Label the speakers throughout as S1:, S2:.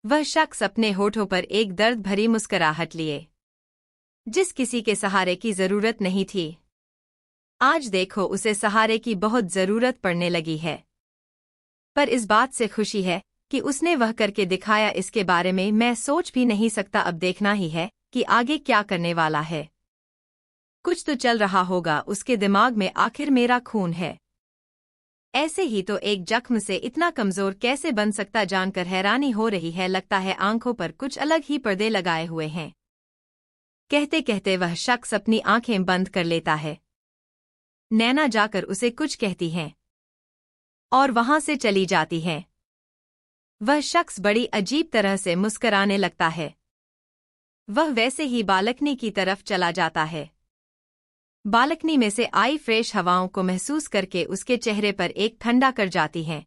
S1: वह शख्स अपने होठों पर एक दर्द भरी मुस्कुराहट लिए। जिस किसी के सहारे की जरूरत नहीं थी, आज देखो उसे सहारे की बहुत जरूरत पड़ने लगी है। पर इस बात से खुशी है कि उसने वह करके दिखाया, इसके बारे में मैं सोच भी नहीं सकता। अब देखना ही है कि आगे क्या करने वाला है। कुछ तो चल रहा होगा उसके दिमाग में, आखिर मेरा खून है। ऐसे ही तो एक जख्म से इतना कमजोर कैसे बन सकता, जानकर हैरानी हो रही है। लगता है आंखों पर कुछ अलग ही पर्दे लगाए हुए हैं। कहते कहते वह शख्स अपनी आंखें बंद कर लेता है। नैना जाकर उसे कुछ कहती हैं और वहां से चली जाती हैं। वह शख्स बड़ी अजीब तरह से मुस्कराने लगता है। वह वैसे ही बालकनी की तरफ चला जाता है। बालकनी में से आई फ्रेश हवाओं को महसूस करके उसके चेहरे पर एक ठंडा कर जाती हैं।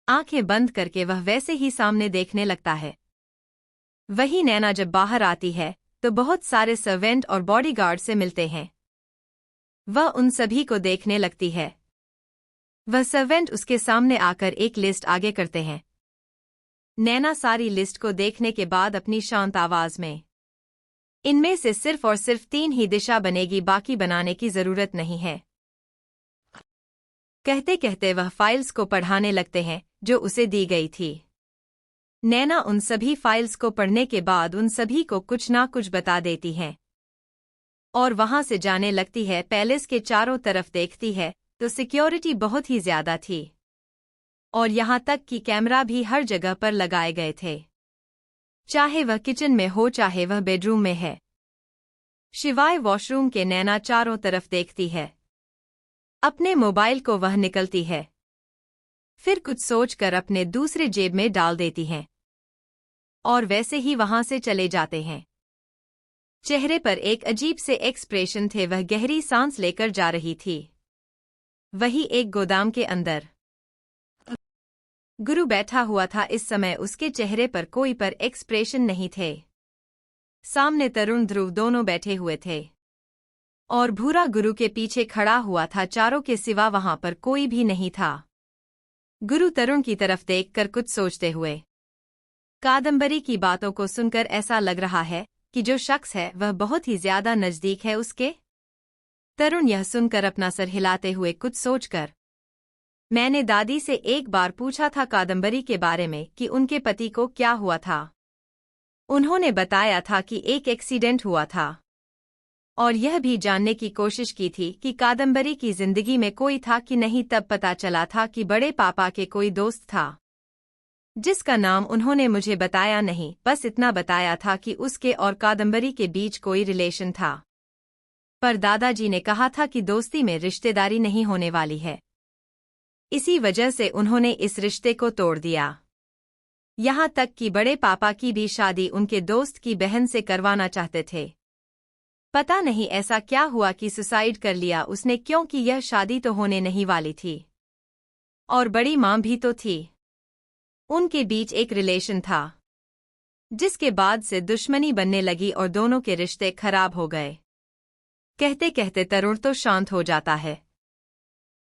S1: आंखें बंद करके वह वैसे ही सामने देखने लगता है। वही नैना जब बाहर आती है तो बहुत सारे सर्वेंट और बॉडीगार्ड से मिलते हैं। वह उन सभी को देखने लगती है। वह सर्वेंट उसके सामने आकर एक लिस्ट आगे करते हैं। नैना सारी लिस्ट को देखने के बाद अपनी शांत आवाज में, इनमें से सिर्फ और सिर्फ 3 ही दिशा बनेगी, बाकी बनाने की जरूरत नहीं है। कहते कहते वह फाइल्स को पढ़ाने लगते हैं जो उसे दी गई थी। नैना उन सभी फाइल्स को पढ़ने के बाद उन सभी को कुछ ना कुछ बता देती है और वहां से जाने लगती है। पैलेस के चारों तरफ देखती है तो सिक्योरिटी बहुत ही ज्यादा थी और यहां तक कि कैमरा भी हर जगह पर लगाए गए थे, चाहे वह किचन में हो चाहे वह बेडरूम में है, शिवाय वॉशरूम के। नैना चारों तरफ देखती है। अपने मोबाइल को वह निकलती है, फिर कुछ सोचकर अपने दूसरे जेब में डाल देती हैं और वैसे ही वहां से चले जाते हैं। चेहरे पर एक अजीब से एक्सप्रेशन थे। वह गहरी सांस लेकर जा रही थी। वही एक गोदाम के अंदर गुरु बैठा हुआ था। इस समय उसके चेहरे पर कोई पर एक्सप्रेशन नहीं थे। सामने तरुण ध्रुव दोनों बैठे हुए थे और भूरा गुरु के पीछे खड़ा हुआ था। चारों के सिवा वहां पर कोई भी नहीं था। गुरु तरुण की तरफ देखकर कुछ सोचते हुए, कादंबरी की बातों को सुनकर ऐसा लग रहा है कि जो शख्स है वह बहुत ही ज्यादा नजदीक है उसके। तरुण यह सुनकर अपना सर हिलाते हुए कुछ सोचकर, मैंने दादी से एक बार पूछा था कादंबरी के बारे में कि उनके पति को क्या हुआ था। उन्होंने बताया था कि एक एक्सीडेंट हुआ था और यह भी जानने की कोशिश की थी कि कादंबरी की जिंदगी में कोई था कि नहीं। तब पता चला था कि बड़े पापा के कोई दोस्त था जिसका नाम उन्होंने मुझे बताया नहीं, बस इतना बताया था कि उसके और कादंबरी के बीच कोई रिलेशन था। पर दादाजी ने कहा था कि दोस्ती में रिश्तेदारी नहीं होने वाली है, इसी वजह से उन्होंने इस रिश्ते को तोड़ दिया। यहां तक कि बड़े पापा की भी शादी उनके दोस्त की बहन से करवाना चाहते थे। पता नहीं ऐसा क्या हुआ कि सुसाइड कर लिया उसने, क्योंकि यह शादी तो होने नहीं वाली थी और बड़ी मां भी तो थी। उनके बीच एक रिलेशन था जिसके बाद से दुश्मनी बनने लगी और दोनों के रिश्ते खराब हो गए। कहते कहते तरुण तो शांत हो जाता है,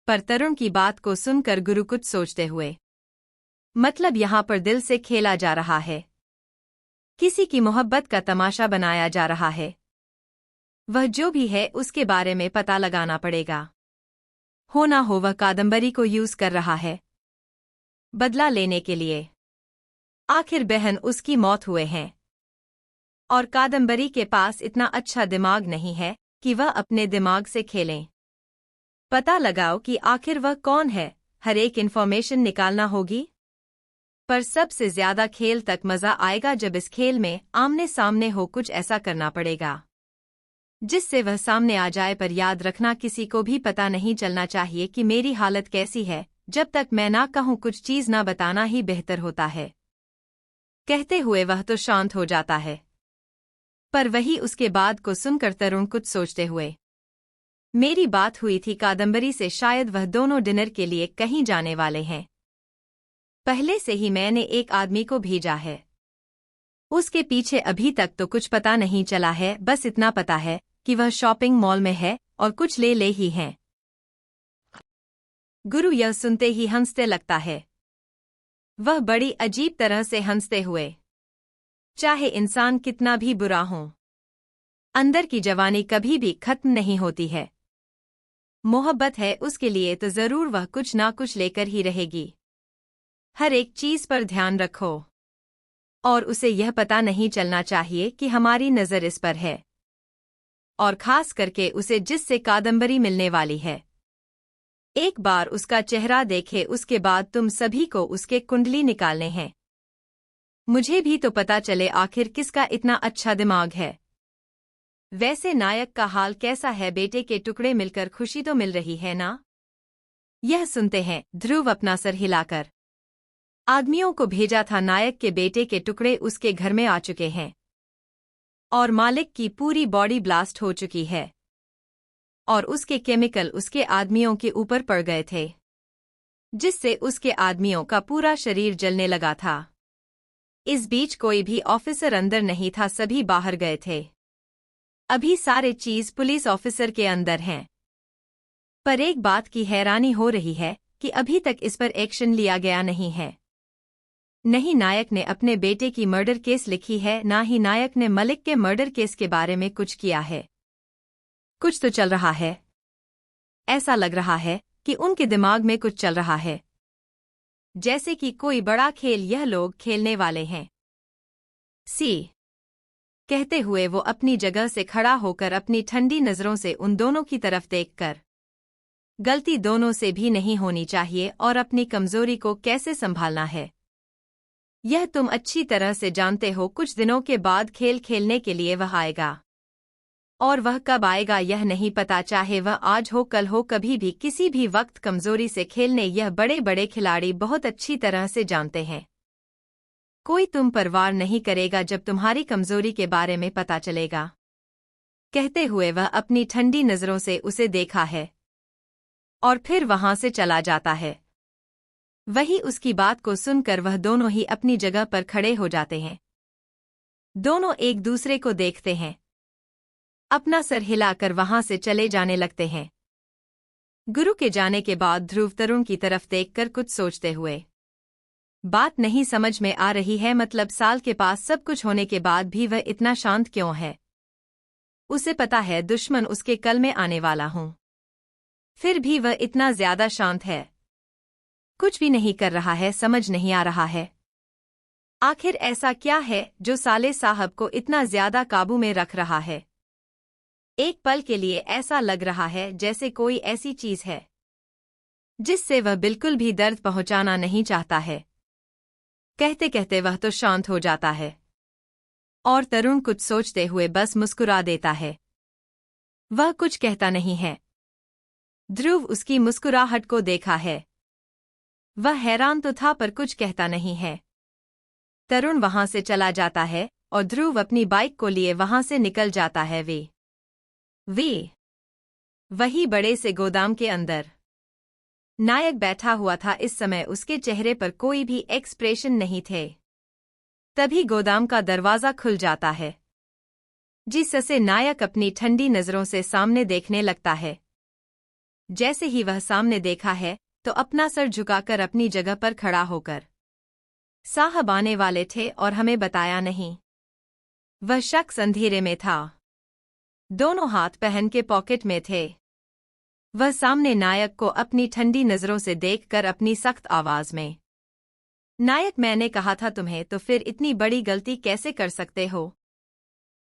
S1: पर तरुण की बात को सुनकर गुरु कुछ सोचते हुए, मतलब यहां पर दिल से खेला जा रहा है, किसी की मोहब्बत का तमाशा बनाया जा रहा है। वह जो भी है उसके बारे में पता लगाना पड़ेगा। हो ना हो वह कादंबरी को यूज कर रहा है बदला लेने के लिए। आखिर बहन उसकी मौत हुए हैं और कादंबरी के पास इतना अच्छा दिमाग नहीं है कि वह अपने दिमाग से खेलें। पता लगाओ कि आखिर वह कौन है, हर एक इन्फॉर्मेशन निकालना होगी। पर सबसे ज्यादा खेल तक मजा आएगा जब इस खेल में आमने सामने हो। कुछ ऐसा करना पड़ेगा जिससे वह सामने आ जाए। पर याद रखना, किसी को भी पता नहीं चलना चाहिए कि मेरी हालत कैसी है। जब तक मैं ना कहूं कुछ चीज ना बताना ही बेहतर होता है। कहते हुए वह तो शांत हो जाता है, पर वही उसके बाद को सुनकर तरुण कुछ सोचते हुए, मेरी बात हुई थी कादंबरी से, शायद वह दोनों डिनर के लिए कहीं जाने वाले हैं। पहले से ही मैंने एक आदमी को भेजा है, उसके पीछे अभी तक तो कुछ पता नहीं चला है। बस इतना पता है कि वह शॉपिंग मॉल में है और कुछ ले ही हैं। गुरु यह सुनते ही हंसते लगता है। वह बड़ी अजीब तरह से हंसते हुए। चाहे इंसान कितना भी बुरा हो, अंदर की जवानी कभी भी खत्म नहीं होती है। मोहब्बत है उसके लिए तो जरूर वह कुछ ना कुछ लेकर ही रहेगी। हर एक चीज पर ध्यान रखो, और उसे यह पता नहीं चलना चाहिए कि हमारी नजर इस पर है, और खास करके उसे जिससे कादंबरी मिलने वाली है। एक बार उसका चेहरा देखे उसके बाद तुम सभी को उसके कुंडली निकालने हैं। मुझे भी तो पता चले आखिर किसका इतना अच्छा दिमाग है। वैसे नायक का हाल कैसा है? बेटे के टुकड़े मिलकर खुशी तो मिल रही है ना? यह सुनते हैं ध्रुव अपना सर हिलाकर आदमियों को भेजा था। नायक के बेटे के टुकड़े उसके घर में आ चुके हैं, और मालिक की पूरी बॉडी ब्लास्ट हो चुकी है, और उसके केमिकल उसके आदमियों के ऊपर पड़ गए थे, जिससे उसके आदमियों का पूरा शरीर जलने लगा था। इस बीच कोई भी ऑफिसर अंदर नहीं था, सभी बाहर गए थे। अभी सारे चीज पुलिस ऑफिसर के अंदर हैं। पर एक बात की हैरानी हो रही है कि अभी तक इस पर एक्शन लिया गया नहीं है। नहीं नायक ने अपने बेटे की मर्डर केस लिखी है, ना ही नायक ने मलिक के मर्डर केस के बारे में कुछ किया है। कुछ तो चल रहा है। ऐसा लग रहा है कि उनके दिमाग में कुछ चल रहा है, जैसे कि कोई बड़ा खेल यह लोग खेलने वाले हैं। कहते हुए वो अपनी जगह से खड़ा होकर अपनी ठंडी नजरों से उन दोनों की तरफ देखकर, गलती दोनों से भी नहीं होनी चाहिए और अपनी कमजोरी को कैसे संभालना है यह तुम अच्छी तरह से जानते हो। कुछ दिनों के बाद खेल खेलने के लिए वह आएगा, और वह कब आएगा यह नहीं पता, चाहे वह आज हो कल हो, कभी भी किसी भी वक्त कमजोरी से खेलने यह बड़े बड़े खिलाड़ी बहुत अच्छी तरह से जानते हैं। कोई तुम पर वार नहीं करेगा जब तुम्हारी कमजोरी के बारे में पता चलेगा। कहते हुए वह अपनी ठंडी नजरों से उसे देखा है, और फिर वहां से चला जाता है। वही उसकी बात को सुनकर वह दोनों ही अपनी जगह पर खड़े हो जाते हैं। दोनों एक दूसरे को देखते हैं, अपना सर हिलाकर वहां से चले जाने लगते हैं। गुरु के जाने के बाद ध्रुव तरुण की तरफ देखकर कुछ सोचते हुए, बात नहीं समझ में आ रही है, मतलब साल के पास सब कुछ होने के बाद भी वह इतना शांत क्यों है? उसे पता है दुश्मन उसके कल में आने वाला हूं, फिर भी वह इतना ज्यादा शांत है। कुछ भी नहीं कर रहा है, समझ नहीं आ रहा है आखिर ऐसा क्या है जो साले साहब को इतना ज्यादा काबू में रख रहा है। एक पल के लिए ऐसा लग रहा है जैसे कोई ऐसी चीज है जिससे वह बिल्कुल भी दर्द पहुंचाना नहीं चाहता है। कहते कहते वह तो शांत हो जाता है, और तरुण कुछ सोचते हुए बस मुस्कुरा देता है। वह कुछ कहता नहीं है। ध्रुव उसकी मुस्कुराहट को देखा है। वह हैरान तो था पर कुछ कहता नहीं है। तरुण वहां से चला जाता है और ध्रुव अपनी बाइक को लिए वहां से निकल जाता है। वे वही बड़े से गोदाम के अंदर नायक बैठा हुआ था। इस समय उसके चेहरे पर कोई भी एक्सप्रेशन नहीं थे। तभी गोदाम का दरवाजा खुल जाता है, जिससे नायक अपनी ठंडी नजरों से सामने देखने लगता है। जैसे ही वह सामने देखा है तो अपना सर झुकाकर अपनी जगह पर खड़ा होकर, साहब आने वाले थे और हमें बताया नहीं। वह शख्स अंधेरे में था, दोनों हाथ पहन के पॉकेट में थे। वह सामने नायक को अपनी ठंडी नजरों से देखकर अपनी सख्त आवाज में, नायक मैंने कहा था तुम्हें, तो फिर इतनी बड़ी गलती कैसे कर सकते हो?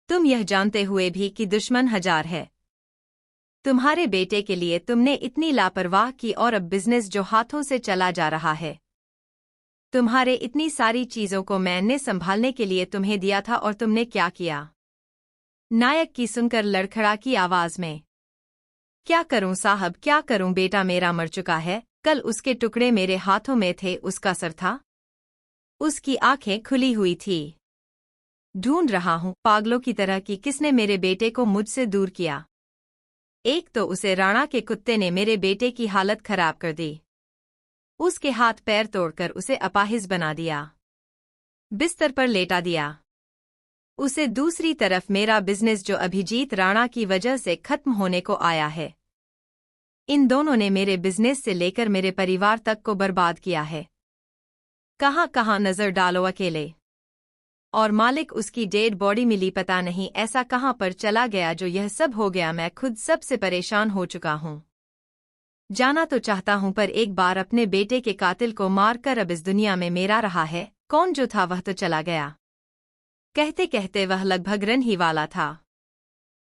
S1: तुम यह जानते हुए भी कि दुश्मन हजार है। तुम्हारे बेटे के लिए तुमने इतनी लापरवाह की, और अब बिजनेस जो हाथों से चला जा रहा है, तुम्हारे इतनी सारी चीजों को मैंने संभालने के लिए तुम्हें दिया था, और तुमने क्या किया? नायक की सुनकर लड़खड़ा की आवाज में, क्या करूं साहब, क्या करूं? बेटा मेरा मर चुका है, कल उसके टुकड़े मेरे हाथों में थे, उसका सर था, उसकी आंखें खुली हुई थी। ढूंढ रहा हूं पागलों की तरह कि किसने मेरे बेटे को मुझसे दूर किया। एक तो उसे राणा के कुत्ते ने मेरे बेटे की हालत खराब कर दी, उसके हाथ पैर तोड़कर उसे अपाहिज बना दिया, बिस्तर पर लेटा दिया। उसे दूसरी तरफ मेरा बिजनेस जो अभिजीत राणा की वजह से खत्म होने को आया है, इन दोनों ने मेरे बिजनेस से लेकर मेरे परिवार तक को बर्बाद किया है। कहाँ कहाँ नजर डालो अकेले। और मालिक उसकी डेड बॉडी मिली, पता नहीं ऐसा कहाँ पर चला गया जो यह सब हो गया। मैं खुद सबसे परेशान हो चुका हूँ। जाना तो चाहता हूँ पर एक बार अपने बेटे के कातिल को मारकर अब इस दुनिया में मेरा रहा है कौन, जो था वह तो चला गया। कहते कहते वह लगभग रन ही वाला था।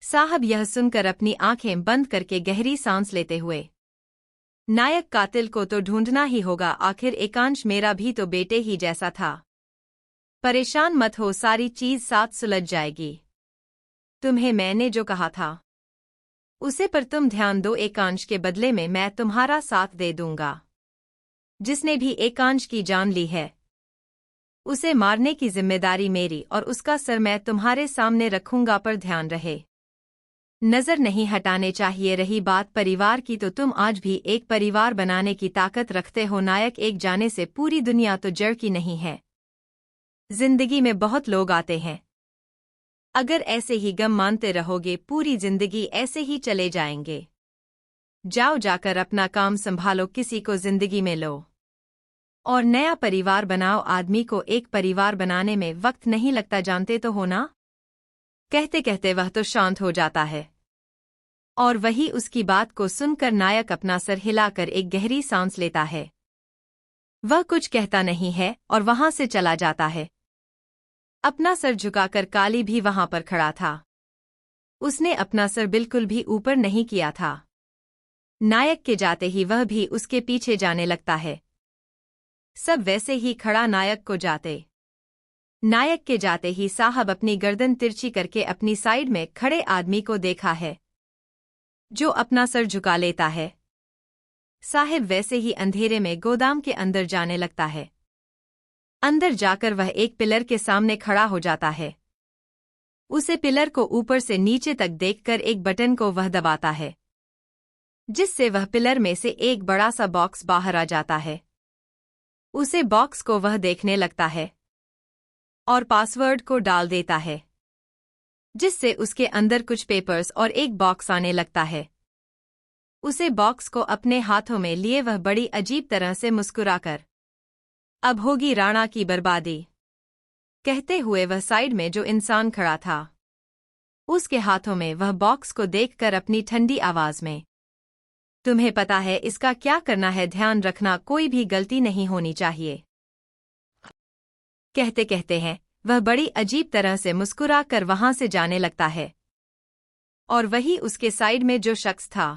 S1: साहब यह सुनकर अपनी आंखें बंद करके गहरी सांस लेते हुए, नायक कातिल को तो ढूंढना ही होगा, आखिर एकांश मेरा भी तो बेटे ही जैसा था। परेशान मत हो, सारी चीज साथ सुलझ जाएगी। तुम्हें मैंने जो कहा था उसे पर तुम ध्यान दो, एकांश के बदले में मैं तुम्हारा साथ दे दूंगा। जिसने भी एकांश की जान ली है उसे मारने की जिम्मेदारी मेरी और उसका सर मैं तुम्हारे सामने रखूंगा, पर ध्यान रहे नजर नहीं हटाने चाहिए। रही बात परिवार की तो तुम आज भी एक परिवार बनाने की ताकत रखते हो। नायक एक जाने से पूरी दुनिया तो जड़ की नहीं है। जिंदगी में बहुत लोग आते हैं, अगर ऐसे ही गम मानते रहोगे पूरी जिंदगी ऐसे ही चले जाएंगे। जाओ जाकर अपना काम संभालो, किसी को जिंदगी में लो और नया परिवार बनाओ। आदमी को एक परिवार बनाने में वक्त नहीं लगता, जानते तो हो ना। कहते कहते वह तो शांत हो जाता है और वही उसकी बात को सुनकर नायक अपना सर हिलाकर एक गहरी सांस लेता है। वह कुछ कहता नहीं है और वहां से चला जाता है। अपना सर झुकाकर काली भी वहां पर खड़ा था। उसने अपना सर बिल्कुल भी ऊपर नहीं किया था। नायक के जाते ही वह भी उसके पीछे जाने लगता है। सब वैसे ही खड़ा नायक को जाते। नायक के जाते ही साहब अपनी गर्दन तिरछी करके अपनी साइड में खड़े आदमी को देखा है जो अपना सर झुका लेता है। साहिब वैसे ही अंधेरे में गोदाम के अंदर जाने लगता है। अंदर जाकर वह एक पिलर के सामने खड़ा हो जाता है। उसे पिलर को ऊपर से नीचे तक देखकर एक बटन को वह दबाता है, जिससे वह पिलर में से एक बड़ा सा बॉक्स बाहर आ जाता है। उसे बॉक्स को वह देखने लगता है और पासवर्ड को डाल देता है, जिससे उसके अंदर कुछ पेपर्स और एक बॉक्स आने लगता है। उसे बॉक्स को अपने हाथों में लिए वह बड़ी अजीब तरह से मुस्कुराकर, अब होगी राणा की बर्बादी, कहते हुए वह साइड में जो इंसान खड़ा था उसके हाथों में वह बॉक्स को देखकर अपनी ठंडी आवाज में, तुम्हें पता है इसका क्या करना है, ध्यान रखना कोई भी गलती नहीं होनी चाहिए। कहते कहते हैं वह बड़ी अजीब तरह से मुस्कुरा कर वहां से जाने लगता है। और वही उसके साइड में जो शख्स था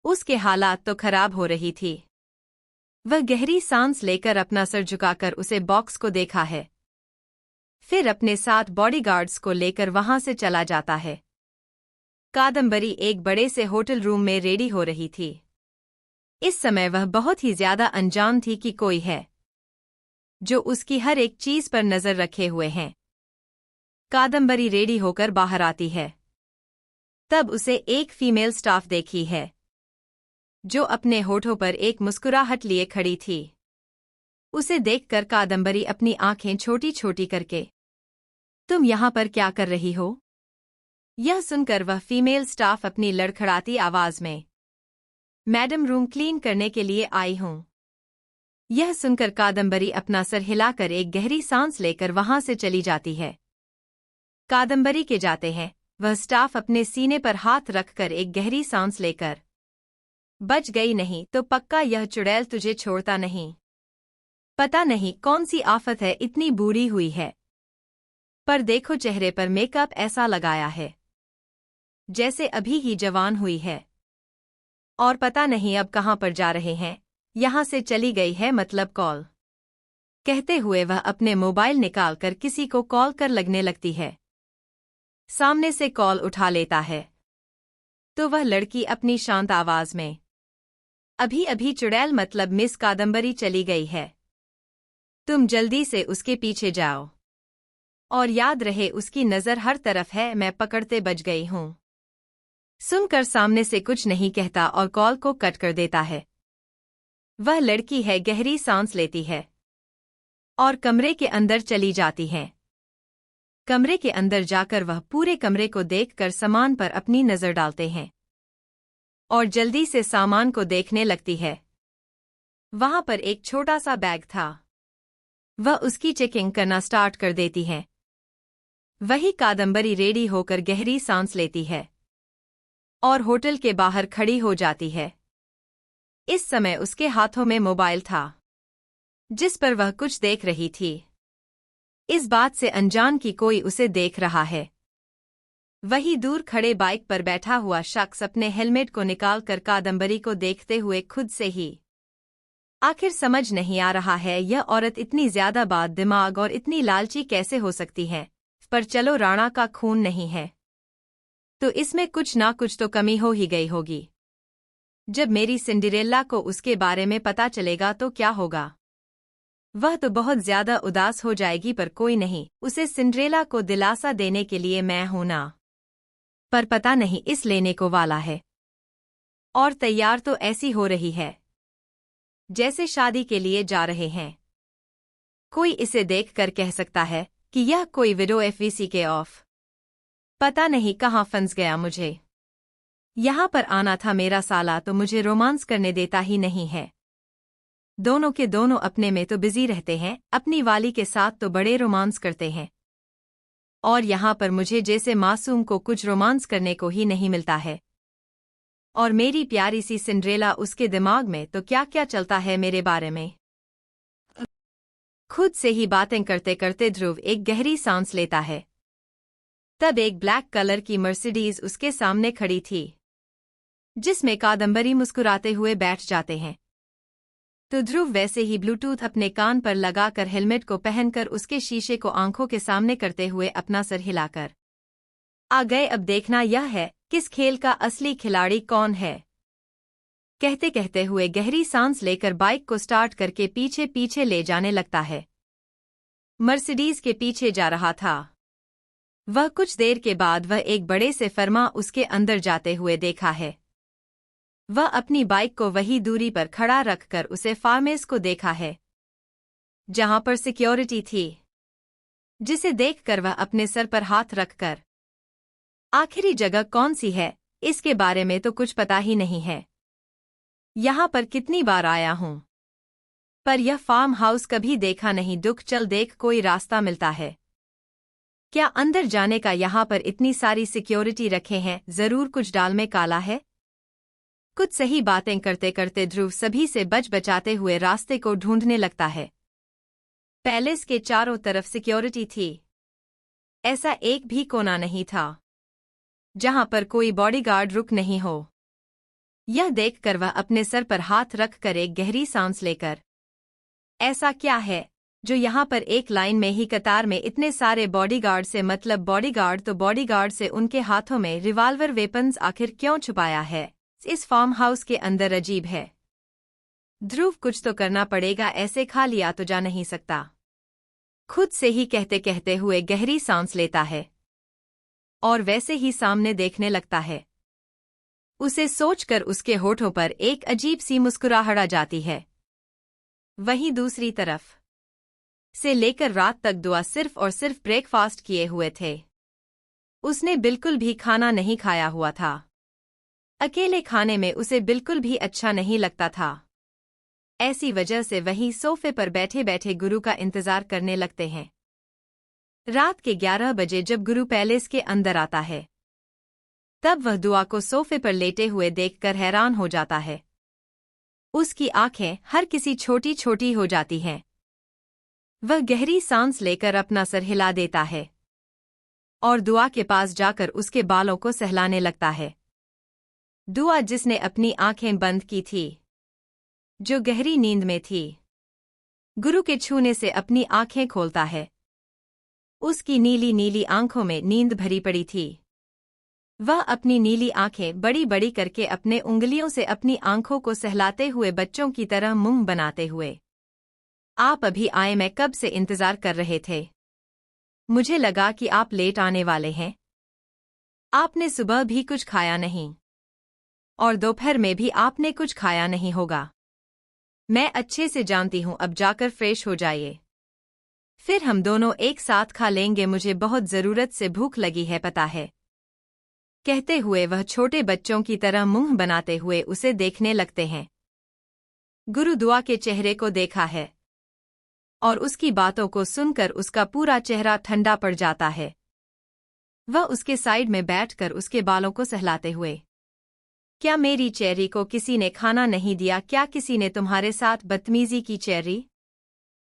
S1: उसके हालात तो खराब हो रही थी। वह गहरी सांस लेकर अपना सर झुकाकर उसे बॉक्स को देखा है, फिर अपने साथ बॉडीगार्ड्स को लेकर वहां से चला जाता है। कादम्बरी एक बड़े से होटल रूम में रेडी हो रही थी। इस समय वह बहुत ही ज्यादा अनजान थी कि कोई है जो उसकी हर एक चीज पर नजर रखे हुए हैं। कादम्बरी रेडी होकर बाहर आती है, तब उसे एक फीमेल स्टाफ देखी है जो अपने होठों पर एक मुस्कुराहट लिए खड़ी थी। उसे देखकर कादम्बरी अपनी आंखें छोटी छोटी करके, तुम यहां पर क्या कर रही हो? यह सुनकर वह फीमेल स्टाफ अपनी लड़खड़ाती आवाज में, मैडम रूम क्लीन करने के लिए आई हूं। यह सुनकर कादम्बरी अपना सर हिलाकर एक गहरी सांस लेकर वहां से चली जाती है। कादम्बरी के जाते हैं वह स्टाफ अपने सीने पर हाथ रखकर एक गहरी सांस लेकर, बच गई नहीं तो पक्का यह चुड़ैल तुझे छोड़ता नहीं। पता नहीं कौन सी आफत है इतनी बूढ़ी हुई है, पर देखो चेहरे पर मेकअप ऐसा लगाया है जैसे अभी ही जवान हुई है। और पता नहीं अब कहां पर जा रहे हैं, यहां से चली गई है मतलब कॉल। कहते हुए वह अपने मोबाइल निकालकर किसी को कॉल कर लगने लगती है। सामने से कॉल उठा लेता है तो वह लड़की अपनी शांत आवाज में, अभी अभी चुड़ैल मतलब मिस कादम्बरी चली गई है, तुम जल्दी से उसके पीछे जाओ और याद रहे उसकी नजर हर तरफ है, मैं पकड़ते बच गई हूं। सुनकर सामने से कुछ नहीं कहता और कॉल को कट कर देता है। वह लड़की है गहरी सांस लेती है और कमरे के अंदर चली जाती है। कमरे के अंदर जाकर वह पूरे कमरे को देखकर सामान पर अपनी नजर डालते हैं और जल्दी से सामान को देखने लगती है। वहां पर एक छोटा सा बैग था वह उसकी चेकिंग करना स्टार्ट कर देती है। वही कादम्बरी रेडी होकर गहरी सांस लेती है और होटल के बाहर खड़ी हो जाती है। इस समय उसके हाथों में मोबाइल था, जिस पर वह कुछ देख रही थी। इस बात से अनजान कि कोई उसे देख रहा है। वही दूर खड़े बाइक पर बैठा हुआ शख्स अपने हेलमेट को निकालकर कादम्बरी को देखते हुए खुद से ही आखिर समझ नहीं आ रहा है यह औरत इतनी ज्यादा बात दिमाग और इतनी लालची कैसे हो सकती है। पर चलो, राणा का खून नहीं है तो इसमें कुछ ना कुछ तो कमी हो ही गई होगी। जब मेरी सिंड्रेला को उसके बारे में पता चलेगा तो क्या होगा? वह तो बहुत ज्यादा उदास हो जाएगी, पर कोई नहीं, उसे सिंड्रेला को दिलासा देने के लिए मैं हूं ना। पर पता नहीं इस लेने को वाला है और तैयार तो ऐसी हो रही है जैसे शादी के लिए जा रहे हैं। कोई इसे देखकर कह सकता है कि यह कोई विडो एफवीसी के ऑफ। पता नहीं कहाँ फंस गया मुझे। यहाँ पर आना था मेरा साला, तो मुझे रोमांस करने देता ही नहीं है। दोनों के दोनों अपने में तो बिजी रहते हैं, अपनी वाली के साथ तो बड़े रोमांस करते हैं, और यहाँ पर मुझे जैसे मासूम को कुछ रोमांस करने को ही नहीं मिलता है। और मेरी प्यारी सी सिंड्रेला, उसके दिमाग में तो क्या क्या चलता है मेरे बारे में। खुद से ही बातें करते करते ध्रुव एक गहरी सांस लेता है। तब एक ब्लैक कलर की मर्सिडीज उसके सामने खड़ी थी, जिसमें कादम्बरी मुस्कुराते हुए बैठ जाते हैं। तो ध्रुव वैसे ही ब्लूटूथ अपने कान पर लगाकर हेलमेट को पहनकर उसके शीशे को आंखों के सामने करते हुए अपना सर हिलाकर आ गए। अब देखना यह है किस खेल का असली खिलाड़ी कौन है। कहते कहते हुए गहरी सांस लेकर बाइक को स्टार्ट करके पीछे पीछे ले जाने लगता है। मर्सिडीज के पीछे जा रहा था वह। कुछ देर के बाद वह एक बड़े से फर्मा उसके अंदर जाते हुए देखा है। वह अपनी बाइक को वही दूरी पर खड़ा रखकर उसे फार्मेस को देखा है जहां पर सिक्योरिटी थी, जिसे देखकर वह अपने सर पर हाथ रखकर आखिरी जगह कौन सी है इसके बारे में तो कुछ पता ही नहीं है। यहां पर कितनी बार आया हूं, पर यह फार्म हाउस कभी देखा नहीं। दुख चल देख कोई रास्ता मिलता है क्या अंदर जाने का? यहां पर इतनी सारी सिक्योरिटी रखे हैं, जरूर कुछ डाल में काला है। कुछ सही बातें करते करते ध्रुव सभी से बच बचाते हुए रास्ते को ढूंढने लगता है। पैलेस के चारों तरफ सिक्योरिटी थी, ऐसा एक भी कोना नहीं था जहां पर कोई बॉडीगार्ड रुक नहीं हो। यह देखकर वह अपने सर पर हाथ रखकर एक गहरी सांस लेकर, ऐसा क्या है जो यहां पर एक लाइन में ही कतार में इतने सारे बॉडीगार्ड से मतलब बॉडीगार्ड तो बॉडीगार्ड से उनके हाथों में रिवाल्वर वेपन्स आखिर क्यों छुपाया है इस फार्म हाउस के अंदर? अजीब है। ध्रुव कुछ तो करना पड़ेगा, ऐसे खा लिया तो जा नहीं सकता। खुद से ही कहते कहते हुए गहरी सांस लेता है और वैसे ही सामने देखने लगता है। उसे सोचकर उसके होठों पर एक अजीब सी मुस्कुराहट आ जाती है। वहीं दूसरी तरफ से लेकर रात तक दुआ सिर्फ और सिर्फ ब्रेकफास्ट किए हुए थे। उसने बिल्कुल भी खाना नहीं खाया हुआ था। अकेले खाने में उसे बिल्कुल भी अच्छा नहीं लगता था। ऐसी वजह से वहीं सोफे पर बैठे बैठे गुरु का इंतजार करने लगते हैं। रात के 11 बजे जब गुरु पैलेस के अंदर आता है, तब वह दुआ को सोफे पर लेटे हुए देखकर हैरान हो जाता है। उसकी आंखें हर किसी छोटी छोटी हो जाती हैं। वह गहरी सांस लेकर अपना सर हिला देता है और दुआ के पास जाकर उसके बालों को सहलाने लगता है। दुआ, जिसने अपनी आंखें बंद की थी, जो गहरी नींद में थी, गुरु के छूने से अपनी आंखें खोलता है। उसकी नीली नीली आंखों में नींद भरी पड़ी थी। वह अपनी नीली आंखें बड़ी बड़ी करके अपने उंगलियों से अपनी आंखों को सहलाते हुए बच्चों की तरह मुंह बनाते हुए, आप अभी आए, मैं कब से इंतजार कर रहे थे। मुझे लगा कि आप लेट आने वाले हैं। आपने सुबह भी कुछ खाया नहीं और दोपहर में भी आपने कुछ खाया नहीं होगा। मैं अच्छे से जानती हूं, अब जाकर फ्रेश हो जाइए, फिर हम दोनों एक साथ खा लेंगे। मुझे बहुत जरूरत से भूख लगी है, पता है। कहते हुए वह छोटे बच्चों की तरह मुंह बनाते हुए उसे देखने लगते हैं। गुरु दुआ के चेहरे को देखा है और उसकी बातों को सुनकर उसका पूरा चेहरा ठंडा पड़ जाता है। वह उसके साइड में बैठकर उसके बालों को सहलाते हुए, क्या मेरी चेरी को किसी ने खाना नहीं दिया? क्या किसी ने तुम्हारे साथ बदतमीजी की चेरी?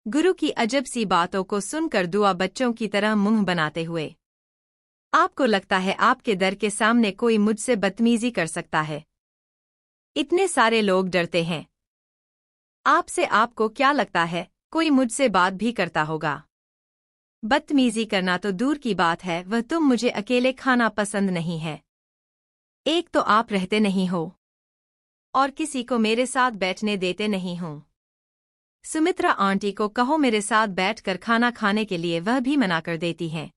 S1: गुरु की अजब सी बातों को सुनकर दुआ बच्चों की तरह मुंह बनाते हुए, आपको लगता है आपके दर के सामने कोई मुझसे बदतमीजी कर सकता है? इतने सारे लोग डरते हैं आपसे, आपको क्या लगता है कोई मुझसे बात भी करता होगा? बदतमीजी करना तो दूर की बात है, वह तुम मुझे अकेले खाना पसंद नहीं है। एक तो आप रहते नहीं हो और किसी को मेरे साथ बैठने देते नहीं हो। सुमित्रा आंटी को कहो मेरे साथ बैठकर खाना खाने के लिए, वह भी मना कर देती हैं।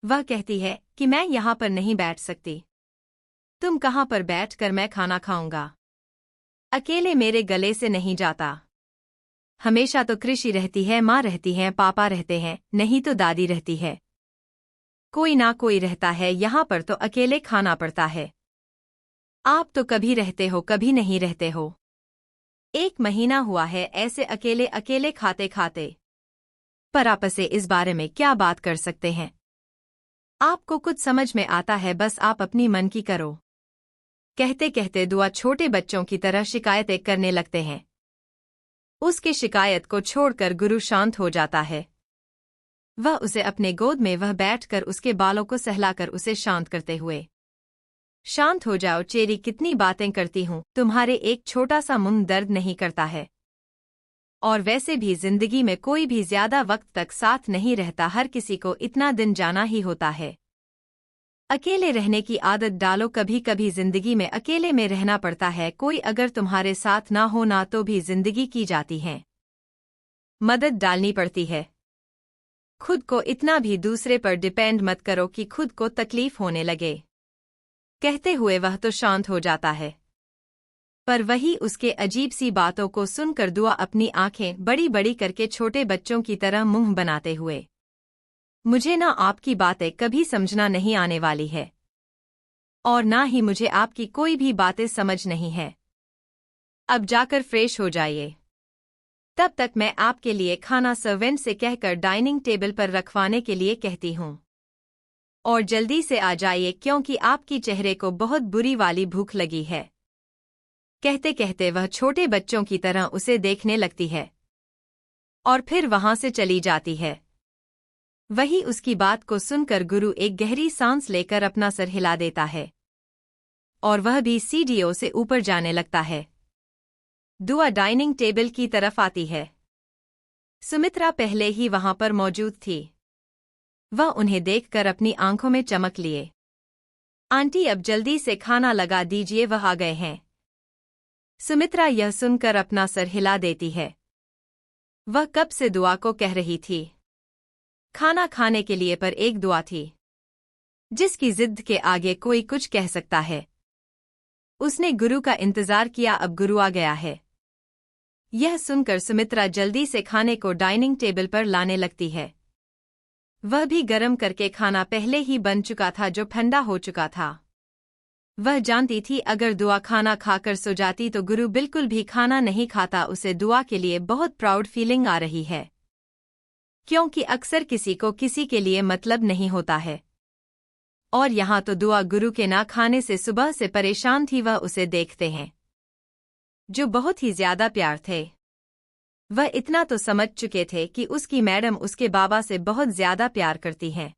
S1: वह कहती है कि मैं यहाँ पर नहीं बैठ सकती। तुम कहाँ पर बैठकर मैं खाना खाऊंगा? अकेले मेरे गले से नहीं जाता। हमेशा तो कृषि रहती है, माँ रहती है, पापा रहते हैं, नहीं तो दादी रहती है। कोई ना कोई रहता है, यहाँ पर तो अकेले खाना पड़ता है। आप तो कभी रहते हो कभी नहीं रहते हो। 1 महीना हुआ है ऐसे अकेले अकेले खाते खाते। पर आपस से इस बारे में क्या बात कर सकते हैं? आपको कुछ समझ में आता है, बस आप अपनी मन की करो। कहते कहते दुआ छोटे बच्चों की तरह शिकायतें करने लगते हैं। उसकी शिकायत को छोड़कर गुरु शांत हो जाता है। वह उसे अपने गोद में वह बैठकर उसके बालों को सहलाकर उसे शांत करते हुए, शांत हो जाओ चेरी, कितनी बातें करती हूँ, तुम्हारे एक छोटा सा मुंह दर्द नहीं करता है? और वैसे भी जिंदगी में कोई भी ज्यादा वक्त तक साथ नहीं रहता, हर किसी को इतना दिन जाना ही होता है। अकेले रहने की आदत डालो, कभी कभी जिंदगी में अकेले में रहना पड़ता है। कोई अगर तुम्हारे साथ ना हो ना तो भी जिंदगी की जाती है, मदद डालनी पड़ती है। खुद को इतना भी दूसरे पर डिपेंड मत करो कि खुद को तकलीफ होने लगे। कहते हुए वह तो शांत हो जाता है, पर वही उसके अजीब सी बातों को सुनकर दुआ अपनी आंखें बड़ी बड़ी करके छोटे बच्चों की तरह मुंह बनाते हुए, मुझे ना आपकी बातें कभी समझना नहीं आने वाली है और ना ही मुझे आपकी कोई भी बातें समझ नहीं है। अब जाकर फ्रेश हो जाइए, तब तक मैं आपके लिए खाना सर्वेंट से कहकर डाइनिंग टेबल पर रखवाने के लिए कहती हूँ। और जल्दी से आ जाइए क्योंकि आपकी चेहरे को बहुत बुरी वाली भूख लगी है। कहते कहते वह छोटे बच्चों की तरह उसे देखने लगती है और फिर वहां से चली जाती है। वही उसकी बात को सुनकर गुरु एक गहरी सांस लेकर अपना सर हिला देता है और वह भी सीढ़ियों से ऊपर जाने लगता है। दुआ डाइनिंग टेबल की तरफ आती है। सुमित्रा पहले ही वहां पर मौजूद थी। वह उन्हें देखकर अपनी आंखों में चमक लिए। आंटी अब जल्दी से खाना लगा दीजिए, वह आ गए हैं। सुमित्रा यह सुनकर अपना सर हिला देती है। वह कब से दुआ को कह रही थी खाना खाने के लिए, पर एक दुआ थी जिसकी जिद के आगे कोई कुछ कह सकता है। उसने गुरु का इंतजार किया, अब गुरु आ गया है। यह सुनकर सुमित्रा जल्दी से खाने को डाइनिंग टेबल पर लाने लगती है। वह भी गरम करके खाना पहले ही बन चुका था जो ठंडा हो चुका था। वह जानती थी अगर दुआ खाना खाकर सो जाती तो गुरु बिल्कुल भी खाना नहीं खाता। उसे दुआ के लिए बहुत प्राउड फीलिंग आ रही है, क्योंकि अक्सर किसी को किसी के लिए मतलब नहीं होता है। और यहाँ तो दुआ गुरु के ना खाने से सुबह से परेशान थी। वह उसे देखते हैं जो बहुत ही ज्यादा प्यार थे। वह इतना तो समझ चुके थे कि उसकी मैडम उसके बाबा से बहुत ज्यादा प्यार करती हैं,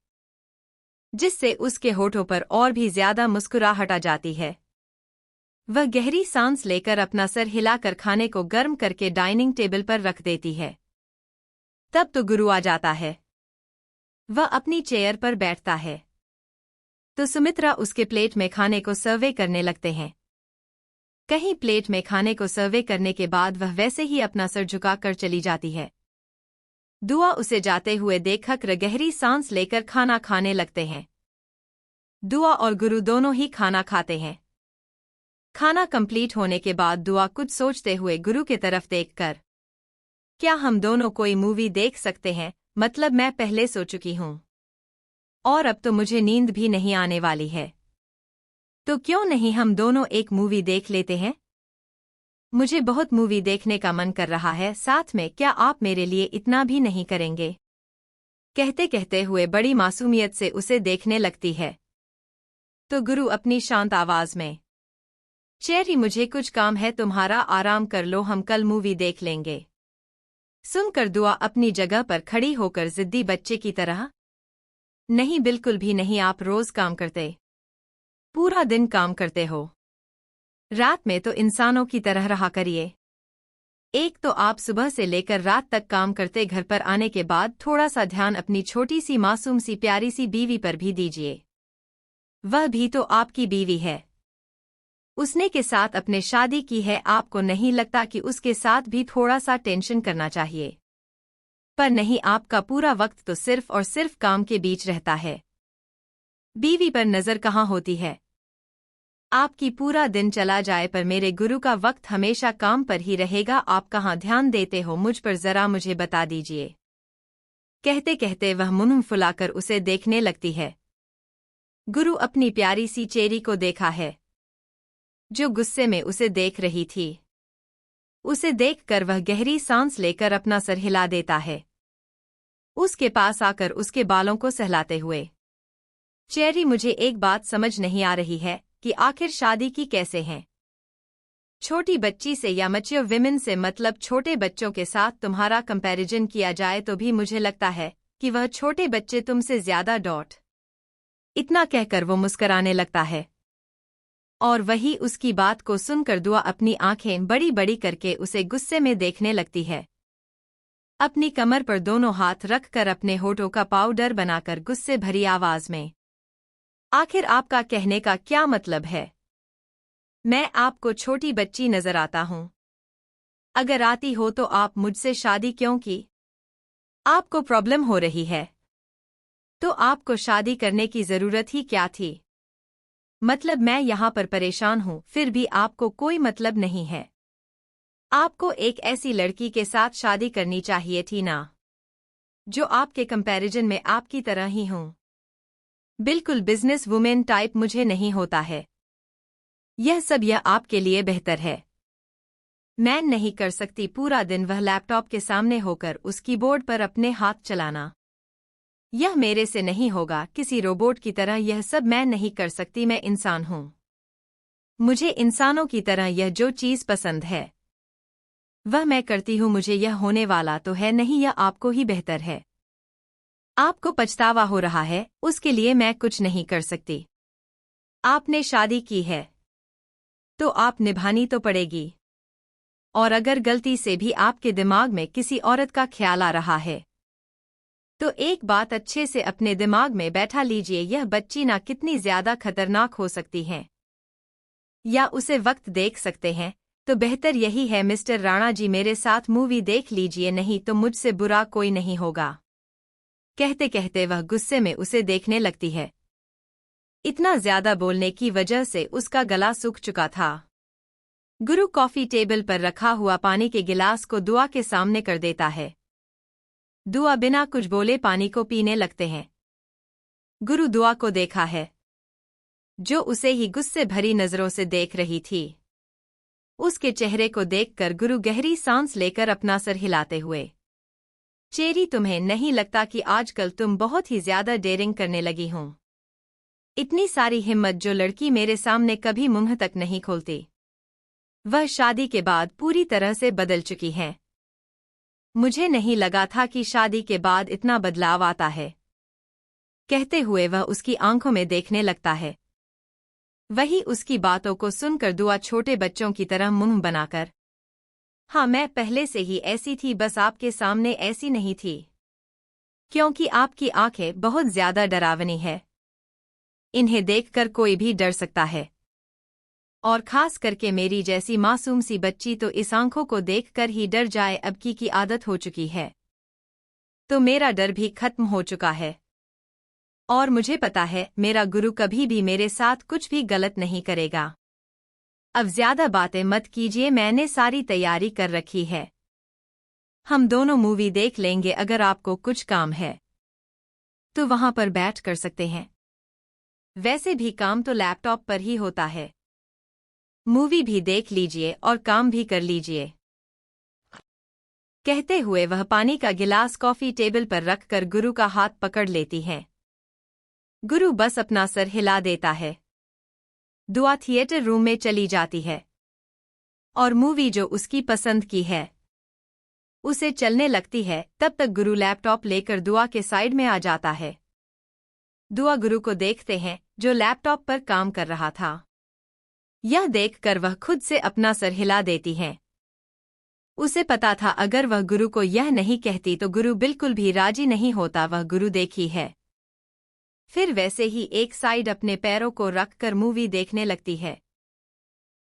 S1: जिससे उसके होठों पर और भी ज्यादा मुस्कुराहट आ जाती है। वह गहरी सांस लेकर अपना सर हिलाकर खाने को गर्म करके डाइनिंग टेबल पर रख देती है। तब तो गुरु आ जाता है। वह अपनी चेयर पर बैठता है तो सुमित्रा उसके प्लेट में खाने को सर्वे करने लगते हैं। कहीं प्लेट में खाने को सर्वे करने के बाद वह वैसे ही अपना सर झुकाकर चली जाती है। दुआ उसे जाते हुए देखकर गहरी सांस लेकर खाना खाने लगते हैं। दुआ और गुरु दोनों ही खाना खाते हैं। खाना कंप्लीट होने के बाद दुआ कुछ सोचते हुए गुरु की तरफ देखकर, क्या हम दोनों कोई मूवी देख सकते हैं? मतलब मैं पहले सो चुकी हूँ और अब तो मुझे नींद भी नहीं आने वाली है, तो क्यों नहीं हम दोनों एक मूवी देख लेते हैं? मुझे बहुत मूवी देखने का मन कर रहा है, साथ में क्या आप मेरे लिए इतना भी नहीं करेंगे? कहते कहते हुए बड़ी मासूमियत से उसे देखने लगती है। तो गुरु अपनी शांत आवाज में, चेरी मुझे कुछ काम है, तुम्हारा आराम कर लो, हम कल मूवी देख लेंगे। सुनकर दुआ अपनी जगह पर खड़ी होकर जिद्दी बच्चे की तरह, नहीं बिल्कुल भी नहीं, आप रोज काम करते, पूरा दिन काम करते हो, रात में तो इंसानों की तरह रहा करिए। एक तो आप सुबह से लेकर रात तक काम करते, घर पर आने के बाद थोड़ा सा ध्यान अपनी छोटी सी मासूम सी प्यारी सी बीवी पर भी दीजिए। वह भी तो आपकी बीवी है, उसने के साथ अपने शादी की है, आपको नहीं लगता कि उसके साथ भी थोड़ा सा टेंशन करना चाहिए? पर नहीं, आपका पूरा वक्त तो सिर्फ और सिर्फ काम के बीच रहता है, बीवी पर नजर कहाँ होती है? आपकी पूरा दिन चला जाए पर मेरे गुरु का वक्त हमेशा काम पर ही रहेगा, आप कहाँ ध्यान देते हो मुझ पर, जरा मुझे बता दीजिए। कहते कहते वह मुंह फुलाकर उसे देखने लगती है। गुरु अपनी प्यारी सी चेरी को देखा है, जो गुस्से में उसे देख रही थी। उसे देखकर वह गहरी सांस लेकर अपना सर हिला देता है, उसके पास आकर उसके बालों को सहलाते हुए, चेरी मुझे एक बात समझ नहीं आ रही है कि आखिर शादी की कैसे हैं? छोटी बच्ची से या मैच्योर विमेन से, मतलब छोटे बच्चों के साथ तुम्हारा कंपैरिजन किया जाए तो भी मुझे लगता है कि वह छोटे बच्चे तुमसे ज्यादा डॉट। इतना कहकर वो मुस्कराने लगता है और वही उसकी बात को सुनकर दुआ अपनी आंखें बड़ी बड़ी करके उसे गुस्से में देखने लगती है। अपनी कमर पर दोनों हाथ रखकर अपने होठों का पाउडर बनाकर गुस्से भरी आवाज में, आखिर आपका कहने का क्या मतलब है? मैं आपको छोटी बच्ची नजर आता हूं? अगर आती हो तो आप मुझसे शादी क्यों की? आपको प्रॉब्लम हो रही है तो आपको शादी करने की जरूरत ही क्या थी? मतलब मैं यहां पर परेशान हूं, फिर भी आपको कोई मतलब नहीं है। आपको एक ऐसी लड़की के साथ शादी करनी चाहिए थी ना, जो आपके कंपैरिजन में आपकी तरह ही हूं। बिल्कुल बिजनेस वुमेन टाइप मुझे नहीं होता है। यह सब यह आपके लिए बेहतर है। मैं नहीं कर सकती पूरा दिन वह लैपटॉप के सामने होकर उस कीबोर्ड पर अपने हाथ चलाना। यह मेरे से नहीं होगा, किसी रोबोट की तरह यह सब मैं नहीं कर सकती, मैं इंसान हूं। मुझे इंसानों की तरह यह जो चीज पसंद है वह मैं करती हूं, मुझे यह होने वाला तो है नहीं, यह आपको ही बेहतर है। आपको पछतावा हो रहा है, उसके लिए मैं कुछ नहीं कर सकती। आपने शादी की है तो आप निभानी तो पड़ेगी, और अगर गलती से भी आपके दिमाग में किसी औरत का ख्याल आ रहा है तो एक बात अच्छे से अपने दिमाग में बैठा लीजिए, यह बच्ची ना कितनी ज्यादा खतरनाक हो सकती है, या उसे वक्त देख सकते हैं, तो बेहतर यही है मिस्टर राणा जी मेरे साथ मूवी देख लीजिए, नहीं तो मुझसे बुरा कोई नहीं होगा। कहते कहते वह गुस्से में उसे देखने लगती है। इतना ज्यादा बोलने की वजह से उसका गला सूख चुका था। गुरु कॉफी टेबल पर रखा हुआ पानी के गिलास को दुआ के सामने कर देता है। दुआ बिना कुछ बोले पानी को पीने लगते हैं। गुरु दुआ को देखा है, जो उसे ही गुस्से भरी नजरों से देख रही थी। उसके चेहरे को देखकर गुरु गहरी सांस लेकर अपना सर हिलाते हुए, चेरी तुम्हें नहीं लगता कि आजकल तुम बहुत ही ज्यादा डेयरिंग करने लगी हो? इतनी सारी हिम्मत जो लड़की मेरे सामने कभी मुंह तक नहीं खोलती, वह शादी के बाद पूरी तरह से बदल चुकी है। मुझे नहीं लगा था कि शादी के बाद इतना बदलाव आता है। कहते हुए वह उसकी आंखों में देखने लगता है। वही उसकी बातों को सुनकर दुआ छोटे बच्चों की तरह मुंह बनाकर, हाँ मैं पहले से ही ऐसी थी, बस आपके सामने ऐसी नहीं थी, क्योंकि आपकी आंखें बहुत ज्यादा डरावनी है। इन्हें देखकर कोई भी डर सकता है, और खास करके मेरी जैसी मासूम सी बच्ची तो इस आंखों को देखकर ही डर जाए, अब की आदत हो चुकी है। तो मेरा डर भी खत्म हो चुका है, और मुझे पता है मेरा गुरु कभी भी मेरे साथ कुछ भी गलत नहीं करेगा। अब ज्यादा बातें मत कीजिए, मैंने सारी तैयारी कर रखी है। हम दोनों मूवी देख लेंगे, अगर आपको कुछ काम है तो वहां पर बैठ कर सकते हैं। वैसे भी काम तो लैपटॉप पर ही होता है। मूवी भी देख लीजिए और काम भी कर लीजिए। कहते हुए वह पानी का गिलास कॉफी टेबल पर रखकर गुरु का हाथ पकड़ लेती है। गुरु बस अपना सर हिला देता है। दुआ थिएटर रूम में चली जाती है और मूवी जो उसकी पसंद की है उसे चलने लगती है। तब तक गुरु लैपटॉप लेकर दुआ के साइड में आ जाता है। दुआ गुरु को देखते हैं जो लैपटॉप पर काम कर रहा था। यह देखकर वह खुद से अपना सर हिला देती है। उसे पता था अगर वह गुरु को यह नहीं कहती तो गुरु बिल्कुल भी राजी नहीं होता। वह गुरु देखी है। फिर वैसे ही एक साइड अपने पैरों को रखकर मूवी देखने लगती है।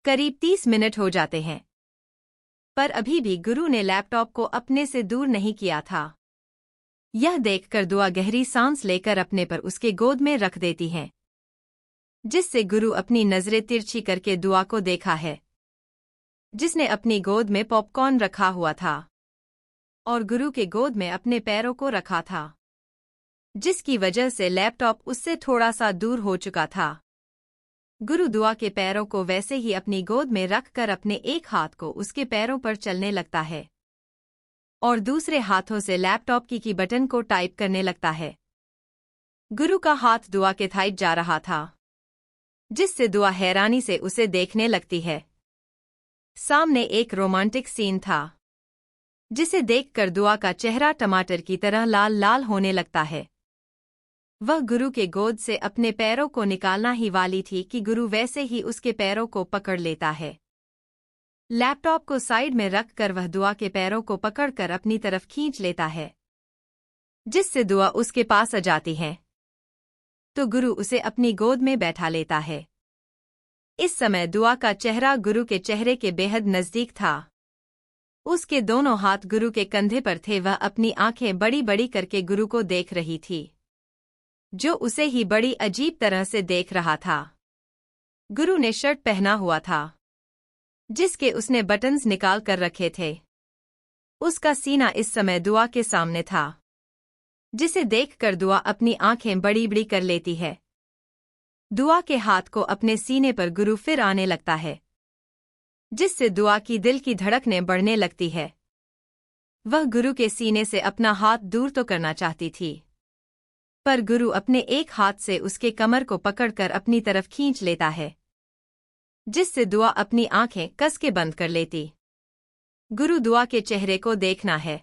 S1: करीब 30 मिनट हो जाते हैं पर अभी भी गुरु ने लैपटॉप को अपने से दूर नहीं किया था। यह देखकर दुआ गहरी सांस लेकर अपने पर उसके गोद में रख देती है, जिससे गुरु अपनी नजरें तिरछी करके दुआ को देखा है, जिसने अपनी गोद में पॉपकॉर्न रखा हुआ था और गुरु के गोद में अपने पैरों को रखा था, जिसकी वजह से लैपटॉप उससे थोड़ा सा दूर हो चुका था। गुरु दुआ के पैरों को वैसे ही अपनी गोद में रखकर अपने एक हाथ को उसके पैरों पर चलने लगता है और दूसरे हाथों से लैपटॉप की बटन को टाइप करने लगता है। गुरु का हाथ दुआ के थाई जा रहा था, जिससे दुआ हैरानी से उसे देखने लगती है। सामने एक रोमांटिक सीन था, जिसे देखकर दुआ का चेहरा टमाटर की तरह लाल लाल होने लगता है। वह गुरु के गोद से अपने पैरों को निकालना ही वाली थी कि गुरु वैसे ही उसके पैरों को पकड़ लेता है। लैपटॉप को साइड में रखकर वह दुआ के पैरों को पकड़कर अपनी तरफ खींच लेता है, जिससे दुआ उसके पास आ जाती है तो गुरु उसे अपनी गोद में बैठा लेता है। इस समय दुआ का चेहरा गुरु के चेहरे के बेहद नजदीक था। उसके दोनों हाथ गुरु के कंधे पर थे। वह अपनी आंखें बड़ी बड़ी करके गुरु को देख रही थी, जो उसे ही बड़ी अजीब तरह से देख रहा था। गुरु ने शर्ट पहना हुआ था, जिसके उसने बटन्स निकाल कर रखे थे। उसका सीना इस समय दुआ के सामने था, जिसे देखकर दुआ अपनी आंखें बड़ी बड़ी कर लेती है। दुआ के हाथ को अपने सीने पर गुरु फिर आने लगता है, जिससे दुआ की दिल की धड़कनें बढ़ने लगती है। वह गुरु के सीने से अपना हाथ दूर तो करना चाहती थी, पर गुरु अपने एक हाथ से उसके कमर को पकड़कर अपनी तरफ खींच लेता है, जिससे दुआ अपनी आंखें कस के बंद कर लेती। गुरु दुआ के चेहरे को देखना है।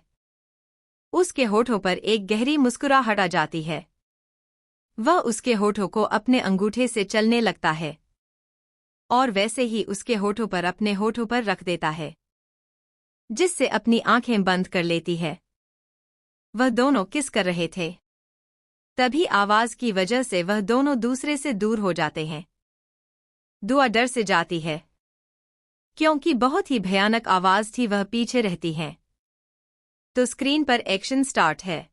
S1: उसके होठों पर एक गहरी मुस्कुराहट आ जाती है। वह उसके होठों को अपने अंगूठे से चलने लगता है और वैसे ही उसके होठों पर अपने होठों पर रख देता है, जिससे अपनी आंखें बंद कर लेती है। वह दोनों किस कर रहे थे। तभी आवाज की वजह से वह दोनों दूसरे से दूर हो जाते हैं। दुआ डर से जाती है, क्योंकि बहुत ही भयानक आवाज थी। वह पीछे रहती है तो स्क्रीन पर एक्शन स्टार्ट है,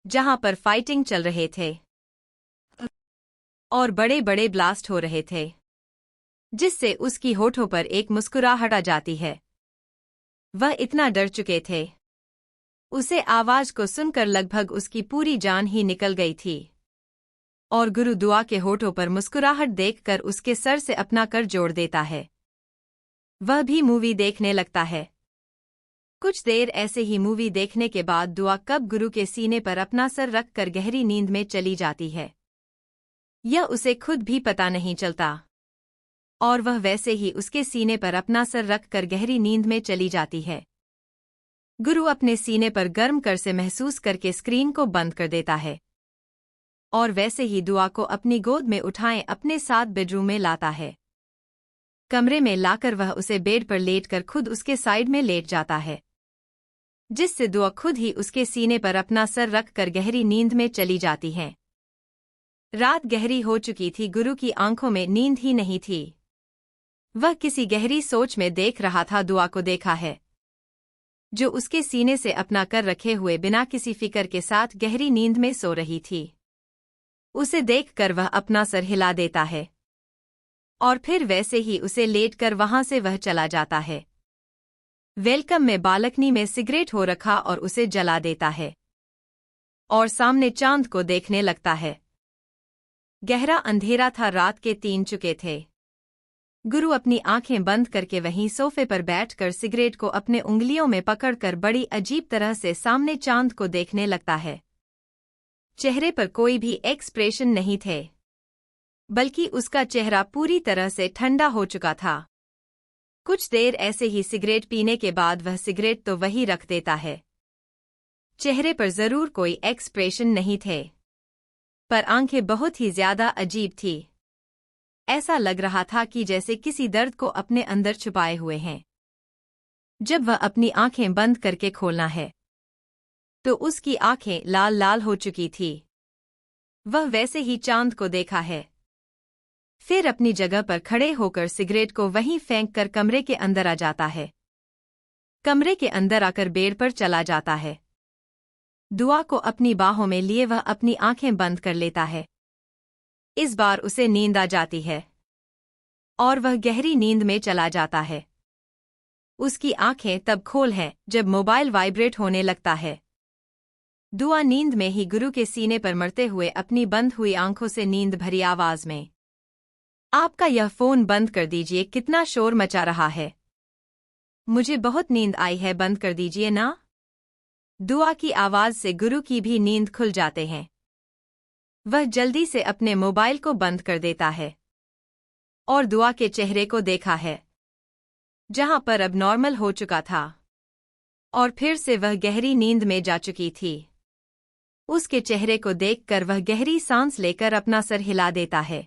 S1: जहां पर फाइटिंग चल रहे थे और बड़े बड़े ब्लास्ट हो रहे थे, जिससे उसकी होठों पर एक मुस्कुराहट आ जाती है। वह इतना डर चुके थे, उसे आवाज को सुनकर लगभग उसकी पूरी जान ही निकल गई थी। और गुरु दुआ के होठों पर मुस्कुराहट देखकर उसके सर से अपना कर जोड़ देता है। वह भी मूवी देखने लगता है। कुछ देर ऐसे ही मूवी देखने के बाद दुआ कब गुरु के सीने पर अपना सर रखकर गहरी नींद में चली जाती है, यह उसे खुद भी पता नहीं चलता, और वह वैसे ही उसके सीने पर अपना सर रखकर गहरी नींद में चली जाती है। गुरु अपने सीने पर गर्म कर से महसूस करके स्क्रीन को बंद कर देता है और वैसे ही दुआ को अपनी गोद में उठाए अपने साथ बेडरूम में लाता है। कमरे में लाकर वह उसे बेड पर लेटकर खुद उसके साइड में लेट जाता है, जिससे दुआ खुद ही उसके सीने पर अपना सर रखकर गहरी नींद में चली जाती है। रात गहरी हो चुकी थी। गुरु की आंखों में नींद ही नहीं थी। वह किसी गहरी सोच में देख रहा था। दुआ को देखा है, जो उसके सीने से अपना कर रखे हुए बिना किसी फिक्र के साथ गहरी नींद में सो रही थी। उसे देखकर वह अपना सर हिला देता है और फिर वैसे ही उसे लेटकर वहां से वह चला जाता है। वेलकम में बालकनी में सिगरेट हो रखा और उसे जला देता है और सामने चांद को देखने लगता है। गहरा अंधेरा था। रात के 3 चुके थे। गुरु अपनी आंखें बंद करके वहीं सोफे पर बैठकर सिगरेट को अपने उंगलियों में पकड़कर बड़ी अजीब तरह से सामने चांद को देखने लगता है। चेहरे पर कोई भी एक्सप्रेशन नहीं थे, बल्कि उसका चेहरा पूरी तरह से ठंडा हो चुका था। कुछ देर ऐसे ही सिगरेट पीने के बाद वह सिगरेट तो वही रख देता है। चेहरे पर जरूर कोई एक्सप्रेशन नहीं थे, पर आंखें बहुत ही ज्यादा अजीब थी। ऐसा लग रहा था कि जैसे किसी दर्द को अपने अंदर छुपाए हुए हैं। जब वह अपनी आंखें बंद करके खोलना है, तो उसकी आंखें लाल लाल हो चुकी थी। वह वैसे ही चांद को देखा है। फिर अपनी जगह पर खड़े होकर सिगरेट को वहीं फेंक कर कमरे के अंदर आ जाता है। कमरे के अंदर आकर बेड पर चला जाता है। दुआ को अपनी बाहों में लिए वह अपनी आंखें बंद कर लेता है। इस बार उसे नींद आ जाती है और वह गहरी नींद में चला जाता है। उसकी आंखें तब खोल हैं जब मोबाइल वाइब्रेट होने लगता है। दुआ नींद में ही गुरु के सीने पर मरते हुए अपनी बंद हुई आंखों से नींद भरी आवाज में, आपका यह फोन बंद कर दीजिए, कितना शोर मचा रहा है। मुझे बहुत नींद आई है, बंद कर दीजिए ना। दुआ की आवाज से गुरु की भी नींद खुल जाते हैं। वह जल्दी से अपने मोबाइल को बंद कर देता है और दुआ के चेहरे को देखा है, जहां पर अब नॉर्मल हो चुका था और फिर से वह गहरी नींद में जा चुकी थी। उसके चेहरे को देखकर वह गहरी सांस लेकर अपना सर हिला देता है।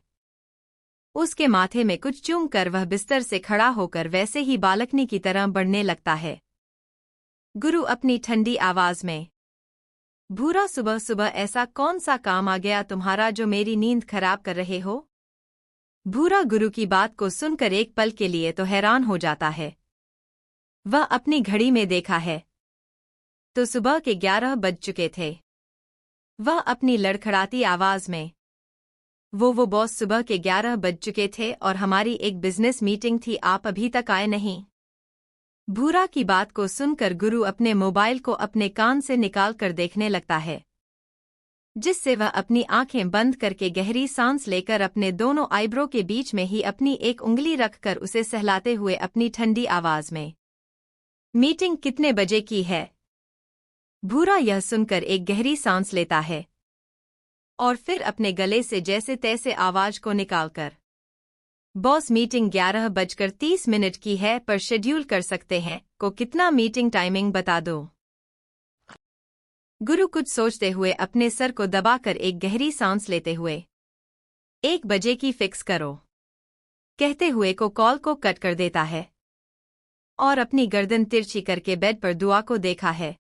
S1: उसके माथे में कुछ चूम कर वह बिस्तर से खड़ा होकर वैसे ही बालकनी की तरह बढ़ने लगता है। गुरु अपनी ठंडी आवाज में, भूरा, सुबह सुबह ऐसा कौन सा काम आ गया तुम्हारा जो मेरी नींद खराब कर रहे हो। भूरा गुरु की बात को सुनकर एक पल के लिए तो हैरान हो जाता है। वह अपनी घड़ी में देखा है तो सुबह के 11 बज चुके थे। वह अपनी लड़खड़ाती आवाज में, वो बॉस, सुबह के 11 बज चुके थे और हमारी एक बिजनेस मीटिंग थी, आप अभी तक आए नहीं। भूरा की बात को सुनकर गुरु अपने मोबाइल को अपने कान से निकाल कर देखने लगता है, जिससे वह अपनी आंखें बंद करके गहरी सांस लेकर अपने दोनों आईब्रो के बीच में ही अपनी एक उंगली रखकर उसे सहलाते हुए अपनी ठंडी आवाज में, मीटिंग कितने बजे की है। भूरा यह सुनकर एक गहरी सांस लेता है और फिर अपने गले से जैसे तैसे आवाज को निकालकर, बॉस, मीटिंग 11:30 की है, पर शेड्यूल कर सकते हैं को कितना मीटिंग टाइमिंग बता दो। गुरु कुछ सोचते हुए अपने सर को दबाकर एक गहरी सांस लेते हुए, 1 बजे की फिक्स करो, कहते हुए को कॉल को कट कर देता है और अपनी गर्दन तिरछी करके बेड पर दुआ को देखा है,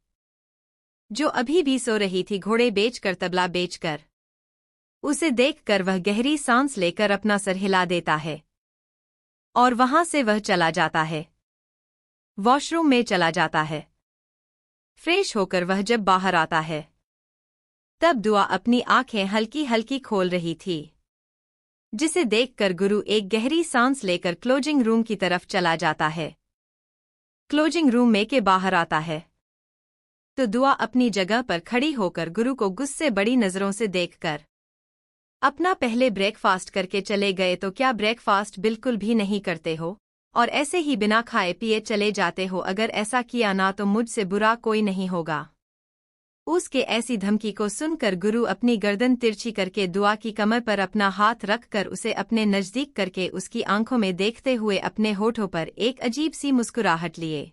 S1: जो अभी भी सो रही थी, घोड़े बेचकर तबला बेचकर। उसे देखकर वह गहरी सांस लेकर अपना सर हिला देता है और वहां से वह चला जाता है। वॉशरूम में चला जाता है। फ्रेश होकर वह जब बाहर आता है, तब दुआ अपनी आंखें हल्की हल्की खोल रही थी, जिसे देखकर गुरु एक गहरी सांस लेकर क्लोजिंग रूम की तरफ चला जाता है। क्लोजिंग रूम में के बाहर आता है तो दुआ अपनी जगह पर खड़ी होकर गुरु को गुस्से बड़ी नजरों से देखकर, अपना पहले ब्रेकफास्ट करके चले गए तो क्या ब्रेकफास्ट बिल्कुल भी नहीं करते हो और ऐसे ही बिना खाए पिए चले जाते हो। अगर ऐसा किया ना तो मुझसे बुरा कोई नहीं होगा। उसके ऐसी धमकी को सुनकर गुरु अपनी गर्दन तिरछी करके दुआ की कमर पर अपना हाथ रखकर उसे अपने नजदीक करके उसकी आंखों में देखते हुए अपने होठों पर एक अजीब सी मुस्कुराहट लिए,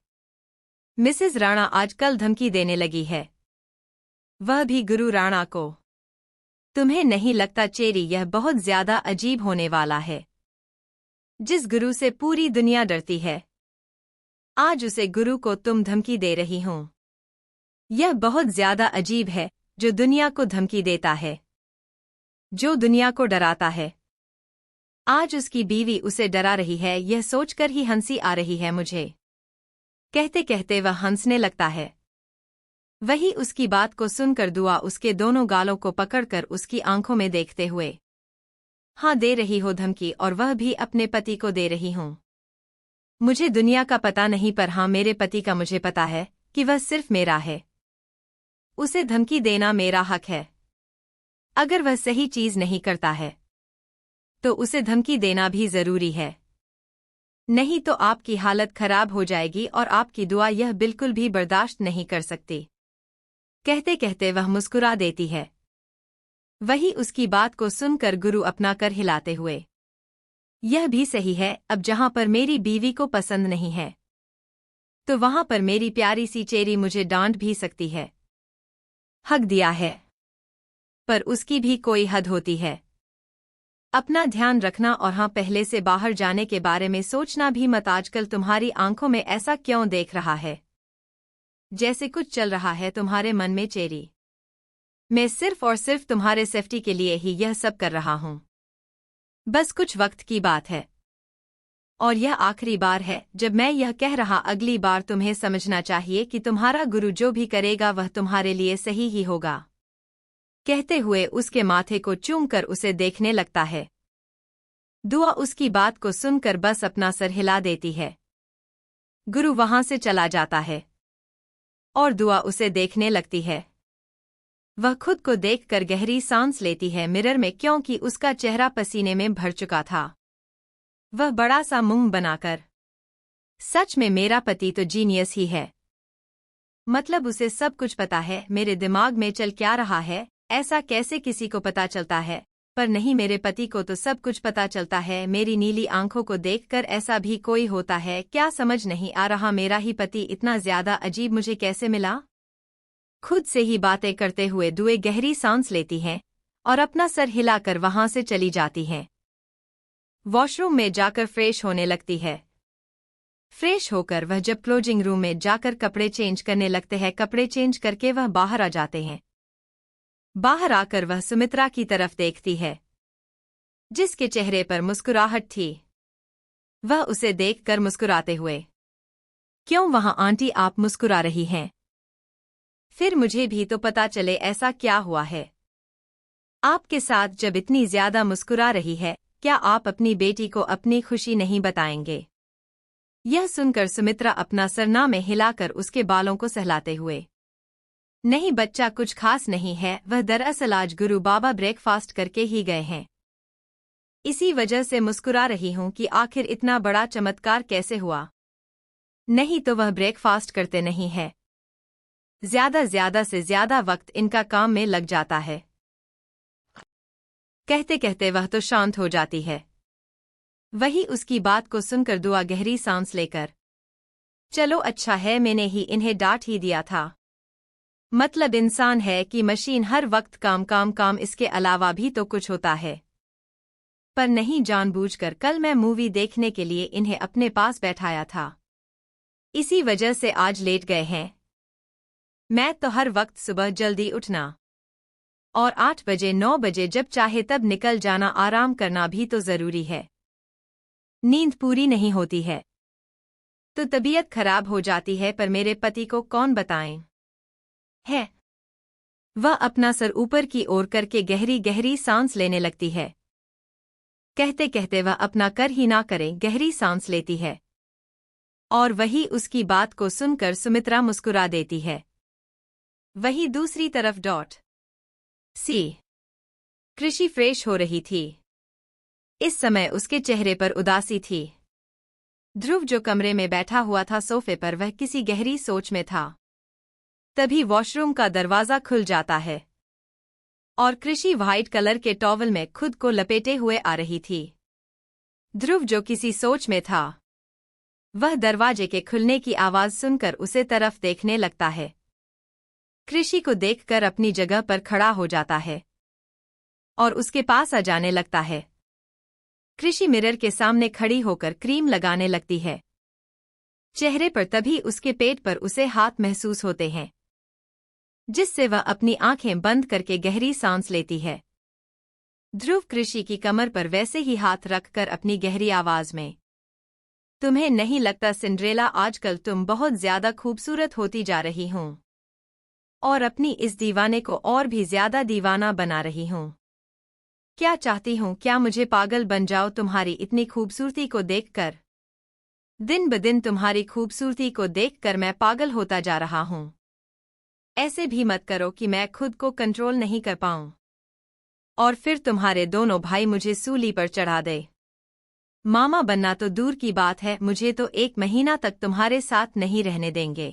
S1: मिसेज राणा आजकल धमकी देने लगी है, वह भी गुरु राणा को। तुम्हें नहीं लगता चेरी यह बहुत ज्यादा अजीब होने वाला है। जिस गुरु से पूरी दुनिया डरती है, आज उसे गुरु को तुम धमकी दे रही हो। यह बहुत ज्यादा अजीब है, जो दुनिया को धमकी देता है, जो दुनिया को डराता है। आज उसकी बीवी उसे डरा रही है, यह सोचकर ही हंसी आ रही है मुझे। कहते कहते वह हंसने लगता है। वही उसकी बात को सुनकर दुआ उसके दोनों गालों को पकड़कर उसकी आंखों में देखते हुए, हाँ, दे रही हो धमकी, और वह भी अपने पति को दे रही हूं। मुझे दुनिया का पता नहीं, पर हाँ, मेरे पति का मुझे पता है कि वह सिर्फ मेरा है। उसे धमकी देना मेरा हक है। अगर वह सही चीज नहीं करता है तो उसे धमकी देना भी जरूरी है। नहीं तो आपकी हालत खराब हो जाएगी और आपकी दुआ यह बिल्कुल भी बर्दाश्त नहीं कर सकती। कहते कहते वह मुस्कुरा देती है। वही उसकी बात को सुनकर गुरु अपना कर हिलाते हुए, यह भी सही है, अब जहां पर मेरी बीवी को पसंद नहीं है तो वहां पर मेरी प्यारी सी चेरी मुझे डांट भी सकती है। हक दिया है, पर उसकी भी कोई हद होती है। अपना ध्यान रखना और हाँ, पहले से बाहर जाने के बारे में सोचना भी मत। आजकल तुम्हारी आंखों में ऐसा क्यों देख रहा है जैसे कुछ चल रहा है तुम्हारे मन में चेरी? मैं सिर्फ और सिर्फ तुम्हारे सेफ्टी के लिए ही यह सब कर रहा हूं। बस कुछ वक्त की बात है और यह आखिरी बार है जब मैं यह कह रहा। अगली बार तुम्हें समझना चाहिए कि तुम्हारा गुरु जो भी करेगा वह तुम्हारे लिए सही ही होगा। कहते हुए उसके माथे को चूमकर उसे देखने लगता है। दुआ उसकी बात को सुनकर बस अपना सर हिला देती है। गुरु वहां से चला जाता है और दुआ उसे देखने लगती है। वह खुद को देखकर गहरी सांस लेती है मिरर में, क्योंकि उसका चेहरा पसीने में भर चुका था। वह बड़ा सा मुंह बनाकर, सच में मेरा पति तो जीनियस ही है। मतलब उसे सब कुछ पता है मेरे दिमाग में चल क्या रहा है। ऐसा कैसे किसी को पता चलता है? पर नहीं, मेरे पति को तो सब कुछ पता चलता है। मेरी नीली आंखों को देखकर ऐसा भी कोई होता है क्या? समझ नहीं आ रहा मेरा ही पति इतना ज्यादा अजीब मुझे कैसे मिला। खुद से ही बातें करते हुए दुए गहरी सांस लेती हैं और अपना सर हिलाकर वहां से चली जाती हैं। वॉशरूम में जाकर फ्रेश होने लगती है। फ्रेश होकर वह जब क्लोजिंग रूम में जाकर कपड़े चेंज करने लगते हैं, कपड़े चेंज करके वह बाहर आ जाते हैं। बाहर आकर वह सुमित्रा की तरफ देखती है जिसके चेहरे पर मुस्कुराहट थी। वह उसे देखकर मुस्कुराते हुए, क्यों वहां आंटी आप मुस्कुरा रही हैं? फिर मुझे भी तो पता चले ऐसा क्या हुआ है आपके साथ जब इतनी ज्यादा मुस्कुरा रही है। क्या आप अपनी बेटी को अपनी खुशी नहीं बताएंगे? यह सुनकर सुमित्रा अपना सरना में हिलाकर उसके बालों को सहलाते हुए, नहीं बच्चा कुछ खास नहीं है, वह दरअसल आज गुरु बाबा ब्रेकफास्ट करके ही गए हैं। इसी वजह से मुस्कुरा रही हूं कि आखिर इतना बड़ा चमत्कार कैसे हुआ। नहीं तो वह ब्रेकफास्ट करते नहीं है। ज्यादा से ज्यादा वक्त इनका काम में लग जाता है। कहते कहते वह तो शांत हो जाती है। वही उसकी बात को सुनकर दुआ गहरी सांस लेकर, चलो अच्छा है मैंने ही इन्हें डांट ही दिया था। मतलब इंसान है कि मशीन, हर वक्त काम काम काम, इसके अलावा भी तो कुछ होता है। पर नहीं, जानबूझकर कल मैं मूवी देखने के लिए इन्हें अपने पास बैठाया था, इसी वजह से आज लेट गए हैं। मैं तो हर वक्त सुबह जल्दी उठना और 8 बजे 9 बजे जब चाहे तब निकल जाना, आराम करना भी तो जरूरी है। नींद पूरी नहीं होती है तो तबीयत खराब हो जाती है, पर मेरे पति को कौन बताएं है। वह अपना सर ऊपर की ओर करके गहरी गहरी सांस लेने लगती है। कहते कहते वह अपना कर ही ना करे गहरी सांस लेती है और वही उसकी बात को सुनकर सुमित्रा मुस्कुरा देती है। वही दूसरी तरफ सी कृषि फ्रेश हो रही थी। इस समय उसके चेहरे पर उदासी थी। ध्रुव जो कमरे में बैठा हुआ था सोफे पर, वह किसी गहरी सोच में था। तभी वॉशरूम का दरवाजा खुल जाता है और कृषि व्हाइट कलर के टॉवल में खुद को लपेटे हुए आ रही थी। ध्रुव जो किसी सोच में था, वह दरवाजे के खुलने की आवाज सुनकर उसे तरफ देखने लगता है। कृषि को देखकर अपनी जगह पर खड़ा हो जाता है और उसके पास आ जाने लगता है। कृषि मिरर के सामने खड़ी होकर क्रीम लगाने लगती है चेहरे पर। तभी उसके पेट पर उसे हाथ महसूस होते हैं, जिससे वह अपनी आंखें बंद करके गहरी सांस लेती है। ध्रुव कृषि की कमर पर वैसे ही हाथ रखकर अपनी गहरी आवाज में, तुम्हें नहीं लगता सिंड्रेला आजकल तुम बहुत ज्यादा खूबसूरत होती जा रही हूं और अपनी इस दीवाने को और भी ज्यादा दीवाना बना रही हूं। क्या चाहती हूं? क्या मुझे पागल बन जाओ तुम्हारी इतनी खूबसूरती को देखकर? दिन ब दिन तुम्हारी खूबसूरती को देखकर मैं पागल होता जा रहा हूं। ऐसे भी मत करो कि मैं खुद को कंट्रोल नहीं कर पाऊं और फिर तुम्हारे दोनों भाई मुझे सूली पर चढ़ा दे। मामा बनना तो दूर की बात है, मुझे तो 1 महीना तक तुम्हारे साथ नहीं रहने देंगे।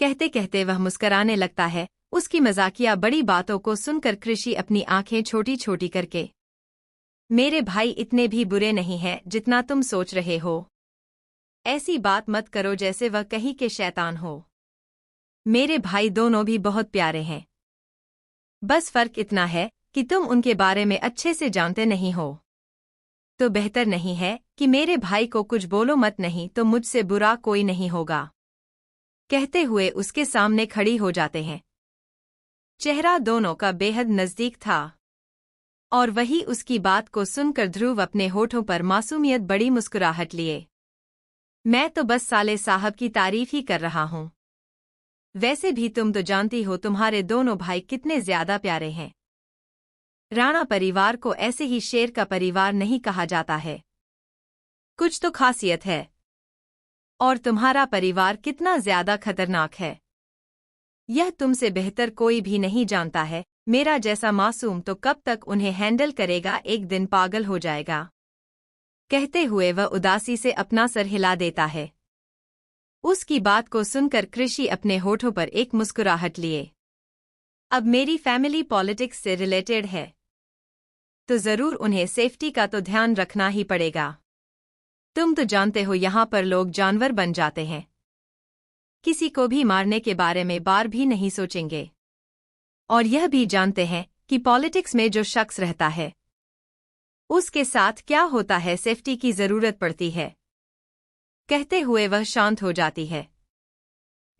S1: कहते कहते वह मुस्कराने लगता है। उसकी मजाकिया बड़ी बातों को सुनकर कृषि अपनी आंखें छोटी छोटी करके, मेरे भाई इतने भी बुरे नहीं हैं जितना तुम सोच रहे हो। ऐसी बात मत करो जैसे वह कहीं के शैतान हो। मेरे भाई दोनों भी बहुत प्यारे हैं। बस फर्क इतना है कि तुम उनके बारे में अच्छे से जानते नहीं हो। तो बेहतर नहीं है कि मेरे भाई को कुछ बोलो मत, नहीं तो मुझसे बुरा कोई नहीं होगा। कहते हुए उसके सामने खड़ी हो जाते हैं। चेहरा दोनों का बेहद नजदीक था और वही उसकी बात को सुनकर ध्रुव अपने होठों पर मासूमियत बड़ी मुस्कुराहट लिए। मैं तो बस साले साहब की तारीफ ही कर रहा हूं। वैसे भी तुम तो जानती हो तुम्हारे दोनों भाई कितने ज्यादा प्यारे हैं। राणा परिवार को ऐसे ही शेर का परिवार नहीं कहा जाता है। कुछ तो खासियत है। और तुम्हारा परिवार कितना ज्यादा खतरनाक है, यह तुमसे बेहतर कोई भी नहीं जानता है। मेरा जैसा मासूम तो कब तक उन्हें हैंडल करेगा, एक दिन पागल हो जाएगा। कहते हुए वह उदासी से अपना सर हिला देता है। उसकी बात को सुनकर कृषि अपने होठों पर एक मुस्कुराहट लिए। अब मेरी फैमिली पॉलिटिक्स से रिलेटेड है तो जरूर उन्हें सेफ्टी का तो ध्यान रखना ही पड़ेगा। तुम तो जानते हो यहाँ पर लोग जानवर बन जाते हैं, किसी को भी मारने के बारे में बार भी नहीं सोचेंगे। और यह भी जानते हैं कि पॉलिटिक्स में जो शख्स रहता है उसके साथ क्या होता है, सेफ्टी की जरूरत पड़ती है। कहते हुए वह शांत हो जाती है।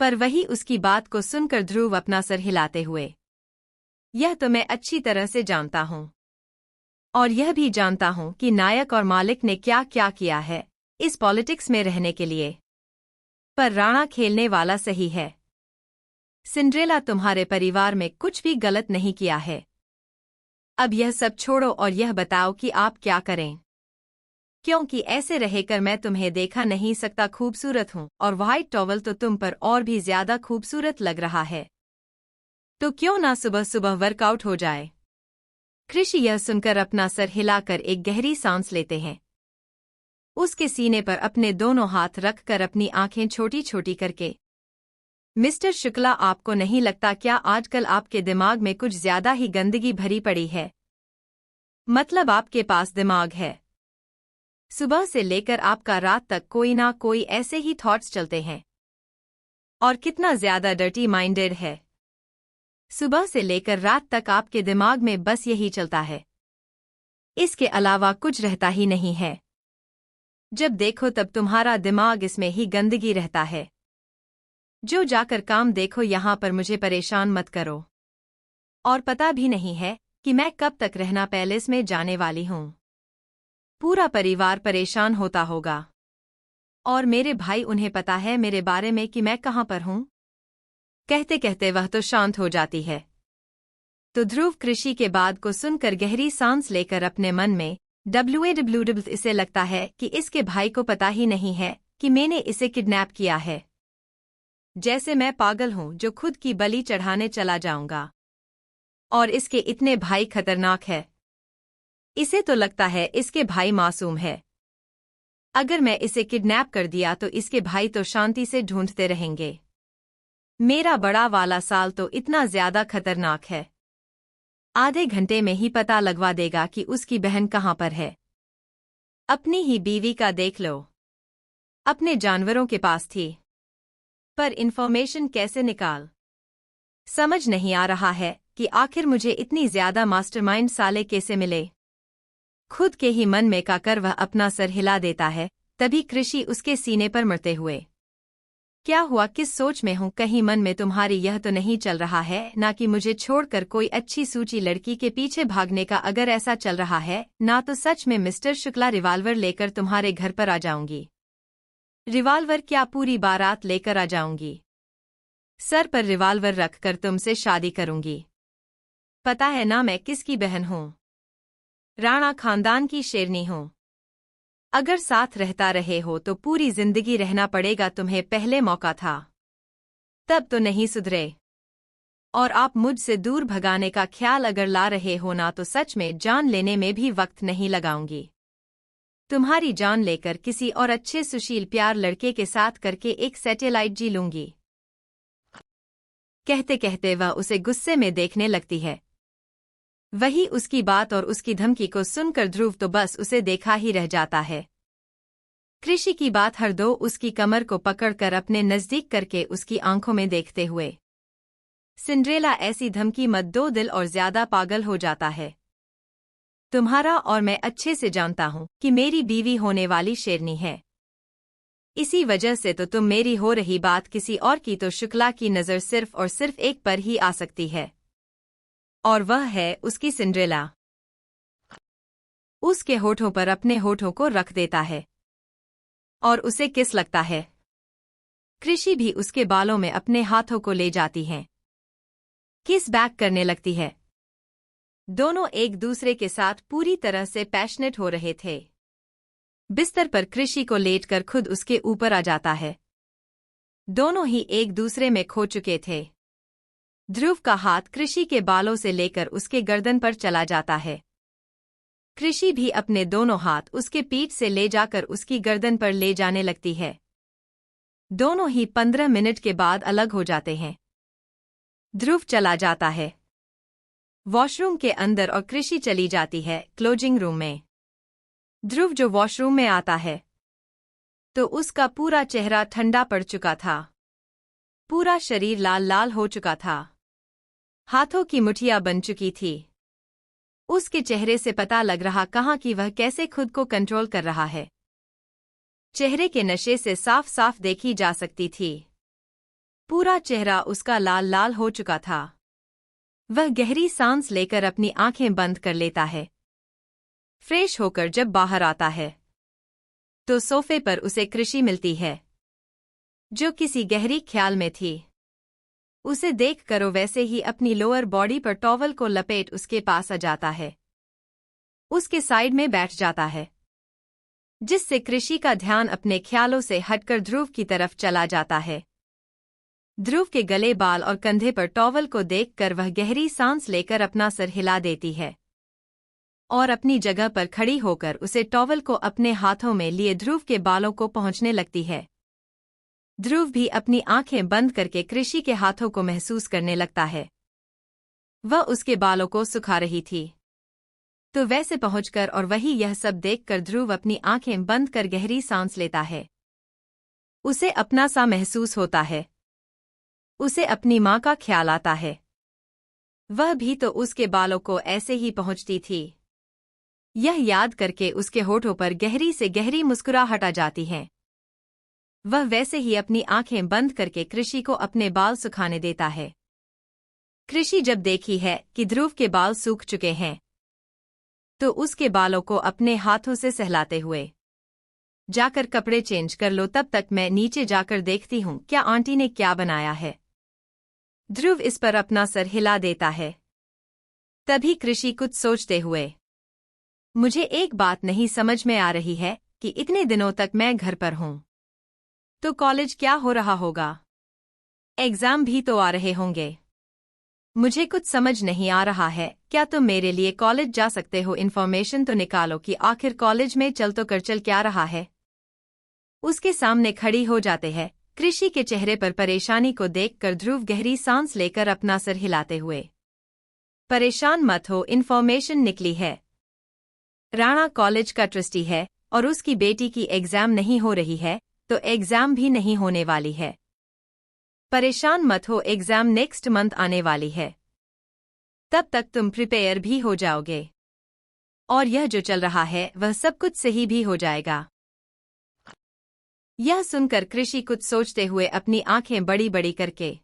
S1: पर वही उसकी बात को सुनकर ध्रुव अपना सर हिलाते हुए, यह तो मैं अच्छी तरह से जानता हूं और यह भी जानता हूं कि नायक और मालिक ने क्या क्या किया है इस पॉलिटिक्स में रहने के लिए। पर राणा खेलने वाला सही है। सिंड्रेला तुम्हारे परिवार में कुछ भी गलत नहीं किया है। अब यह सब छोड़ो और यह बताओ कि आप क्या करें, क्योंकि ऐसे रहकर मैं तुम्हें देखा नहीं सकता। खूबसूरत हूं और व्हाइट टॉवल तो तुम पर और भी ज्यादा खूबसूरत लग रहा है, तो क्यों ना सुबह सुबह वर्कआउट हो जाए। कृषि यह सुनकर अपना सर हिलाकर एक गहरी सांस लेते हैं। उसके सीने पर अपने दोनों हाथ रखकर अपनी आंखें छोटी छोटी करके, मिस्टर शुक्ला, आपको नहीं लगता क्या आजकल आपके दिमाग में कुछ ज्यादा ही गंदगी भरी पड़ी है? मतलब आपके पास दिमाग है, सुबह से लेकर आपका रात तक कोई ना कोई ऐसे ही थॉट्स चलते हैं। और कितना ज्यादा डर्टी माइंडेड है। सुबह से लेकर रात तक आपके दिमाग में बस यही चलता है, इसके अलावा कुछ रहता ही नहीं है। जब देखो तब तुम्हारा दिमाग इसमें ही गंदगी रहता है। जो जाकर काम देखो, यहां पर मुझे परेशान मत करो। और पता भी नहीं है कि मैं कब तक रहना पैलेस में जाने वाली हूं। पूरा परिवार परेशान होता होगा और मेरे भाई, उन्हें पता है मेरे बारे में कि मैं कहां पर हूं। कहते कहते वह तो शांत हो जाती है। तो ध्रुव कृषि के बाद को सुनकर गहरी सांस लेकर अपने मन में WAWW, इसे लगता है कि इसके भाई को पता ही नहीं है कि मैंने इसे किडनैप किया है। जैसे मैं पागल हूं जो खुद की बलि चढ़ाने चला जाऊंगा। और इसके इतने भाई खतरनाक है, इसे तो लगता है इसके भाई मासूम है। अगर मैं इसे किडनैप कर दिया तो इसके भाई तो शांति से ढूंढते रहेंगे। मेरा बड़ा वाला साल तो इतना ज्यादा खतरनाक है, आधे घंटे में ही पता लगवा देगा कि उसकी बहन कहां पर है। अपनी ही बीवी का देख लो, अपने जानवरों के पास थी, पर इन्फॉर्मेशन कैसे निकाल, समझ नहीं आ रहा है कि आखिर मुझे इतनी ज्यादा मास्टरमाइंड साले कैसे मिले। खुद के ही मन में काकर वह अपना सर हिला देता है। तभी कृषि उसके सीने पर मरते हुए, क्या हुआ, किस सोच में हूं? कहीं मन में तुम्हारी यह तो नहीं चल रहा है ना कि मुझे छोड़कर कोई अच्छी सूची लड़की के पीछे भागने का? अगर ऐसा चल रहा है ना तो सच में मिस्टर शुक्ला रिवाल्वर लेकर तुम्हारे घर पर आ जाऊंगी। रिवाल्वर क्या, पूरी बारात लेकर आ जाऊंगी। सर पर रिवाल्वर रखकर तुमसे शादी करूंगी। पता है ना मैं किसकी बहन हूं? राणा खानदान की शेरनी हूं। अगर साथ रहता रहे हो तो पूरी जिंदगी रहना पड़ेगा तुम्हें। पहले मौका था तब तो नहीं सुधरे, और आप मुझसे दूर भगाने का ख्याल अगर ला रहे हो ना तो सच में जान लेने में भी वक्त नहीं लगाऊंगी। तुम्हारी जान लेकर किसी और अच्छे सुशील प्यार लड़के के साथ करके एक सैटेलाइट जी लूंगी। कहते कहते वह उसे गुस्से में देखने लगती है। वही उसकी बात और उसकी धमकी को सुनकर ध्रुव तो बस उसे देखा ही रह जाता है। कृषि की बात हर दो उसकी कमर को पकड़कर अपने नजदीक करके उसकी आंखों में देखते हुए, सिंड्रेला ऐसी धमकी मत दो, दिल और ज्यादा पागल हो जाता है। तुम्हारा और मैं अच्छे से जानता हूं कि मेरी बीवी होने वाली शेरनी है। इसी वजह से तो तुम मेरी हो रही बात किसी और की तो शुक्ला की नजर सिर्फ और सिर्फ एक पर ही आ सकती है, और वह है उसकी सिंड्रेला। उसके होठों पर अपने होठों को रख देता है और उसे किस लगता है। कृषि भी उसके बालों में अपने हाथों को ले जाती है, किस बैक करने लगती है। दोनों एक दूसरे के साथ पूरी तरह से पैशनेट हो रहे थे। बिस्तर पर कृषि को लेटकर खुद उसके ऊपर आ जाता है। दोनों ही एक दूसरे में खो चुके थे। ध्रुव का हाथ कृषि के बालों से लेकर उसके गर्दन पर चला जाता है। कृषि भी अपने दोनों हाथ उसके पीठ से ले जाकर उसकी गर्दन पर ले जाने लगती है। दोनों ही 15 मिनट के बाद अलग हो जाते हैं। ध्रुव चला जाता है वॉशरूम के अंदर और कृषि चली जाती है क्लोजिंग रूम में। ध्रुव जो वॉशरूम में आता है तो उसका पूरा चेहरा ठंडा पड़ चुका था, पूरा शरीर लाल लाल हो चुका था, हाथों की मुठियां बन चुकी थी। उसके चेहरे से पता लग रहा कहाँ कि वह कैसे खुद को कंट्रोल कर रहा है। चेहरे के नशे से साफ साफ देखी जा सकती थी। पूरा चेहरा उसका लाल लाल हो चुका था। वह गहरी सांस लेकर अपनी आंखें बंद कर लेता है। फ्रेश होकर जब बाहर आता है तो सोफे पर उसे कृषि मिलती है, जो किसी गहरी ख्याल में थी। उसे देखकर वो वैसे ही अपनी लोअर बॉडी पर टॉवल को लपेट उसके पास आ जाता है, उसके साइड में बैठ जाता है, जिससे कृषि का ध्यान अपने ख्यालों से हटकर ध्रुव की तरफ चला जाता है। ध्रुव के गले, बाल और कंधे पर टॉवल को देखकर वह गहरी सांस लेकर अपना सर हिला देती है और अपनी जगह पर खड़ी होकर उसे टॉवल को अपने हाथों में लिए ध्रुव के बालों को पहुंचने लगती है। ध्रुव भी अपनी आंखें बंद करके कृषि के हाथों को महसूस करने लगता है। वह उसके बालों को सुखा रही थी, तो वैसे पहुंचकर और वही यह सब देखकर ध्रुव अपनी आंखें बंद कर गहरी सांस लेता है। उसे अपना सा महसूस होता है। उसे अपनी माँ का ख्याल आता है। वह भी तो उसके बालों को ऐसे ही पहुंचती थी। यह याद करके उसके होठों पर गहरी से गहरी मुस्कुराहट आ जाती है। वह वैसे ही अपनी आंखें बंद करके कृषि को अपने बाल सुखाने देता है। कृषि जब देखी है कि ध्रुव के बाल सूख चुके हैं तो उसके बालों को अपने हाथों से सहलाते हुए, जाकर कपड़े चेंज कर लो, तब तक मैं नीचे जाकर देखती हूँ क्या आंटी ने क्या बनाया है। ध्रुव इस पर अपना सर हिला देता है। तभी कृषि कुछ सोचते हुए, मुझे एक बात नहीं समझ में आ रही है कि इतने दिनों तक मैं घर पर हूँ तो कॉलेज क्या हो रहा होगा। एग्जाम भी तो आ रहे होंगे। मुझे कुछ समझ नहीं आ रहा है। क्या तुम मेरे लिए कॉलेज जा सकते हो? इन्फॉर्मेशन तो निकालो कि आखिर कॉलेज में चल तो कर चल क्या रहा है। उसके सामने खड़ी हो जाते हैं। कृषि के चेहरे पर परेशानी को देखकर ध्रुव गहरी सांस लेकर अपना सर हिलाते हुए, परेशान मत हो, इन्फॉर्मेशन निकली है। राणा कॉलेज का ट्रस्टी है और उसकी बेटी की एग्जाम नहीं हो रही है तो एग्जाम भी नहीं होने वाली है। परेशान मत हो, एग्जाम नेक्स्ट मंथ आने वाली है। तब तक तुम प्रिपेयर भी हो जाओगे और यह जो चल रहा है वह सब कुछ सही भी हो जाएगा। यह सुनकर कृषि कुछ सोचते हुए अपनी आंखें बड़ी बड़ी करके,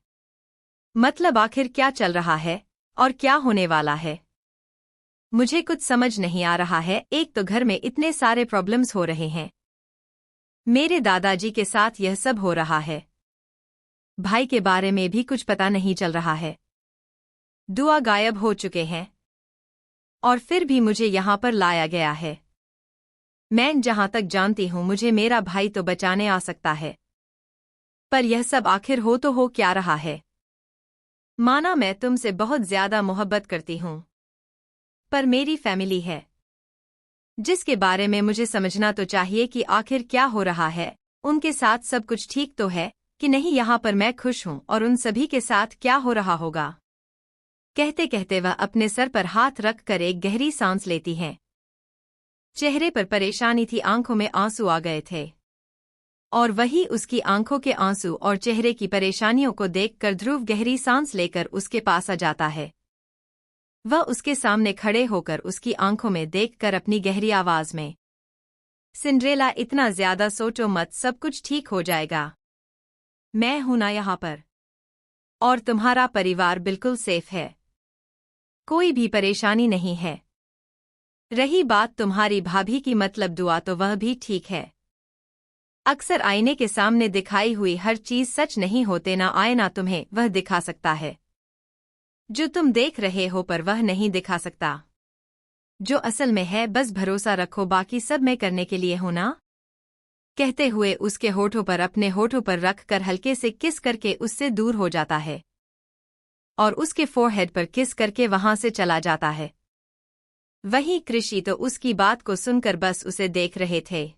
S1: मतलब आखिर क्या चल रहा है और क्या होने वाला है? मुझे कुछ समझ नहीं आ रहा है। एक तो घर में इतने सारे प्रॉब्लम्स हो रहे हैं, मेरे दादाजी के साथ यह सब हो रहा है, भाई के बारे में भी कुछ पता नहीं चल रहा है, दुआ गायब हो चुके हैं और फिर भी मुझे यहाँ पर लाया गया है। मैं जहाँ तक जानती हूँ मुझे मेरा भाई तो बचाने आ सकता है, पर यह सब आखिर हो तो हो क्या रहा है? माना मैं तुमसे बहुत ज्यादा मोहब्बत करती हूँ, पर मेरी फैमिली है जिसके बारे में मुझे समझना तो चाहिए कि आखिर क्या हो रहा है। उनके साथ सब कुछ ठीक तो है कि नहीं, यहाँ पर मैं खुश हूँ और उन सभी के साथ क्या हो रहा होगा। कहते कहते वह अपने सर पर हाथ रख कर एक गहरी सांस लेती है। चेहरे पर परेशानी थी, आंखों में आंसू आ गए थे। और वही उसकी आंखों के आंसू और चेहरे की परेशानियों को देखकर ध्रुव गहरी सांस लेकर उसके पास आ जाता है। वह उसके सामने खड़े होकर उसकी आंखों में देखकर अपनी गहरी आवाज में, सिंड्रेला इतना ज्यादा सोचो मत, सब कुछ ठीक हो जाएगा। मैं हूं ना यहाँ पर, और तुम्हारा परिवार बिल्कुल सेफ है, कोई भी परेशानी नहीं है। रही बात तुम्हारी भाभी की, मतलब दुआ, तो वह भी ठीक है। अक्सर आईने के सामने दिखाई हुई हर चीज सच नहीं होते ना, आईना तुम्हें वह दिखा सकता है जो तुम देख रहे हो, पर वह नहीं दिखा सकता जो असल में है। बस भरोसा रखो, बाकी सब मैं करने के लिए हूं ना। कहते हुए उसके होठों पर अपने होठों पर रख कर हल्के से किस करके उससे दूर हो जाता है और उसके फोरहेड पर किस करके वहां से चला जाता है। वहीं कृषि तो उसकी बात को सुनकर बस उसे देख रहे थे।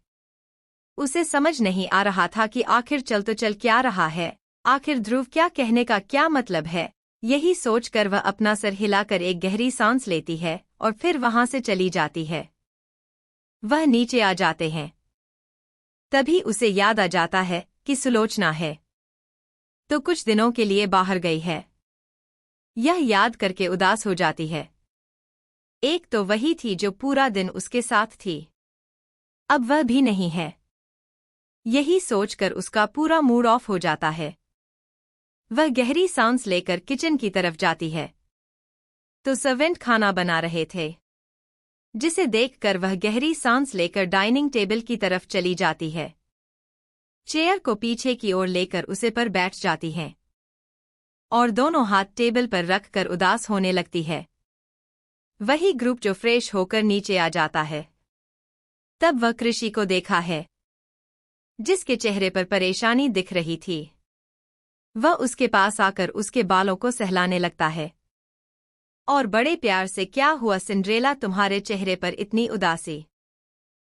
S1: उसे समझ नहीं आ रहा था कि आखिर चल तो चल क्या रहा है, आखिर ध्रुव क्या कहने का क्या मतलब है। यही सोचकर वह अपना सर हिलाकर एक गहरी सांस लेती है और फिर वहां से चली जाती है। वह नीचे आ जाते हैं। तभी उसे याद आ जाता है कि सुलोचना है तो कुछ दिनों के लिए बाहर गई है। यह याद करके उदास हो जाती है। एक तो वही थी जो पूरा दिन उसके साथ थी, अब वह भी नहीं है। यही सोचकर उसका पूरा मूड ऑफ हो जाता है। वह गहरी सांस लेकर किचन की तरफ जाती है तो सर्वेंट खाना बना रहे थे, जिसे देखकर वह गहरी सांस लेकर डाइनिंग टेबल की तरफ चली जाती है। चेयर को पीछे की ओर लेकर उसे पर बैठ जाती है और दोनों हाथ टेबल पर रखकर उदास होने लगती है। वही ग्रुप जो फ्रेश होकर नीचे आ जाता है। तब वह कृषि को देखा है, जिसके चेहरे पर परेशानी दिख रही थी। वह उसके पास आकर उसके बालों को सहलाने लगता है और बड़े प्यार से, क्या हुआ सिंड्रेला, तुम्हारे चेहरे पर इतनी उदासी,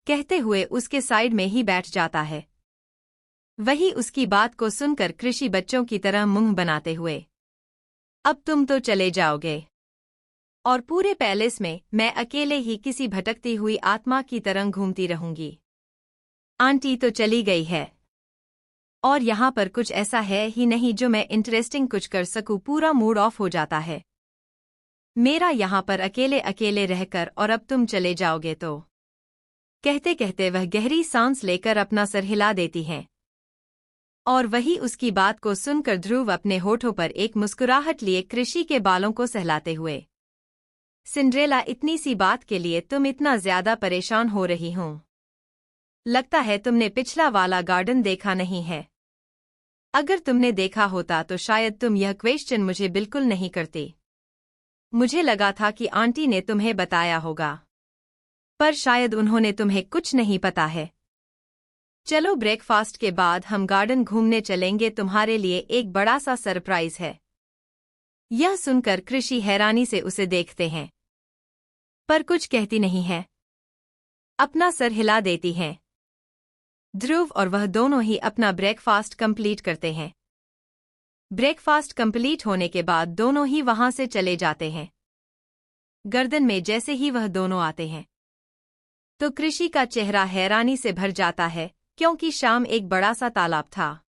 S1: कहते हुए उसके साइड में ही बैठ जाता है। वही उसकी बात को सुनकर कृषि बच्चों की तरह मुंह बनाते हुए, अब तुम तो चले जाओगे और पूरे पैलेस में मैं अकेले ही किसी भटकती हुई आत्मा की तरह घूमती रहूंगी। आंटी तो चली गई है और यहाँ पर कुछ ऐसा है ही नहीं जो मैं इंटरेस्टिंग कुछ कर सकूं। पूरा मूड ऑफ हो जाता है मेरा यहाँ पर अकेले अकेले रहकर, और अब तुम चले जाओगे तो। कहते कहते वह गहरी सांस लेकर अपना सर हिला देती हैं और वही उसकी बात को सुनकर ध्रुव अपने होठों पर एक मुस्कुराहट लिए कृषि के बालों को सहलाते हुए, सिंड्रेला, इतनी सी बात के लिए तुम इतना ज्यादा परेशान हो रही हो? लगता है तुमने पिछला वाला गार्डन देखा नहीं है। अगर तुमने देखा होता तो शायद तुम यह क्वेश्चन मुझे बिल्कुल नहीं करती। मुझे लगा था कि आंटी ने तुम्हें बताया होगा, पर शायद उन्होंने तुम्हें कुछ नहीं पता है। चलो ब्रेकफास्ट के बाद हम गार्डन घूमने चलेंगे, तुम्हारे लिए एक बड़ा सा सरप्राइज है। यह सुनकर कृषि हैरानी से उसे देखते हैं, पर कुछ कहती नहीं है, अपना सर हिला देती हैं। ध्रुव और वह दोनों ही अपना ब्रेकफास्ट कंप्लीट करते हैं। ब्रेकफास्ट कंप्लीट होने के बाद दोनों ही वहां से चले जाते हैं। गर्दन में जैसे ही वह दोनों आते हैं तो कृषि का चेहरा हैरानी से भर जाता है, क्योंकि शाम एक बड़ा सा तालाब था।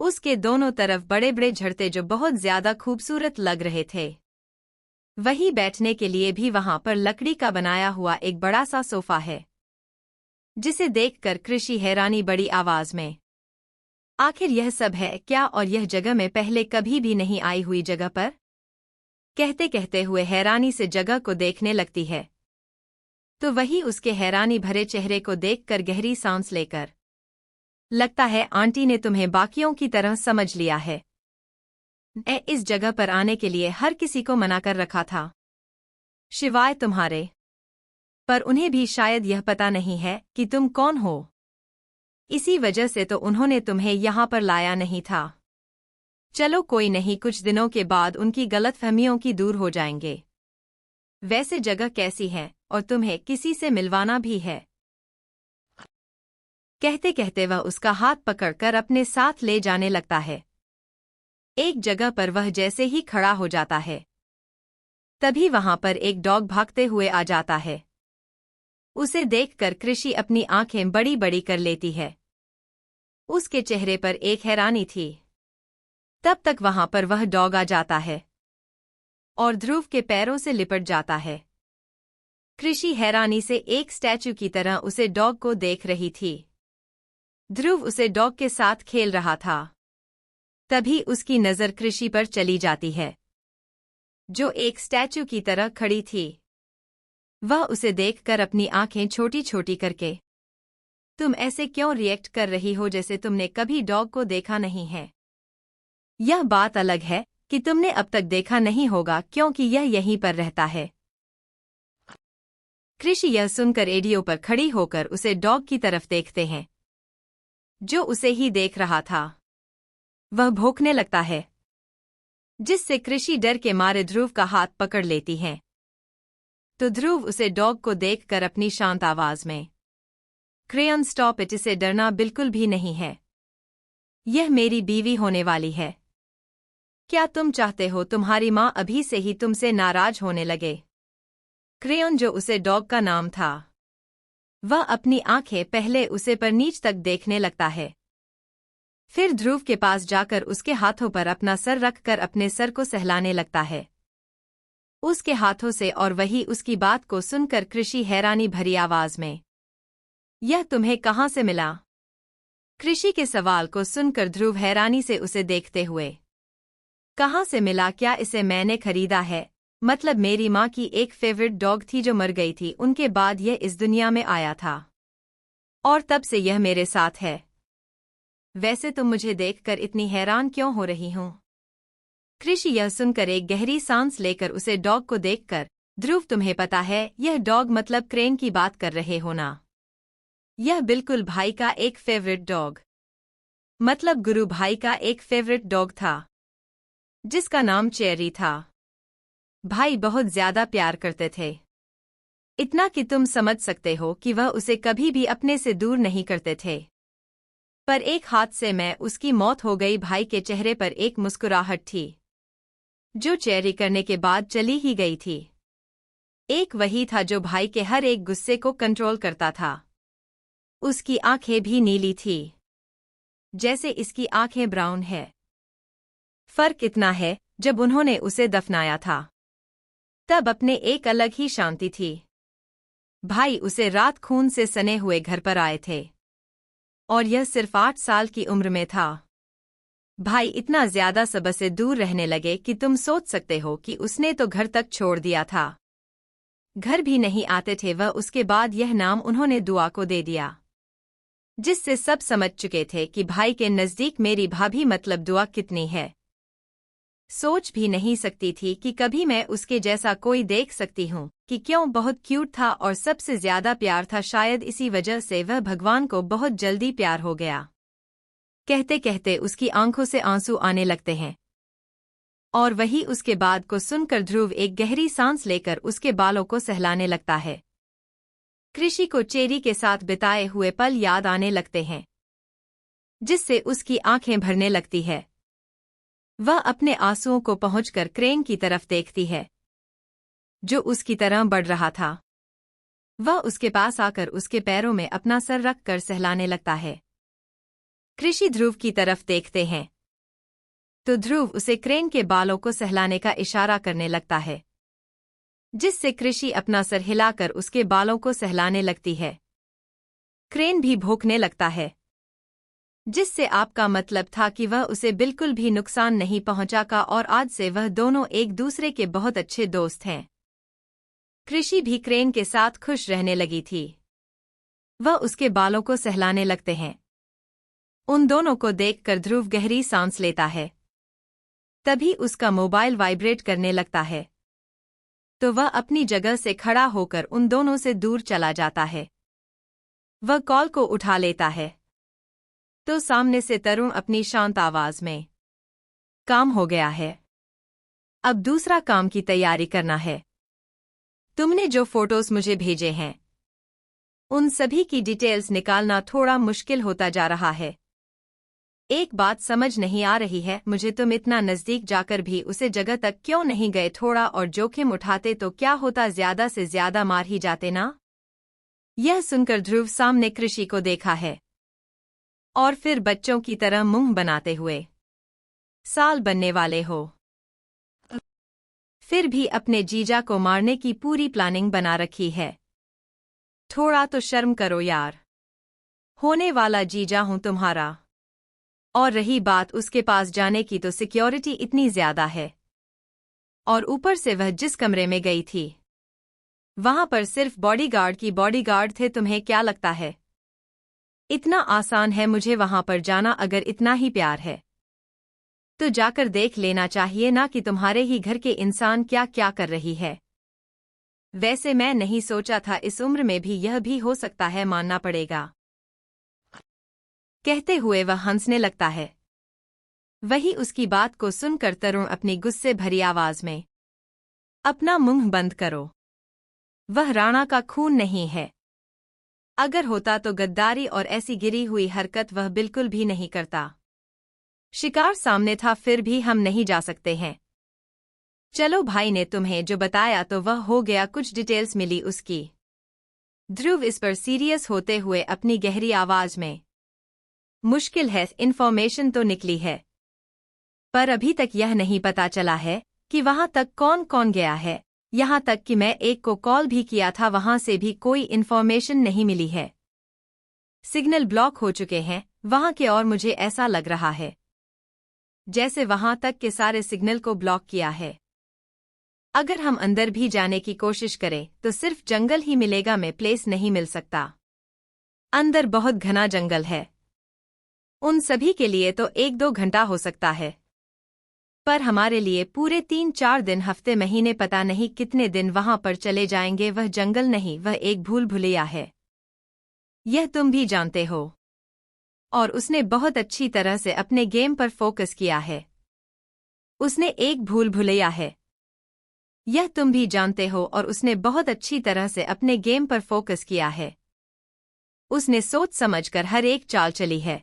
S1: उसके दोनों तरफ बड़े बड़े झरते जो बहुत ज्यादा खूबसूरत लग रहे थे। वही बैठने के लिए भी वहां पर लकड़ी का बनाया हुआ एक बड़ा सा सोफा है, जिसे देखकर कृषि हैरानी बड़ी आवाज में, आखिर यह सब है क्या, और यह जगह में पहले कभी भी नहीं आई हुई जगह पर? कहते कहते हुए हैरानी से जगह को देखने लगती है तो वही उसके हैरानी भरे चेहरे को देखकर गहरी सांस लेकर, लगता है आंटी ने तुम्हें बाकियों की तरह समझ लिया है। मैं इस जगह पर आने के लिए हर किसी को मना कर रखा था, शिवाय तुम्हारे, पर उन्हें भी शायद यह पता नहीं है कि तुम कौन हो। इसी वजह से तो उन्होंने तुम्हें यहाँ पर लाया नहीं था। चलो कोई नहीं, कुछ दिनों के बाद उनकी गलतफहमियों की दूर हो जाएंगे। वैसे जगह कैसी है और तुम्हें किसी से मिलवाना भी है। कहते कहते वह उसका हाथ पकड़कर अपने साथ ले जाने लगता है। एक जगह पर वह जैसे ही खड़ा हो जाता है, तभी वहां पर एक डॉग भागते हुए आ जाता है। उसे देखकर कृषि अपनी आंखें बड़ी बड़ी कर लेती है। उसके चेहरे पर एक हैरानी थी। तब तक वहां पर वह डॉग आ जाता है और ध्रुव के पैरों से लिपट जाता है। कृषि हैरानी से एक स्टैचू की तरह उसे डॉग को देख रही थी। ध्रुव उसे डॉग के साथ खेल रहा था। तभी उसकी नज़र कृषि पर चली जाती है, जो एक स्टैचू की तरह खड़ी थी। वह उसे देखकर अपनी आंखें छोटी छोटी करके, तुम ऐसे क्यों रिएक्ट कर रही हो जैसे तुमने कभी डॉग को देखा नहीं है? यह बात अलग है कि तुमने अब तक देखा नहीं होगा क्योंकि यह यहीं पर रहता है। कृषि यह सुनकर रेडियो पर खड़ी होकर उसे डॉग की तरफ देखते हैं, जो उसे ही देख रहा था। वह भौंकने लगता है, जिससे कृषि डर के मारे ध्रुव का हाथ पकड़ लेती है। तो ध्रुव उसे डॉग को देखकर अपनी शांत आवाज में, क्रेयन स्टॉप इट, इसे डरना बिल्कुल भी नहीं है। यह मेरी बीवी होने वाली है। क्या तुम चाहते हो तुम्हारी माँ अभी से ही तुमसे नाराज होने लगे? क्रेयन, जो उसे डॉग का नाम था, वह अपनी आंखें पहले उसे पर नीच तक देखने लगता है। फिर ध्रुव के पास जाकर उसके हाथों पर अपना सर रखकर अपने सर को सहलाने लगता है, उसके हाथों से। और वही उसकी बात को सुनकर कृषि हैरानी भरी आवाज में, यह तुम्हें कहाँ से मिला? कृषि के सवाल को सुनकर ध्रुव हैरानी से उसे देखते हुए, कहाँ से मिला? क्या इसे मैंने खरीदा है? मतलब मेरी माँ की एक फेवरेट डॉग थी जो मर गई थी, उनके बाद यह इस दुनिया में आया था और तब से यह मेरे साथ है। वैसे तुम मुझे देखकर इतनी हैरान क्यों हो रही हो? कृषि यह सुनकर एक गहरी सांस लेकर उसे डॉग को देखकर, ध्रुव तुम्हें पता है यह डॉग मतलब क्रेन की बात कर रहे हो ना? यह बिल्कुल भाई का एक फेवरेट डॉग, मतलब गुरु भाई का एक फेवरेट डॉग था, जिसका नाम चेरी था। भाई बहुत ज्यादा प्यार करते थे, इतना कि तुम समझ सकते हो कि वह उसे कभी भी अपने से दूर नहीं करते थे। पर एक हादसे में उसकी मौत हो गई। भाई के चेहरे पर एक मुस्कुराहट थी, जो चेरी करने के बाद चली ही गई थी। एक वही था जो भाई के हर एक गुस्से को कंट्रोल करता था। उसकी आंखें भी नीली थी, जैसे इसकी आंखें ब्राउन है। फर्क इतना है, जब उन्होंने उसे दफनाया था, तब अपने एक अलग ही शांति थी। भाई उसे रात खून से सने हुए घर पर आए थे, और यह सिर्फ 8 साल की उम्र में था। भाई इतना ज्यादा सबसे दूर रहने लगे कि तुम सोच सकते हो कि उसने तो घर तक छोड़ दिया था। घर भी नहीं आते थे वह। उसके बाद यह नाम उन्होंने दुआ को दे दिया, जिससे सब समझ चुके थे कि भाई के नजदीक मेरी भाभी मतलब दुआ कितनी है। सोच भी नहीं सकती थी कि कभी मैं उसके जैसा कोई देख सकती हूँ, कि क्यों बहुत क्यूट था और सबसे ज्यादा प्यार था। शायद इसी वजह से वह भगवान को बहुत जल्दी प्यार हो गया। कहते कहते उसकी आंखों से आंसू आने लगते हैं, और वही उसके बाद को सुनकर ध्रुव एक गहरी सांस लेकर उसके बालों को सहलाने लगता है। कृषि को चेरी के साथ बिताए हुए पल याद आने लगते हैं, जिससे उसकी आंखें भरने लगती है। वह अपने आंसुओं को पहुंचकर क्रेन की तरफ देखती है, जो उसकी तरह बढ़ रहा था। वह उसके पास आकर उसके पैरों में अपना सर रखकर सहलाने लगता है। कृषि ध्रुव की तरफ देखते हैं, तो ध्रुव उसे क्रेन के बालों को सहलाने का इशारा करने लगता है, जिससे कृषि अपना सर हिलाकर उसके बालों को सहलाने लगती है। क्रेन भी भौंकने लगता है, जिससे आपका मतलब था कि वह उसे बिल्कुल भी नुकसान नहीं पहुंचागा और आज से वह दोनों एक दूसरे के बहुत अच्छे दोस्त हैं। कृषि भी क्रेन के साथ खुश रहने लगी थी। वह उसके बालों को सहलाने लगते हैं। उन दोनों को देखकर ध्रुव गहरी सांस लेता है। तभी उसका मोबाइल वाइब्रेट करने लगता है, तो वह अपनी जगह से खड़ा होकर उन दोनों से दूर चला जाता है। वह कॉल को उठा लेता है, तो सामने से तरुण अपनी शांत आवाज में, काम हो गया है, अब दूसरा काम की तैयारी करना है। तुमने जो फोटोज मुझे भेजे हैं उन सभी की डिटेल्स निकालना थोड़ा मुश्किल होता जा रहा है। एक बात समझ नहीं आ रही है मुझे, तुम इतना नजदीक जाकर भी उसे जगह तक क्यों नहीं गए? थोड़ा और जोखिम उठाते तो क्या होता, ज्यादा से ज्यादा मार ही जाते ना। यह सुनकर ध्रुव सामने कृषि को देखा है और फिर बच्चों की तरह मुंह बनाते हुए, साल बनने वाले हो, फिर भी अपने जीजा को मारने की पूरी प्लानिंग बना रखी है। थोड़ा तो शर्म करो यार, होने वाला जीजा हूं तुम्हारा। और रही बात उसके पास जाने की, तो सिक्योरिटी इतनी ज्यादा है और ऊपर से वह जिस कमरे में गई थी वहां पर सिर्फ बॉडीगार्ड की बॉडीगार्ड थे। तुम्हें क्या लगता है इतना आसान है मुझे वहां पर जाना? अगर इतना ही प्यार है तो जाकर देख लेना चाहिए ना कि तुम्हारे ही घर के इंसान क्या क्या कर रही है। वैसे मैं नहीं सोचा था इस उम्र में भी यह भी हो सकता है, मानना पड़ेगा। कहते हुए वह हंसने लगता है। वही उसकी बात को सुनकर तरुण अपनी गुस्से भरी आवाज में, अपना मुंह बंद करो, वह राणा का खून नहीं है। अगर होता तो गद्दारी और ऐसी गिरी हुई हरकत वह बिल्कुल भी नहीं करता। शिकार सामने था, फिर भी हम नहीं जा सकते हैं। चलो, भाई ने तुम्हें जो बताया तो वह हो गया, कुछ डिटेल्स मिली उसकी। ध्रुव इस पर सीरियस होते हुए अपनी गहरी आवाज में, मुश्किल है, इन्फॉर्मेशन तो निकली है पर अभी तक यह नहीं पता चला है कि वहां तक कौन कौन गया है। यहां तक कि मैं एक को कॉल भी किया था, वहां से भी कोई इन्फॉर्मेशन नहीं मिली है। सिग्नल ब्लॉक हो चुके हैं वहां के, और मुझे ऐसा लग रहा है जैसे वहां तक के सारे सिग्नल को ब्लॉक किया है। अगर हम अंदर भी जाने की कोशिश करें तो सिर्फ जंगल ही मिलेगा, में प्लेस नहीं मिल सकता। अंदर बहुत घना जंगल है, उन सभी के लिए तो 1-2 घंटा हो सकता है, पर हमारे लिए पूरे 3-4 दिन, हफ्ते, महीने, पता नहीं कितने दिन वहां पर चले जाएंगे। वह जंगल नहीं, वह एक भूल भुलैया है, यह तुम भी जानते हो। और उसने बहुत अच्छी तरह से अपने गेम पर फोकस किया है। उसने एक भूल भुलैया है, यह तुम भी जानते हो, और उसने बहुत अच्छी तरह से अपने गेम पर फोकस किया है। उसने सोच समझकर हर एक चाल चली है।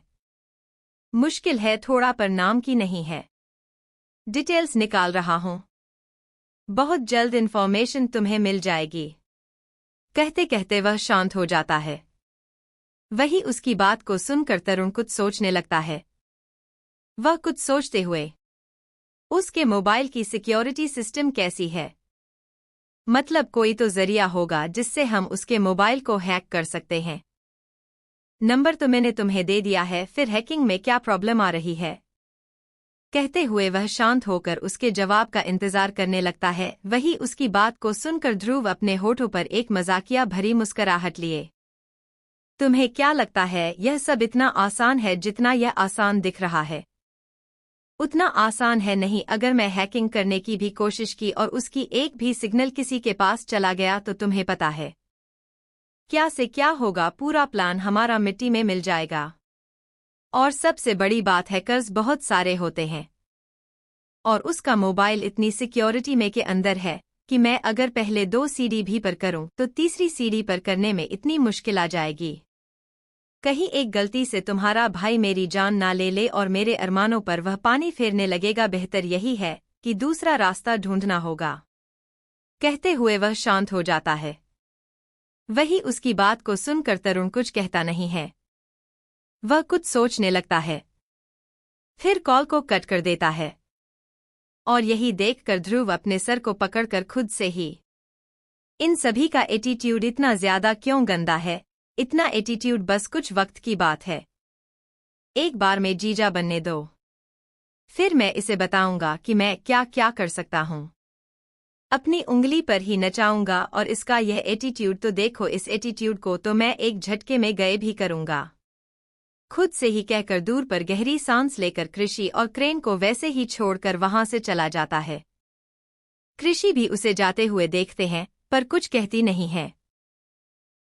S1: मुश्किल है थोड़ा, पर नाम की नहीं है। डिटेल्स निकाल रहा हूं, बहुत जल्द इन्फॉर्मेशन तुम्हें मिल जाएगी। कहते कहते वह शांत हो जाता है। वही उसकी बात को सुनकर तरुण कुछ सोचने लगता है। वह कुछ सोचते हुए, उसके मोबाइल की सिक्योरिटी सिस्टम कैसी है? मतलब कोई तो जरिया होगा जिससे हम उसके मोबाइल को हैक कर सकते हैं। नंबर तो मैंने तुम्हें दे दिया है, फिर हैकिंग में क्या प्रॉब्लम आ रही है? कहते हुए वह शांत होकर उसके जवाब का इंतजार करने लगता है। वही उसकी बात को सुनकर ध्रुव अपने होठों पर एक मजाकिया भरी मुस्कुराहट लिए। तुम्हें क्या लगता है यह सब इतना आसान है? जितना यह आसान दिख रहा है उतना आसान है नहीं। अगर मैं हैकिंग करने की भी कोशिश की और उसकी एक भी सिग्नल किसी के पास चला गया तो तुम्हें पता है क्या से क्या होगा? पूरा प्लान हमारा मिट्टी में मिल जाएगा। और सबसे बड़ी बात है, कर्ज बहुत सारे होते हैं और उसका मोबाइल इतनी सिक्योरिटी में के अंदर है कि मैं अगर पहले 2 सीढ़ी भी पर करूं तो तीसरी सीढ़ी पर करने में इतनी मुश्किल आ जाएगी। कहीं एक गलती से तुम्हारा भाई मेरी जान ना ले ले और मेरे अरमानों पर वह पानी फेरने लगेगा। बेहतर यही है कि दूसरा रास्ता ढूंढना होगा। कहते हुए वह शांत हो जाता है। वही उसकी बात को सुनकर तरुण कुछ कहता नहीं है। वह कुछ सोचने लगता है, फिर कॉल को कट कर देता है। और यही देखकर ध्रुव अपने सर को पकड़कर खुद से ही, इन सभी का एटीट्यूड इतना ज्यादा क्यों गंदा है? इतना एटीट्यूड बस कुछ वक्त की बात है। एक बार में जीजा बनने दो, फिर मैं इसे बताऊंगा कि मैं क्या क्या कर सकता हूं। अपनी उंगली पर ही नचाऊंगा। और इसका यह एटीट्यूड तो देखो, इस एटीट्यूड को तो मैं एक झटके में गए भी करूंगा। खुद से ही कहकर दूर पर गहरी सांस लेकर कृषि और क्रेन को वैसे ही छोड़कर वहां से चला जाता है। कृषि भी उसे जाते हुए देखते हैं पर कुछ कहती नहीं है।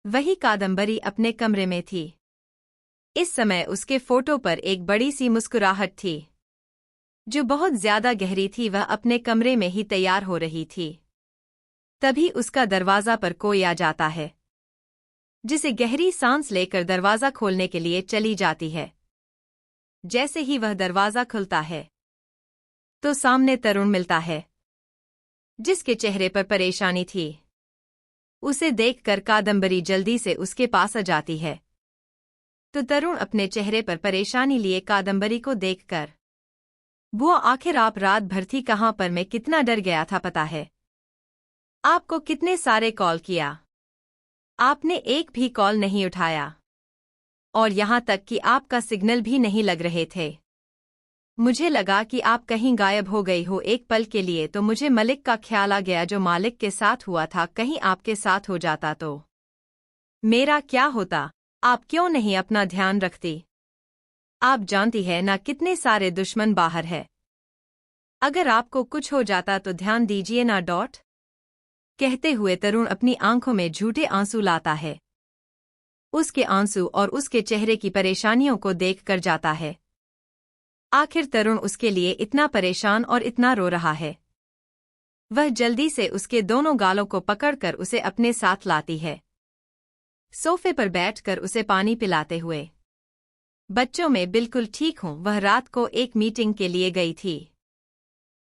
S1: वही कादम्बरी अपने कमरे में थी। इस समय उसके फोटो पर एक बड़ी सी मुस्कुराहट थी जो बहुत ज्यादा गहरी थी। वह अपने कमरे में ही तैयार हो रही थी। तभी उसका दरवाजा पर कोई आ जाता है, जिसे गहरी सांस लेकर दरवाजा खोलने के लिए चली जाती है। जैसे ही वह दरवाजा खुलता है तो सामने तरुण मिलता है, जिसके चेहरे पर परेशानी थी। उसे देखकर कादम्बरी जल्दी से उसके पास आ जाती है, तो तरुण अपने चेहरे पर परेशानी लिए कादम्बरी को देखकर, बुआ आखिर आप रात भर थी कहाँ पर? मैं कितना डर गया था पता है। आपको कितने सारे कॉल किया, आपने एक भी कॉल नहीं उठाया, और यहाँ तक कि आपका सिग्नल भी नहीं लग रहे थे। मुझे लगा कि आप कहीं गायब हो गई हो एक पल के लिए, तो मुझे मलिक का ख्याल आ गया। जो मालिक के साथ हुआ था कहीं आपके साथ हो जाता तो मेरा क्या होता? आप क्यों नहीं अपना ध्यान रखती? आप जानती है ना कितने सारे दुश्मन बाहर है। अगर आपको कुछ हो जाता तो ध्यान दीजिए ना। कहते हुए तरुण अपनी आंखों में झूठे आंसू लाता है। उसके आंसू और उसके चेहरे की परेशानियों को देख कर जाता है। आखिर तरुण उसके लिए इतना परेशान और इतना रो रहा है। वह जल्दी से उसके दोनों गालों को पकड़कर उसे अपने साथ लाती है, सोफे पर बैठकर उसे पानी पिलाते हुए। बच्चों में बिल्कुल ठीक हूँ। वह रात को एक मीटिंग के लिए गई थी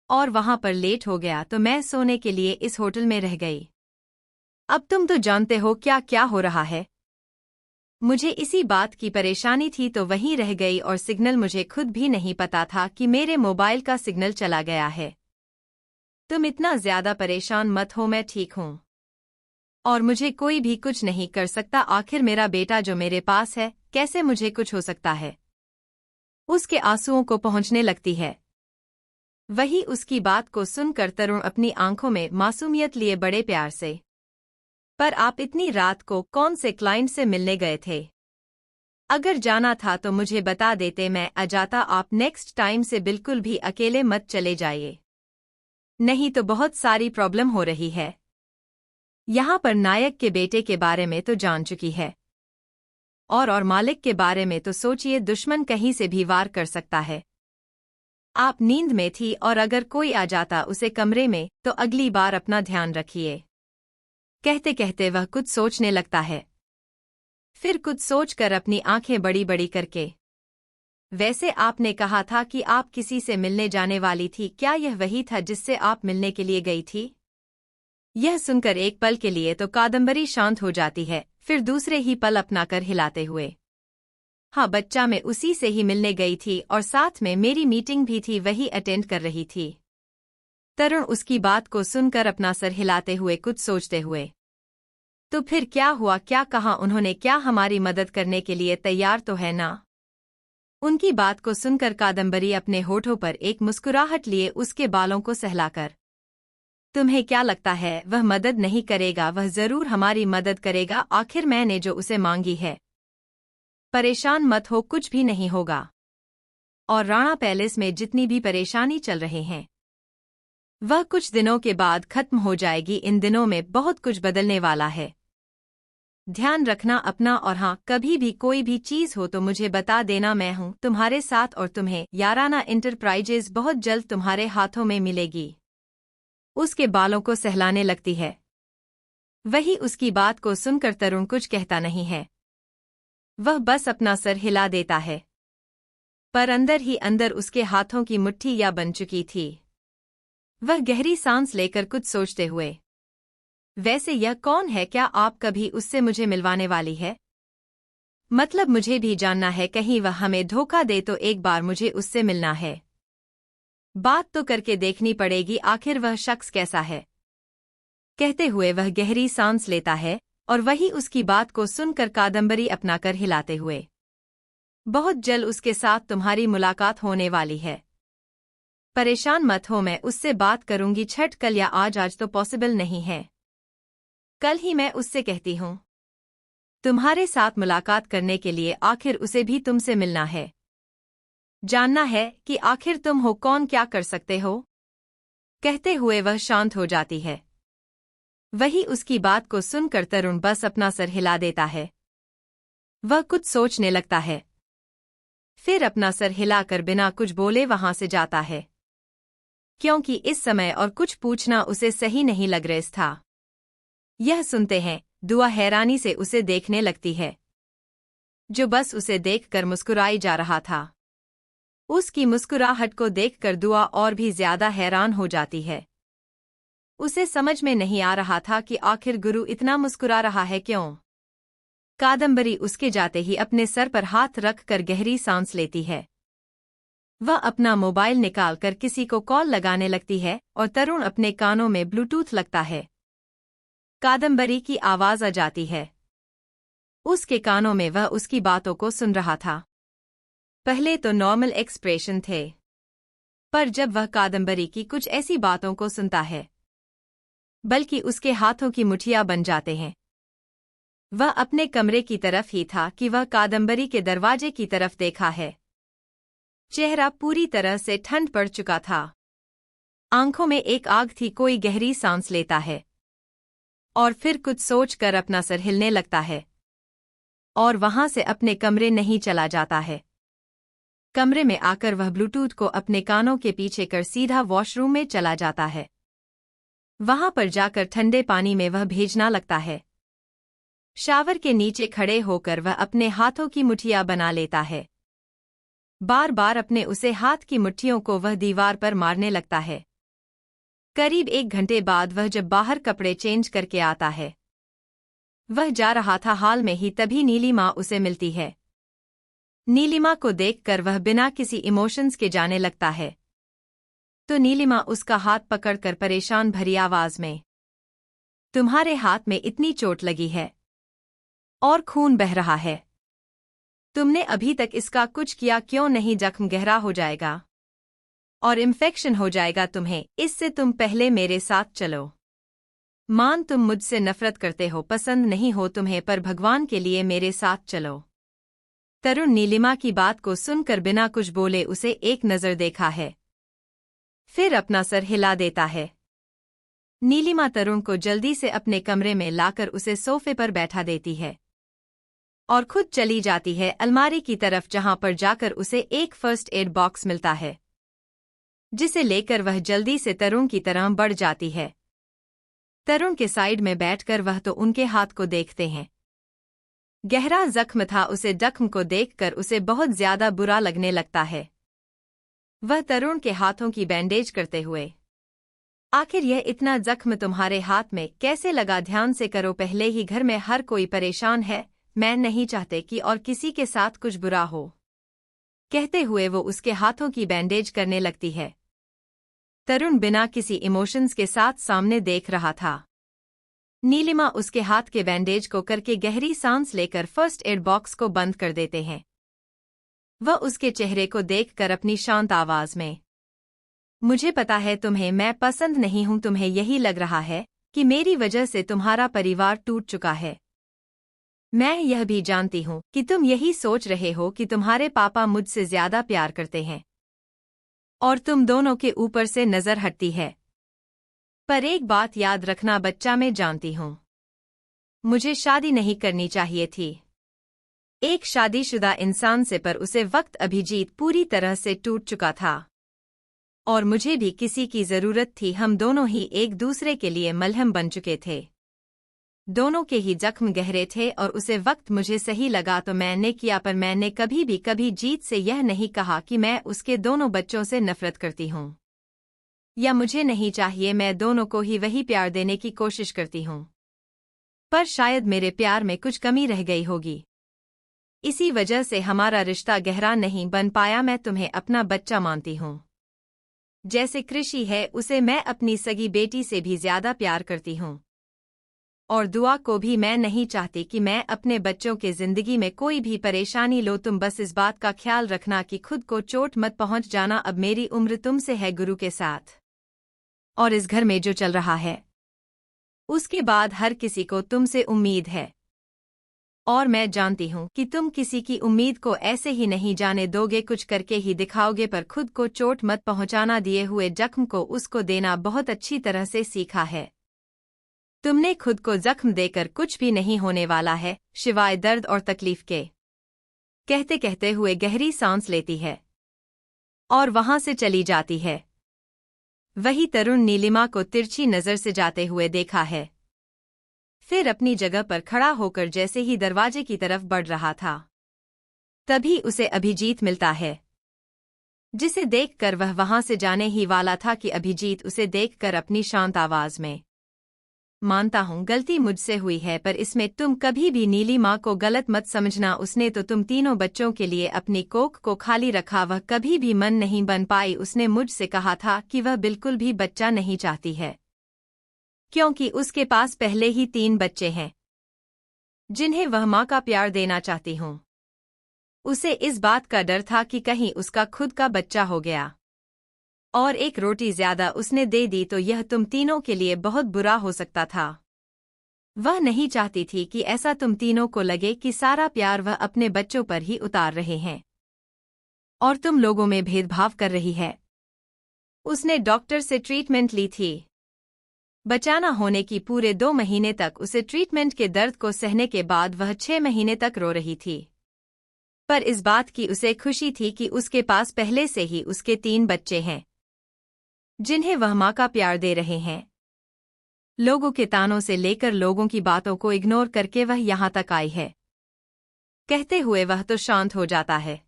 S1: और वहां पर लेट हो गया, तो मैं सोने के लिए इस होटल में रह गई। अब तुम तो जानते हो क्या क्या हो रहा है। मुझे इसी बात की परेशानी थी तो वहीं रह गई, और सिग्नल मुझे खुद भी नहीं पता था कि मेरे मोबाइल का सिग्नल चला गया है। तुम इतना ज्यादा परेशान मत हो, मैं ठीक हूँ और मुझे कोई भी कुछ नहीं कर सकता। आखिर मेरा बेटा जो मेरे पास है, कैसे मुझे कुछ हो सकता है? उसके आंसुओं को पहुंचने लगती है। वही उसकी बात को सुनकर तरुण अपनी आंखों में मासूमियत लिए बड़े प्यार से, पर आप इतनी रात को कौन से क्लाइंट से मिलने गए थे? अगर जाना था तो मुझे बता देते, मैं आ जाता। आप नेक्स्ट टाइम से बिल्कुल भी अकेले मत चले जाइए, नहीं तो बहुत सारी प्रॉब्लम हो रही है। यहाँ पर नायक के बेटे के बारे में तो जान चुकी है, और मालिक के बारे में तो सोचिए, दुश्मन कहीं से भी वार कर सकता है। आप नींद में थी, और अगर कोई आ जाता उसे कमरे में, तो अगली बार अपना ध्यान रखिए। कहते कहते वह कुछ सोचने लगता है, फिर कुछ सोचकर अपनी आंखें बड़ी बड़ी करके, वैसे आपने कहा था कि आप किसी से मिलने जाने वाली थी, क्या यह वही था जिससे आप मिलने के लिए गई थी? यह सुनकर एक पल के लिए तो कादम्बरी शांत हो जाती है, फिर दूसरे ही पल अपनाकर हिलाते हुए, हाँ बच्चा, मैं उसी से ही मिलने गई थी, और साथ में मेरी मीटिंग भी थी, वही अटेंड कर रही थी। तरुण उसकी बात को सुनकर अपना सर हिलाते हुए कुछ सोचते हुए, तो फिर क्या हुआ, क्या कहा उन्होंने, क्या हमारी मदद करने के लिए तैयार तो है ना? उनकी बात को सुनकर कादम्बरी अपने होठों पर एक मुस्कुराहट लिए उसके बालों को सहलाकर, तुम्हें क्या लगता है वह मदद नहीं करेगा? वह जरूर हमारी मदद करेगा, आखिर मैंने जो उसे मांगी है। परेशान मत हो, कुछ भी नहीं होगा। और राणा पैलेस में जितनी भी परेशानी चल रहे हैं, वह कुछ दिनों के बाद खत्म हो जाएगी। इन दिनों में बहुत कुछ बदलने वाला है। ध्यान रखना अपना, और हाँ, कभी भी कोई भी चीज हो तो मुझे बता देना, मैं हूँ तुम्हारे साथ, और तुम्हें याराना इंटरप्राइजेज बहुत जल्द तुम्हारे हाथों में मिलेगी। उसके बालों को सहलाने लगती है। वही उसकी बात को सुनकर तरुण कुछ कहता नहीं है, वह बस अपना सर हिला देता है, पर अंदर ही अंदर उसके हाथों की मुट्ठी या बन चुकी थी। वह गहरी सांस लेकर कुछ सोचते हुए, वैसे यह कौन है? क्या आप कभी उससे मुझे मिलवाने वाली है? मतलब मुझे भी जानना है, कहीं वह हमें धोखा दे तो एक बार मुझे उससे मिलना है। बात तो करके देखनी पड़ेगी, आखिर वह शख्स कैसा है। कहते हुए वह गहरी सांस लेता है, और वही उसकी बात को सुनकर कादम्बरी अपनाकर हिलाते हुए, बहुत जल्द उसके साथ तुम्हारी मुलाकात होने वाली है। परेशान मत हो, मैं उससे बात करूंगी छठ कल या आज तो पॉसिबल नहीं है। कल ही मैं उससे कहती हूँ तुम्हारे साथ मुलाकात करने के लिए, आखिर उसे भी तुमसे मिलना है। जानना है कि आखिर तुम हो कौन, क्या कर सकते हो। कहते हुए वह शांत हो जाती है। वही उसकी बात को सुनकर तरुण बस अपना सर हिला देता है। वह कुछ सोचने लगता है, फिर अपना सर हिलाकर बिना कुछ बोले वहां से जाता है, क्योंकि इस समय और कुछ पूछना उसे सही नहीं लग रहा था। यह सुनते हैं दुआ हैरानी से उसे देखने लगती है, जो बस उसे देखकर मुस्कुराई जा रहा था। उसकी मुस्कुराहट को देखकर दुआ और भी ज्यादा हैरान हो जाती है। उसे समझ में नहीं आ रहा था कि आखिर गुरु इतना मुस्कुरा रहा है क्यों। कादम्बरी उसके जाते ही अपने सर पर हाथ रखकर गहरी सांस लेती है। वह अपना मोबाइल निकालकर किसी को कॉल लगाने लगती है और तरुण अपने कानों में ब्लूटूथ लगता है। कादम्बरी की आवाज आ जाती है। उसके कानों में वह उसकी बातों को सुन रहा था। पहले तो नॉर्मल एक्सप्रेशन थे, पर जब वह कादम्बरी की कुछ ऐसी बातों को सुनता है, बल्कि उसके हाथों की मुठियां बन जाते हैं। वह अपने कमरे की तरफ ही था कि वह कादम्बरी के दरवाजे की तरफ देखा है। चेहरा पूरी तरह से ठंड पड़ चुका था। आंखों में एक आग थी। कोई गहरी सांस लेता है और फिर कुछ सोचकर अपना सर हिलने लगता है और वहां से अपने कमरे नहीं चला जाता है। कमरे में आकर वह ब्लूटूथ को अपने कानों के पीछे कर सीधा वॉशरूम में चला जाता है। वहां पर जाकर ठंडे पानी में वह भीगने लगता है। शावर के नीचे खड़े होकर वह अपने हाथों की मुठियां बना लेता है। बार बार अपने उसे हाथ की मुट्ठियों को वह दीवार पर मारने लगता है। करीब 1 घंटे बाद वह जब बाहर कपड़े चेंज करके आता है, वह जा रहा था हाल में ही, तभी नीलिमा उसे मिलती है। नीलिमा को देखकर वह बिना किसी इमोशंस के जाने लगता है, तो नीलिमा उसका हाथ पकड़कर परेशान भरी आवाज में, तुम्हारे हाथ में इतनी चोट लगी है और खून बह रहा है, तुमने अभी तक इसका कुछ किया क्यों नहीं? जख्म गहरा हो जाएगा और इन्फेक्शन हो जाएगा तुम्हें, इससे तुम पहले मेरे साथ चलो। मान तुम मुझसे नफरत करते हो, पसंद नहीं हो तुम्हें, पर भगवान के लिए मेरे साथ चलो। तरुण नीलिमा की बात को सुनकर बिना कुछ बोले उसे एक नजर देखा है, फिर अपना सर हिला देता है। नीलिमा तरुण को जल्दी से अपने कमरे में लाकर उसे सोफे पर बैठा देती है और खुद चली जाती है अलमारी की तरफ, जहां पर जाकर उसे एक फर्स्ट एड बॉक्स मिलता है, जिसे लेकर वह जल्दी से तरुण की तरफ बढ़ जाती है। तरुण के साइड में बैठकर वह तो उनके हाथ को देखते हैं। गहरा जख्म था। उसे जख्म को देखकर उसे बहुत ज्यादा बुरा लगने लगता है। वह तरुण के हाथों की बैंडेज करते हुए, आखिर यह इतना जख्म तुम्हारे हाथ में कैसे लगा? ध्यान से करो, पहले ही घर में हर कोई परेशान है, मैं नहीं चाहते कि और किसी के साथ कुछ बुरा हो। कहते हुए वो उसके हाथों की बैंडेज करने लगती है। तरुण बिना किसी इमोशंस के साथ सामने देख रहा था। नीलिमा उसके हाथ के बैंडेज को करके गहरी सांस लेकर फर्स्ट एड बॉक्स को बंद कर देते हैं। वह उसके चेहरे को देखकर अपनी शांत आवाज में, मुझे पता है तुम्हें मैं पसंद नहीं हूं, तुम्हें यही लग रहा है कि मेरी वजह से तुम्हारा परिवार टूट चुका है। मैं यह भी जानती हूं कि तुम यही सोच रहे हो कि तुम्हारे पापा मुझसे ज्यादा प्यार करते हैं और तुम दोनों के ऊपर से नजर हटती है। पर एक बात याद रखना बच्चा, मैं जानती हूं मुझे शादी नहीं करनी चाहिए थी एक शादीशुदा इंसान से, पर उसे वक्त अभिजीत पूरी तरह से टूट चुका था और मुझे भी किसी की जरूरत थी। हम दोनों ही एक दूसरे के लिए मलहम बन चुके थे। दोनों के ही जख्म गहरे थे और उसे वक्त मुझे सही लगा तो मैंने किया, पर मैंने कभी जीत से यह नहीं कहा कि मैं उसके दोनों बच्चों से नफरत करती हूं या मुझे नहीं चाहिए। मैं दोनों को ही वही प्यार देने की कोशिश करती हूं, पर शायद मेरे प्यार में कुछ कमी रह गई होगी, इसी वजह से हमारा रिश्ता गहरा नहीं बन पाया। मैं तुम्हें अपना बच्चा मानती हूं, जैसे कृषि है उसे मैं अपनी सगी बेटी से भी ज्यादा प्यार करती हूं, और दुआ को भी मैं नहीं चाहती कि मैं अपने बच्चों के जिंदगी में कोई भी परेशानी लो। तुम बस इस बात का ख्याल रखना कि खुद को चोट मत पहुंच जाना। अब मेरी उम्र तुमसे है गुरु के साथ, और इस घर में जो चल रहा है उसके बाद हर किसी को तुमसे उम्मीद है, और मैं जानती हूं कि तुम किसी की उम्मीद को ऐसे ही नहीं जाने दोगे, कुछ करके ही दिखाओगे। पर खुद को चोट मत पहुंचाना, दिए हुए जख्म को उसको देना बहुत अच्छी तरह से सीखा है। तुमने खुद को जख्म देकर कुछ भी नहीं होने वाला है सिवाय दर्द और तकलीफ के। कहते कहते हुए गहरी सांस लेती है और वहां से चली जाती है। वही तरुण नीलिमा को तिरछी नजर से जाते हुए देखा है। फिर अपनी जगह पर खड़ा होकर जैसे ही दरवाजे की तरफ बढ़ रहा था, तभी उसे अभिजीत मिलता है, जिसे देखकर वह वहां से जाने ही वाला था कि अभिजीत उसे देखकर अपनी शांत आवाज में, मानता हूँ गलती मुझसे हुई है, पर इसमें तुम कभी भी नीली माँ को गलत मत समझना। उसने तो तुम तीनों बच्चों के लिए अपनी कोख को खाली रखा, वह कभी भी मन नहीं बन पाई। उसने मुझसे कहा था कि वह बिल्कुल भी बच्चा नहीं चाहती है, क्योंकि उसके पास पहले ही 3 बच्चे हैं जिन्हें वह माँ का प्यार देना चाहती हूँ। उसे इस बात का डर था कि कहीं उसका खुद का बच्चा हो गया और एक रोटी ज्यादा उसने दे दी तो यह तुम तीनों के लिए बहुत बुरा हो सकता था। वह नहीं चाहती थी कि ऐसा तुम तीनों को लगे कि सारा प्यार वह अपने बच्चों पर ही उतार रहे हैं और तुम लोगों में भेदभाव कर रही है। उसने डॉक्टर से ट्रीटमेंट ली थी। बच्चा होने की पूरे 2 महीने तक उसे ट्रीटमेंट के दर्द को सहने के बाद वह 6 महीने तक रो रही थी, पर इस बात की उसे खुशी थी कि उसके पास पहले से ही उसके 3 बच्चे हैं जिन्हें वह माँ का प्यार दे रहे हैं। लोगों के तानों से लेकर लोगों की बातों को इग्नोर करके वह यहाँ तक आई है, कहते हुए वह तो शांत हो जाता है।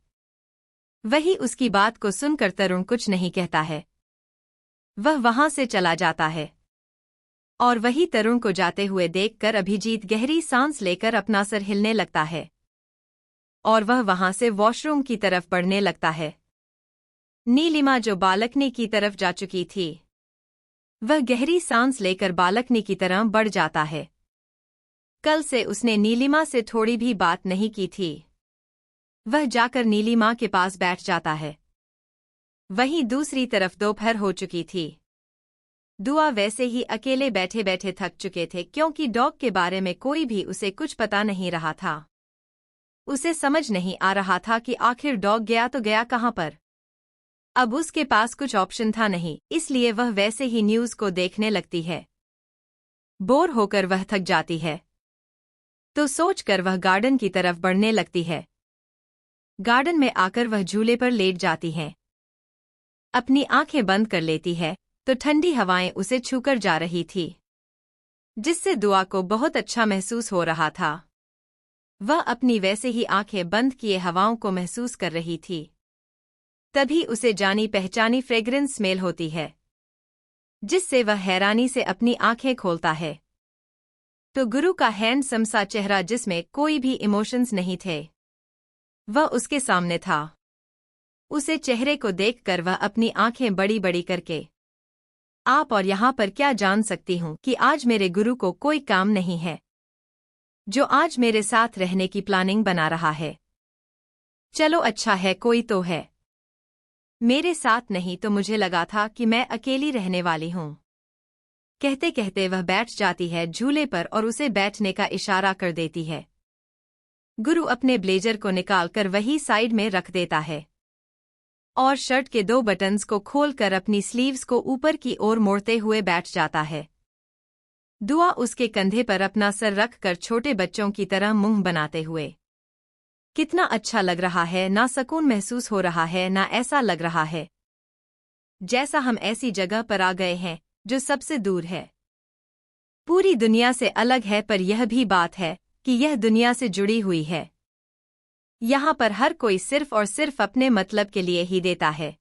S1: वही उसकी बात को सुनकर तरुण कुछ नहीं कहता है। वह वहां से चला जाता है और वही तरुण को जाते हुए देखकर अभिजीत गहरी सांस लेकर अपना सर हिलने लगता है और वह वहां से वॉशरूम की तरफ बढ़ने लगता है। नीलिमा जो बालकनी की तरफ जा चुकी थी, वह गहरी सांस लेकर बालकनी की तरफ बढ़ जाता है। कल से उसने नीलिमा से थोड़ी भी बात नहीं की थी। वह जाकर नीलिमा के पास बैठ जाता है। वहीं दूसरी तरफ दोपहर हो चुकी थी। दुआ वैसे ही अकेले बैठे बैठे थक चुके थे, क्योंकि डॉग के बारे में कोई भी उसे कुछ पता नहीं रहा था। उसे समझ नहीं आ रहा था कि आखिर डॉग गया तो गया कहाँ पर। अब उसके पास कुछ ऑप्शन था नहीं, इसलिए वह वैसे ही न्यूज़ को देखने लगती है। बोर होकर वह थक जाती है तो सोचकर वह गार्डन की तरफ बढ़ने लगती है। गार्डन में आकर वह झूले पर लेट जाती है। अपनी आंखें बंद कर लेती है तो ठंडी हवाएं उसे छूकर जा रही थी, जिससे दुआ को बहुत अच्छा महसूस हो रहा था। वह अपनी वैसे ही आंखें बंद किए हवाओं को महसूस कर रही थी। तभी उसे जानी पहचानी फ्रेग्रेंस स्मेल होती है, जिससे वह हैरानी से अपनी आंखें खोलता है तो गुरु का हैंडसम सा चेहरा जिसमें कोई भी इमोशंस नहीं थे, वह उसके सामने था। उसे चेहरे को देखकर वह अपनी आंखें बड़ी बड़ी करके, आप और यहाँ पर क्या जान सकती हूँ कि आज मेरे गुरु को कोई काम नहीं है जो आज मेरे साथ रहने की प्लानिंग बना रहा है। चलो अच्छा है, कोई तो है मेरे साथ, नहीं तो मुझे लगा था कि मैं अकेली रहने वाली हूँ। कहते कहते वह बैठ जाती है झूले पर और उसे बैठने का इशारा कर देती है। गुरु अपने ब्लेजर को निकालकर वही साइड में रख देता है और शर्ट के 2 बटन्स को खोलकर अपनी स्लीव्स को ऊपर की ओर मोड़ते हुए बैठ जाता है। दुआ उसके कंधे पर अपना सर रखकर छोटे बच्चों की तरह मुंह बनाते हुए, कितना अच्छा लग रहा है, ना सुकून महसूस हो रहा है, ना ऐसा लग रहा है जैसा हम ऐसी जगह पर आ गए हैं जो सबसे दूर है, पूरी दुनिया से अलग है। पर यह भी बात है कि यह दुनिया से जुड़ी हुई है। यहाँ पर हर कोई सिर्फ और सिर्फ अपने मतलब के लिए ही देता है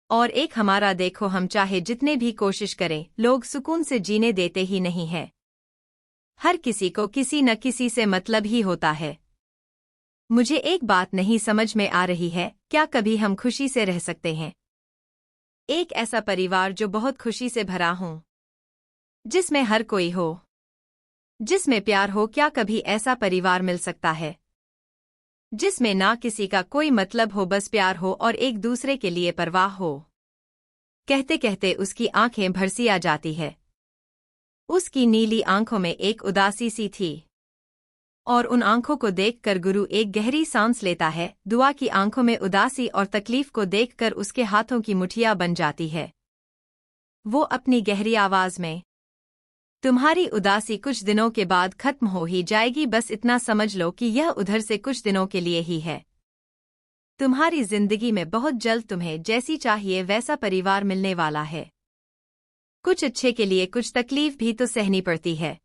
S1: और एक हमारा देखो, हम चाहे जितने भी कोशिश करें, लोग सुकून से जीने देते ही नहीं है। हर किसी को किसी न किसी से मतलब ही होता है। मुझे एक बात नहीं समझ में आ रही है, क्या कभी हम खुशी से रह सकते हैं? एक ऐसा परिवार जो बहुत खुशी से भरा हो, जिसमें हर कोई हो, जिसमें प्यार हो, क्या कभी ऐसा परिवार मिल सकता है जिसमें ना किसी का कोई मतलब हो, बस प्यार हो और एक दूसरे के लिए परवाह हो? कहते कहते उसकी आंखें भरसी आ जाती है। उसकी नीली आंखों में एक उदासी सी थी और उन आंखों को देखकर गुरु एक गहरी सांस लेता है। दुआ की आंखों में उदासी और तकलीफ को देखकर उसके हाथों की मुठियां बन जाती है। वो अपनी गहरी आवाज में, तुम्हारी उदासी कुछ दिनों के बाद खत्म हो ही जाएगी, बस इतना समझ लो कि यह उधर से कुछ दिनों के लिए ही है। तुम्हारी जिंदगी में बहुत जल्द तुम्हें जैसी चाहिए वैसा परिवार मिलने वाला है। कुछ अच्छे के लिए कुछ तकलीफ भी तो सहनी पड़ती है।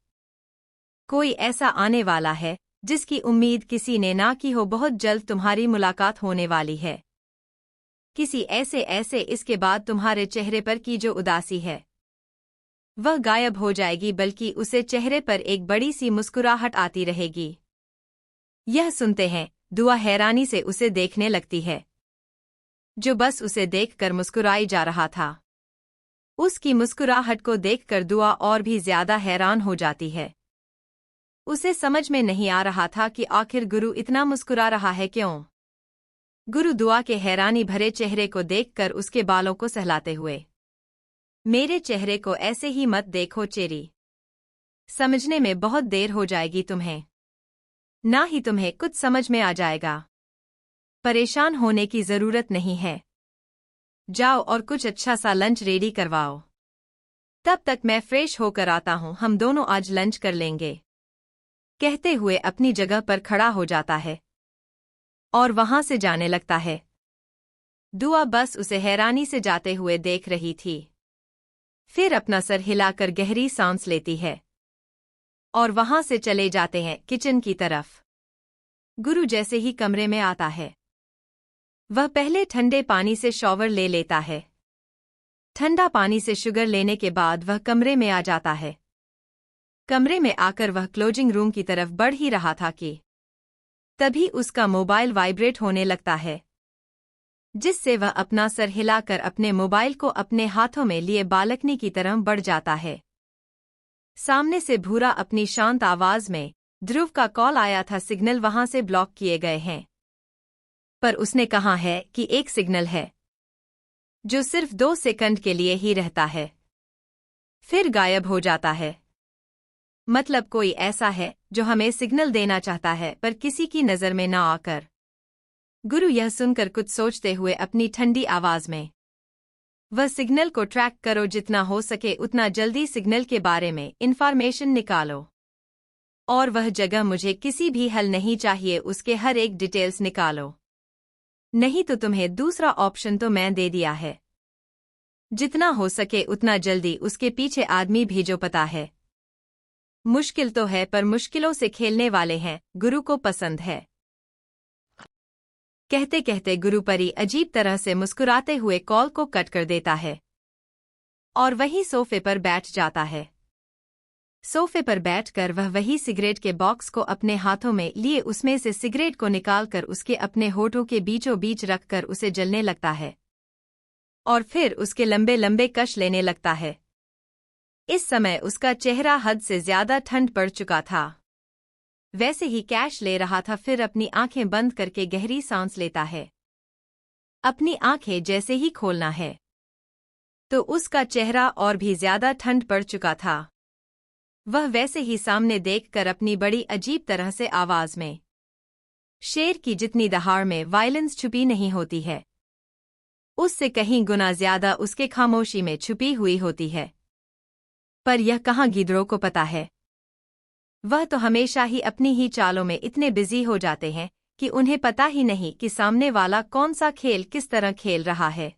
S1: कोई ऐसा आने वाला है जिसकी उम्मीद किसी ने ना की हो। बहुत जल्द तुम्हारी मुलाकात होने वाली है। किसी ऐसे इसके बाद तुम्हारे चेहरे पर की जो उदासी है वह गायब हो जाएगी, बल्कि उसे चेहरे पर एक बड़ी सी मुस्कुराहट आती रहेगी। यह सुनते हैं दुआ हैरानी से उसे देखने लगती है, जो बस उसे देखकर मुस्कुराई जा रहा था। उसकी मुस्कुराहट को देखकर दुआ और भी ज्यादा हैरान हो जाती है। उसे समझ में नहीं आ रहा था कि आखिर गुरु इतना मुस्कुरा रहा है क्यों। गुरु दुआ के हैरानी भरे चेहरे को देखकर उसके बालों को सहलाते हुए, मेरे चेहरे को ऐसे ही मत देखो चेरी, समझने में बहुत देर हो जाएगी तुम्हें, ना ही तुम्हें कुछ समझ में आ जाएगा। परेशान होने की जरूरत नहीं है, जाओ और कुछ अच्छा सा लंच रेडी करवाओ। तब तक मैं फ्रेश होकर आता हूँ, हम दोनों आज लंच कर लेंगे। कहते हुए अपनी जगह पर खड़ा हो जाता है और वहां से जाने लगता है। दुआ बस उसे हैरानी से जाते हुए देख रही थी, फिर अपना सर हिलाकर गहरी सांस लेती है और वहां से चले जाते हैं किचन की तरफ। गुरु जैसे ही कमरे में आता है, वह पहले ठंडे पानी से शॉवर ले लेता है। ठंडा पानी से शुगर लेने के बाद वह कमरे में आ जाता है। कमरे में आकर वह क्लोजिंग रूम की तरफ बढ़ ही रहा था कि तभी उसका मोबाइल वाइब्रेट होने लगता है, जिससे वह अपना सर हिलाकर अपने मोबाइल को अपने हाथों में लिए बालकनी की तरफ बढ़ जाता है। सामने से भूरा अपनी शांत आवाज में, ध्रुव का कॉल आया था, सिग्नल वहां से ब्लॉक किए गए हैं। पर उसने कहा है कि एक सिग्नल है जो सिर्फ 2 सेकंड के लिए ही रहता है, फिर गायब हो जाता है। मतलब कोई ऐसा है जो हमें सिग्नल देना चाहता है पर किसी की नजर में ना आकर। गुरु यह सुनकर कुछ सोचते हुए अपनी ठंडी आवाज में, वह सिग्नल को ट्रैक करो, जितना हो सके उतना जल्दी सिग्नल के बारे में इंफॉर्मेशन निकालो, और वह जगह मुझे किसी भी हल नहीं चाहिए, उसके हर एक डिटेल्स निकालो, नहीं तो तुम्हें दूसरा ऑप्शन तो मैं दे दिया है। जितना हो सके उतना जल्दी उसके पीछे आदमी भेजो, पता है मुश्किल तो है पर मुश्किलों से खेलने वाले हैं, गुरु को पसंद है। कहते कहते गुरु परी अजीब तरह से मुस्कुराते हुए कॉल को कट कर देता है और वहीं सोफे पर बैठ जाता है। सोफे पर बैठकर वह वही सिगरेट के बॉक्स को अपने हाथों में लिए उसमें से सिगरेट को निकालकर उसके अपने होठों के बीचों बीच रखकर उसे जलने लगता है और फिर उसके लंबे लंबे कश लेने लगता है। इस समय उसका चेहरा हद से ज्यादा ठंड पड़ चुका था। वैसे ही कैश ले रहा था, फिर अपनी आंखें बंद करके गहरी सांस लेता है। अपनी आंखें जैसे ही खोलना है तो उसका चेहरा और भी ज्यादा ठंड पड़ चुका था। वह वैसे ही सामने देखकर अपनी बड़ी अजीब तरह से आवाज में, शेर की जितनी दहाड़ में वायलेंस छुपी नहीं होती है, उससे कहीं गुना ज्यादा उसके खामोशी में छुपी हुई होती है। पर यह कहाँ गिद्धों को पता है। वह तो हमेशा ही अपनी ही चालों में इतने बिजी हो जाते हैं कि उन्हें पता ही नहीं कि सामने वाला कौन सा खेल किस तरह खेल रहा है।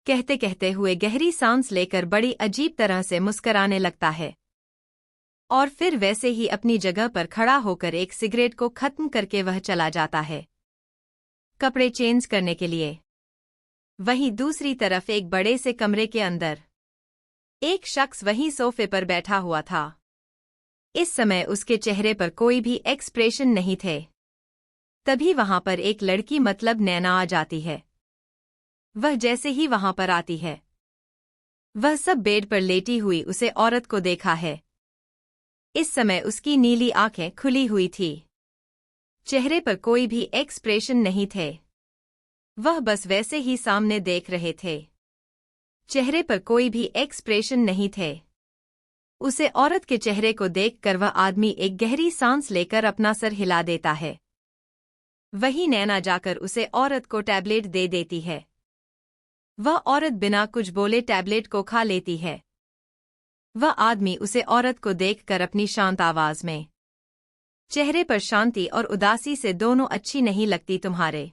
S1: कहते कहते हुए गहरी सांस लेकर बड़ी अजीब तरह से मुस्कराने लगता है और फिर वैसे ही अपनी जगह पर खड़ा होकर एक सिगरेट को खत्म करके वह चला जाता है कपड़े चेंज करने के लिए। वहीं दूसरी तरफ एक बड़े से कमरे के अंदर एक शख्स वहीं सोफे पर बैठा हुआ था। इस समय उसके चेहरे पर कोई भी एक्सप्रेशन नहीं थे। तभी वहां पर एक लड़की मतलब नैना आ जाती है। वह जैसे ही वहां पर आती है, वह सब बेड पर लेटी हुई उसे औरत को देखा है। इस समय उसकी नीली आंखें खुली हुई थी, चेहरे पर कोई भी एक्सप्रेशन नहीं थे। वह बस वैसे ही सामने देख रहे थे, चेहरे पर कोई भी एक्सप्रेशन नहीं थे। उसे औरत के चेहरे को देखकर वह आदमी एक गहरी सांस लेकर अपना सर हिला देता है। वही नैना जाकर उसे औरत को टैबलेट दे देती है। वह औरत बिना कुछ बोले टैबलेट को खा लेती है। वह आदमी उसे औरत को देखकर अपनी शांत आवाज में, चेहरे पर शांति और उदासी से दोनों अच्छी नहीं लगती तुम्हारे।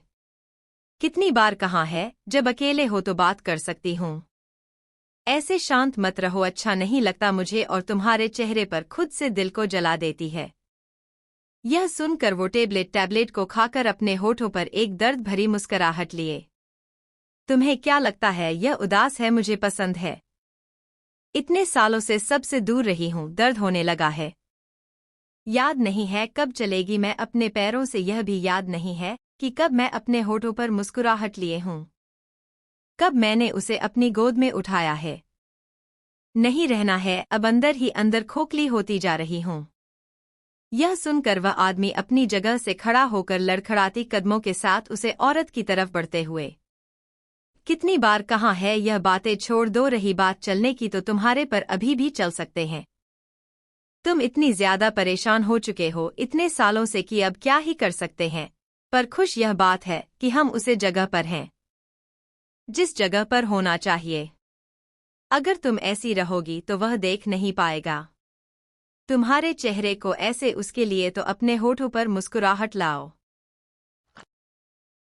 S1: कितनी बार कहा है जब अकेले हो तो बात कर सकती हूँ, ऐसे शांत मत रहो, अच्छा नहीं लगता मुझे और तुम्हारे चेहरे पर खुद से दिल को जला देती है। यह सुनकर वो टैबलेट को खाकर अपने होठों पर एक दर्द भरी मुस्कुराहट लिए। तुम्हें क्या लगता है यह उदास है? मुझे पसंद है। इतने सालों से सबसे दूर रही हूं, दर्द होने लगा है। याद नहीं है कब चलेगी मैं अपने पैरों से, यह भी याद नहीं है कि कब मैं अपने होठों पर मुस्कुराहट लिए हूं, कब मैंने उसे अपनी गोद में उठाया है। नहीं रहना है, अब अंदर ही अंदर खोखली होती जा रही हूं। यह सुनकर वह आदमी अपनी जगह से खड़ा होकर लड़खड़ाती कदमों के साथ उसे औरत की तरफ बढ़ते हुए, कितनी बार कहा है यह बातें छोड़ दो, रही बात चलने की तो तुम्हारे पर अभी भी चल सकते हैं। तुम इतनी ज्यादा परेशान हो चुके हो इतने सालों से कि अब क्या ही कर सकते हैं। पर खुश यह बात है कि हम उसे जगह पर हैं जिस जगह पर होना चाहिए। अगर तुम ऐसी रहोगी तो वह देख नहीं पाएगा तुम्हारे चेहरे को ऐसे, उसके लिए तो अपने होठों पर मुस्कुराहट लाओ।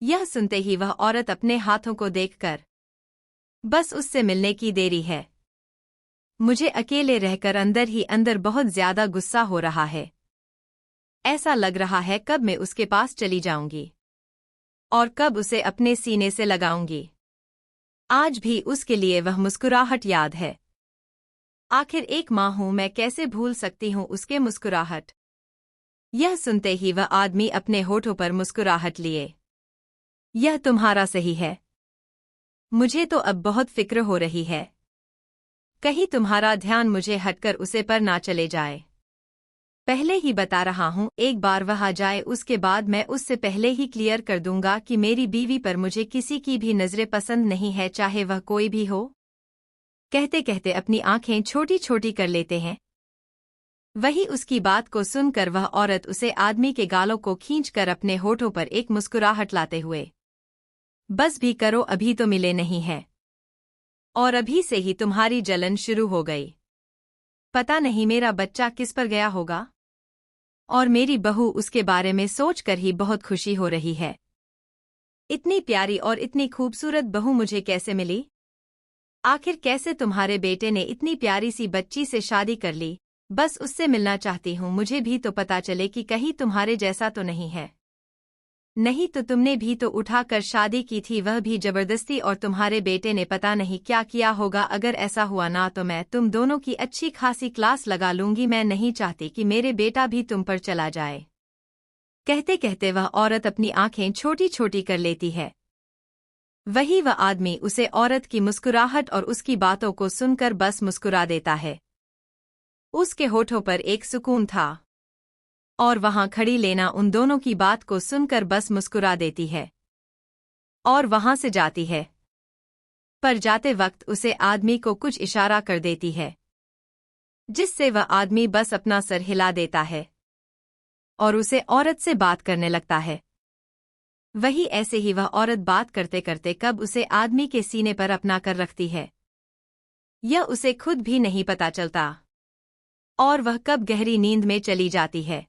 S1: यह सुनते ही वह औरत अपने हाथों को देखकर, बस उससे मिलने की देरी है। मुझे अकेले रहकर अंदर ही अंदर बहुत ज्यादा गुस्सा हो रहा है। ऐसा लग रहा है कब मैं उसके पास चली जाऊंगी और कब उसे अपने सीने से लगाऊंगी। आज भी उसके लिए वह मुस्कुराहट याद है। आखिर एक माँ हूं मैं, कैसे भूल सकती हूँ उसके मुस्कुराहट। यह सुनते ही वह आदमी अपने होठों पर मुस्कुराहट लिए। यह तुम्हारा सही है। मुझे तो अब बहुत फिक्र हो रही है, कहीं तुम्हारा ध्यान मुझे हटकर उसे पर ना चले जाए। पहले ही बता रहा हूं, एक बार वह आ जाए उसके बाद मैं उससे पहले ही क्लियर कर दूंगा कि मेरी बीवी पर मुझे किसी की भी नजरें पसंद नहीं है, चाहे वह कोई भी हो। कहते कहते अपनी आंखें छोटी छोटी कर लेते हैं। वही उसकी बात को सुनकर वह औरत उसे आदमी के गालों को खींचकर अपने होठों पर एक मुस्कुराहट लाते हुए, बस भी करो, अभी तो मिले नहीं है और अभी से ही तुम्हारी जलन शुरू हो गई। पता नहीं मेरा बच्चा किस पर गया होगा और मेरी बहू उसके बारे में सोचकर ही बहुत खुशी हो रही है। इतनी प्यारी और इतनी खूबसूरत बहू मुझे कैसे मिली? आखिर कैसे तुम्हारे बेटे ने इतनी प्यारी सी बच्ची से शादी कर ली? बस उससे मिलना चाहती हूँ, मुझे भी तो पता चले कि कहीं तुम्हारे जैसा तो नहीं है। नहीं तो तुमने भी तो उठाकर शादी की थी, वह भी जबरदस्ती, और तुम्हारे बेटे ने पता नहीं क्या किया होगा। अगर ऐसा हुआ ना तो मैं तुम दोनों की अच्छी खासी क्लास लगा लूंगी। मैं नहीं चाहती कि मेरे बेटा भी तुम पर चला जाए। कहते कहते वह औरत अपनी आंखें छोटी छोटी कर लेती है। वही वह आदमी उसे औरत की मुस्कुराहट और उसकी बातों को सुनकर बस मुस्कुरा देता है। उसके होठों पर एक सुकून था और वहां खड़ी लेना उन दोनों की बात को सुनकर बस मुस्कुरा देती है और वहां से जाती है। पर जाते वक्त उसे आदमी को कुछ इशारा कर देती है, जिससे वह आदमी बस अपना सर हिला देता है और उसे औरत से बात करने लगता है। वही ऐसे ही वह औरत बात करते करते कब उसे आदमी के सीने पर अपना कर रखती है, यह उसे खुद भी नहीं पता चलता और वह कब गहरी नींद में चली जाती है,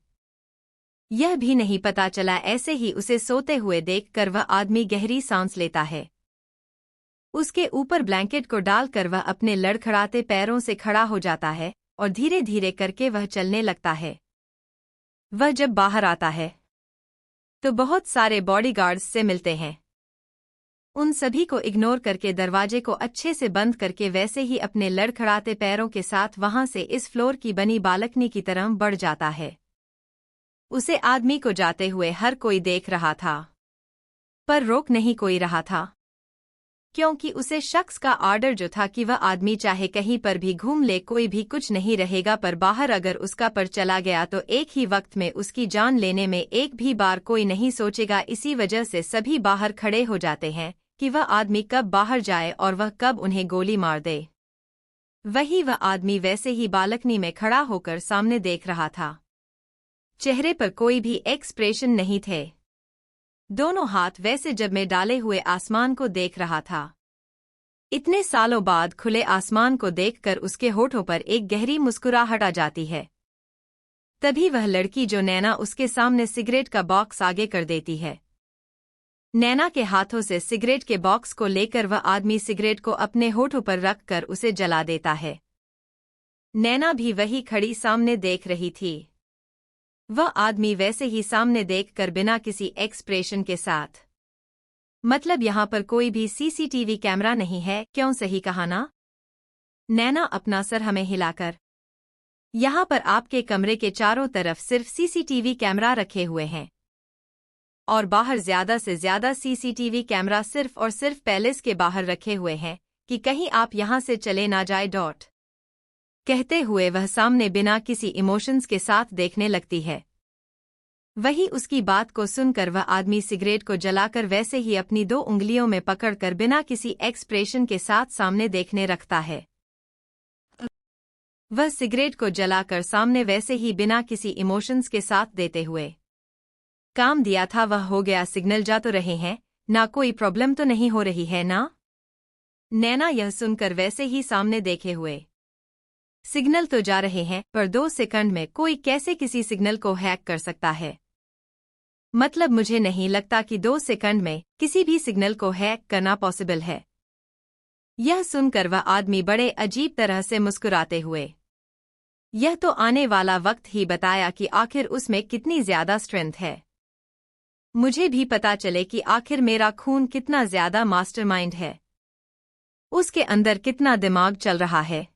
S1: यह भी नहीं पता चला। ऐसे ही उसे सोते हुए देखकर वह आदमी गहरी सांस लेता है। उसके ऊपर ब्लैंकेट को डालकर वह अपने लड़खड़ाते पैरों से खड़ा हो जाता है और धीरे धीरे करके वह चलने लगता है। वह जब बाहर आता है तो बहुत सारे बॉडीगार्ड्स से मिलते हैं। उन सभी को इग्नोर करके दरवाजे को अच्छे से बंद करके वैसे ही अपने लड़खड़ाते पैरों के साथ वहां से इस फ्लोर की बनी बालकनी की तरफ बढ़ जाता है। उसे आदमी को जाते हुए हर कोई देख रहा था, पर रोक नहीं कोई रहा था, क्योंकि उसे शख्स का ऑर्डर जो था कि वह आदमी चाहे कहीं पर भी घूम ले, कोई भी कुछ नहीं रहेगा, पर बाहर अगर उसका पर चला गया तो एक ही वक्त में उसकी जान लेने में एक भी बार कोई नहीं सोचेगा। इसी वजह से सभी बाहर खड़े हो जाते हैं कि वह आदमी कब बाहर जाए और वह कब उन्हें गोली मार दे। वही वह आदमी वैसे ही बालकनी में खड़ा होकर सामने देख रहा था। चेहरे पर कोई भी एक्सप्रेशन नहीं थे। दोनों हाथ वैसे जब में डाले हुए आसमान को देख रहा था। इतने सालों बाद खुले आसमान को देखकर उसके होठों पर एक गहरी मुस्कुराहट आ जाती है। तभी वह लड़की जो नैना उसके सामने सिगरेट का बॉक्स आगे कर देती है। नैना के हाथों से सिगरेट के बॉक्स को लेकर वह आदमी सिगरेट को अपने होठों पर रखकर उसे जला देता है। नैना भी वही खड़ी सामने देख रही थी। वह आदमी वैसे ही सामने देखकर बिना किसी एक्सप्रेशन के साथ। मतलब यहाँ पर कोई भी सीसीटीवी कैमरा नहीं है, क्यों? सही कहा ना? नैना अपना सर हमें हिलाकर। यहाँ पर आपके कमरे के चारों तरफ सिर्फ सीसीटीवी कैमरा रखे हुए हैं और बाहर ज्यादा से ज्यादा सीसीटीवी कैमरा सिर्फ और सिर्फ पैलेस के बाहर रखे हुए हैं कि कहीं आप यहाँ से चले ना जाए। कहते हुए वह सामने बिना किसी इमोशंस के साथ देखने लगती है। वही उसकी बात को सुनकर वह आदमी सिगरेट को जलाकर वैसे ही अपनी 2 उंगलियों में पकड़कर बिना किसी एक्सप्रेशन के साथ सामने देखने रखता है। वह सिगरेट को जलाकर सामने वैसे ही बिना किसी इमोशंस के साथ देते हुए काम दिया था वह हो गया। सिग्नल जा तो रहे हैं ना, कोई प्रॉब्लम तो नहीं हो रही है ना? नैना यह सुनकर वैसे ही सामने देखे हुए। सिग्नल तो जा रहे हैं, पर 2 सेकंड में कोई कैसे किसी सिग्नल को हैक कर सकता है? मतलब मुझे नहीं लगता कि 2 सेकंड में किसी भी सिग्नल को हैक करना पॉसिबल है। यह सुनकर वह आदमी बड़े अजीब तरह से मुस्कुराते हुए। यह तो आने वाला वक्त ही बताया कि आखिर उसमें कितनी ज्यादा स्ट्रेंथ है। मुझे भी पता चले कि आखिर मेरा खून कितना ज्यादा मास्टरमाइंड है, उसके अंदर कितना दिमाग चल रहा है।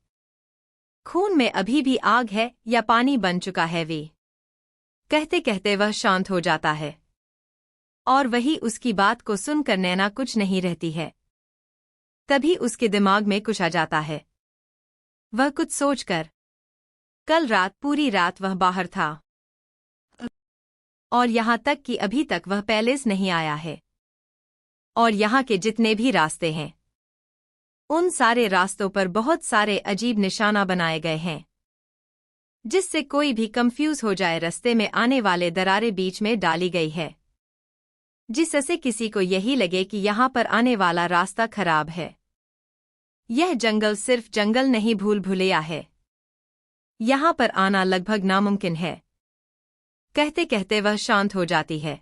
S1: खून में अभी भी आग है या पानी बन चुका है? वे कहते कहते वह शांत हो जाता है और वही उसकी बात को सुनकर नैना कुछ नहीं रहती है। तभी उसके दिमाग में कुछ आ जाता है। वह कुछ सोचकर, कल रात पूरी रात वह बाहर था और यहाँ तक कि अभी तक वह पैलेस नहीं आया है। और यहाँ के जितने भी रास्ते हैं उन सारे रास्तों पर बहुत सारे अजीब निशाना बनाए गए हैं, जिससे कोई भी कंफ्यूज हो जाए। रास्ते में आने वाले दरारें बीच में डाली गई है, जिससे किसी को यही लगे कि यहाँ पर आने वाला रास्ता खराब है। यह जंगल सिर्फ जंगल नहीं, भूल भुलैया है। यहाँ पर आना लगभग नामुमकिन है। कहते कहते वह शांत हो जाती है।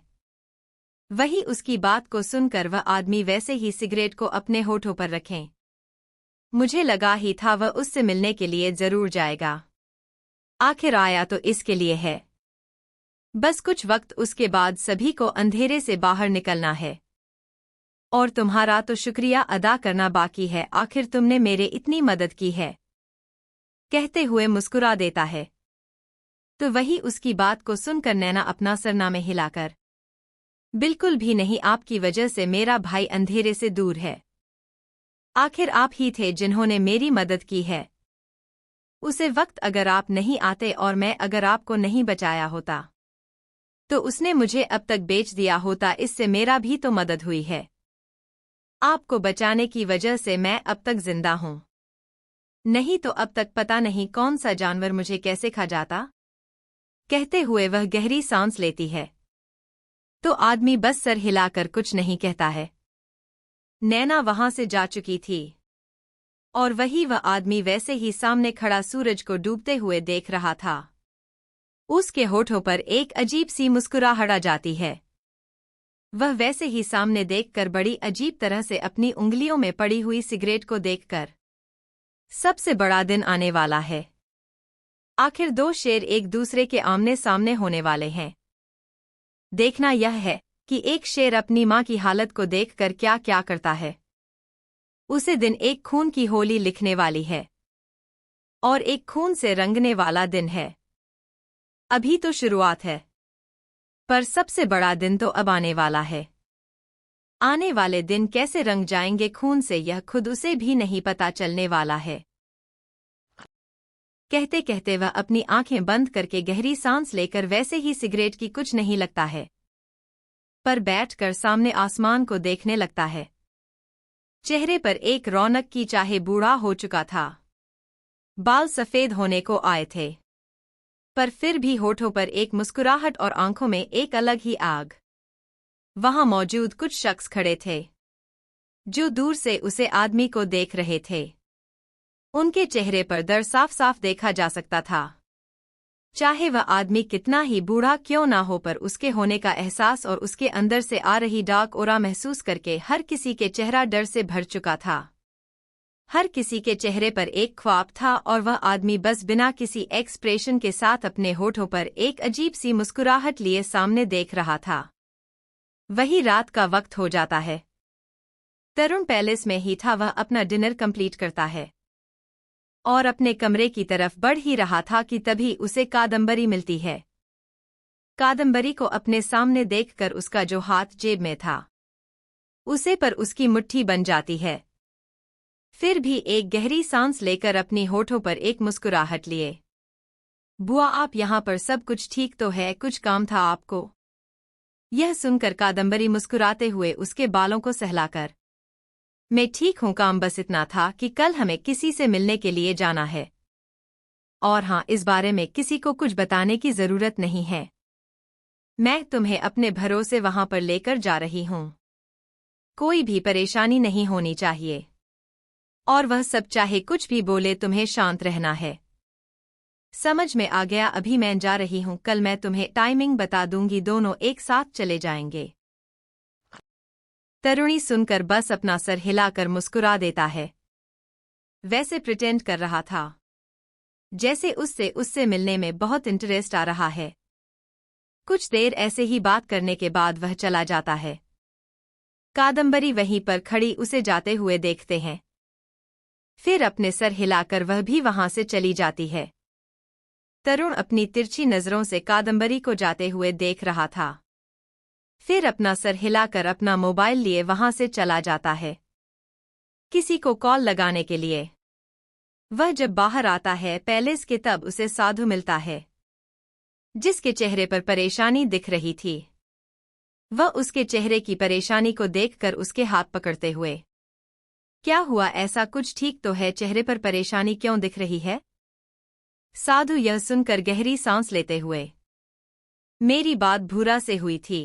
S1: वही उसकी बात को सुनकर वह आदमी वैसे ही सिगरेट को अपने होठों पर रखें। मुझे लगा ही था वह उससे मिलने के लिए जरूर जाएगा। आखिर आया तो इसके लिए है। बस कुछ वक्त उसके बाद सभी को अंधेरे से बाहर निकलना है और तुम्हारा तो शुक्रिया अदा करना बाकी है। आखिर तुमने मेरे इतनी मदद की है। कहते हुए मुस्कुरा देता है। तो वही उसकी बात को सुनकर नैना अपना सरनामे हिलाकर, बिल्कुल भी नहीं, आपकी वजह से मेरा भाई अंधेरे से दूर है। आखिर आप ही थे जिन्होंने मेरी मदद की है। उसे वक्त अगर आप नहीं आते और मैं अगर आपको नहीं बचाया होता तो उसने मुझे अब तक बेच दिया होता। इससे मेरा भी तो मदद हुई है। आपको बचाने की वजह से मैं अब तक जिंदा हूं, नहीं तो अब तक पता नहीं कौन सा जानवर मुझे कैसे खा जाता। कहते हुए वह गहरी सांस लेती है। तो आदमी बस सर हिलाकर कुछ नहीं कहता है। नैना वहां से जा चुकी थी और वही वह आदमी वैसे ही सामने खड़ा सूरज को डूबते हुए देख रहा था। उसके होठों पर एक अजीब सी मुस्कुराहट आ जाती है। वह वैसे ही सामने देखकर बड़ी अजीब तरह से अपनी उंगलियों में पड़ी हुई सिगरेट को देखकर, सबसे बड़ा दिन आने वाला है। आखिर 2 शेर एक दूसरे के आमने सामने होने वाले हैं। देखना यह है कि एक शेर अपनी मां की हालत को देखकर क्या क्या करता है। उसे दिन एक खून की होली लिखने वाली है और एक खून से रंगने वाला दिन है। अभी तो शुरुआत है, पर सबसे बड़ा दिन तो अब आने वाला है। आने वाले दिन कैसे रंग जाएंगे खून से, यह खुद उसे भी नहीं पता चलने वाला है। कहते कहते वह अपनी आंखें बंद करके गहरी सांस लेकर वैसे ही सिगरेट की कुछ नहीं लगता है, पर बैठकर सामने आसमान को देखने लगता है। चेहरे पर एक रौनक की, चाहे बूढ़ा हो चुका था, बाल सफेद होने को आए थे, पर फिर भी होठों पर एक मुस्कुराहट और आंखों में एक अलग ही आग। वहां मौजूद कुछ शख्स खड़े थे जो दूर से उसे आदमी को देख रहे थे। उनके चेहरे पर डर साफ साफ देखा जा सकता था। चाहे वह आदमी कितना ही बूढ़ा क्यों ना हो, पर उसके होने का एहसास और उसके अंदर से आ रही डार्क ओरा महसूस करके हर किसी के चेहरा डर से भर चुका था। हर किसी के चेहरे पर एक ख्वाब था और वह आदमी बस बिना किसी एक्सप्रेशन के साथ अपने होठों पर एक अजीब सी मुस्कुराहट लिए सामने देख रहा था। वही रात का वक्त हो जाता है। तरुण पैलेस में ही था। वह अपना डिनर कंप्लीट करता है और अपने कमरे की तरफ बढ़ ही रहा था कि तभी उसे कादम्बरी मिलती है। कादम्बरी को अपने सामने देखकर उसका जो हाथ जेब में था उसे पर उसकी मुट्ठी बन जाती है। फिर भी एक गहरी सांस लेकर अपनी होठों पर एक मुस्कुराहट लिए। बुआ, आप यहाँ पर सब कुछ ठीक तो है? कुछ काम था आपको? यह सुनकर कादम्बरी मुस्कुराते हुए उसके बालों को सहलाकर, मैं ठीक हूँ, काम बस इतना था कि कल हमें किसी से मिलने के लिए जाना है। और हाँ, इस बारे में किसी को कुछ बताने की जरूरत नहीं है। मैं तुम्हें अपने भरोसे वहां पर लेकर जा रही हूँ। कोई भी परेशानी नहीं होनी चाहिए। और वह सब चाहे कुछ भी बोले, तुम्हें शांत रहना है। समझ में आ गया, अभी मैं जा रही हूँ, कल मैं तुम्हें टाइमिंग बता दूंगी, दोनों एक साथ चले जाएंगे। तरुणी सुनकर बस अपना सर हिलाकर मुस्कुरा देता है। वैसे प्रिटेंड कर रहा था जैसे उससे मिलने में बहुत इंटरेस्ट आ रहा है। कुछ देर ऐसे ही बात करने के बाद वह चला जाता है। कादम्बरी वहीं पर खड़ी उसे जाते हुए देखते हैं। फिर अपने सर हिलाकर वह भी वहां से चली जाती है। तरुण अपनी तिरछी नजरों से कादम्बरी को जाते हुए देख रहा था। फिर अपना सर हिलाकर अपना मोबाइल लिए वहां से चला जाता है, किसी को कॉल लगाने के लिए। वह जब बाहर आता है पैलेस के, तब उसे साधु मिलता है, जिसके चेहरे पर परेशानी दिख रही थी। वह उसके चेहरे की परेशानी को देखकर उसके हाथ पकड़ते हुए, क्या हुआ, ऐसा कुछ ठीक तो है? चेहरे पर परेशानी क्यों दिख रही है? साधु यह सुनकर गहरी सांस लेते हुए, मेरी बात भूरा से हुई थी।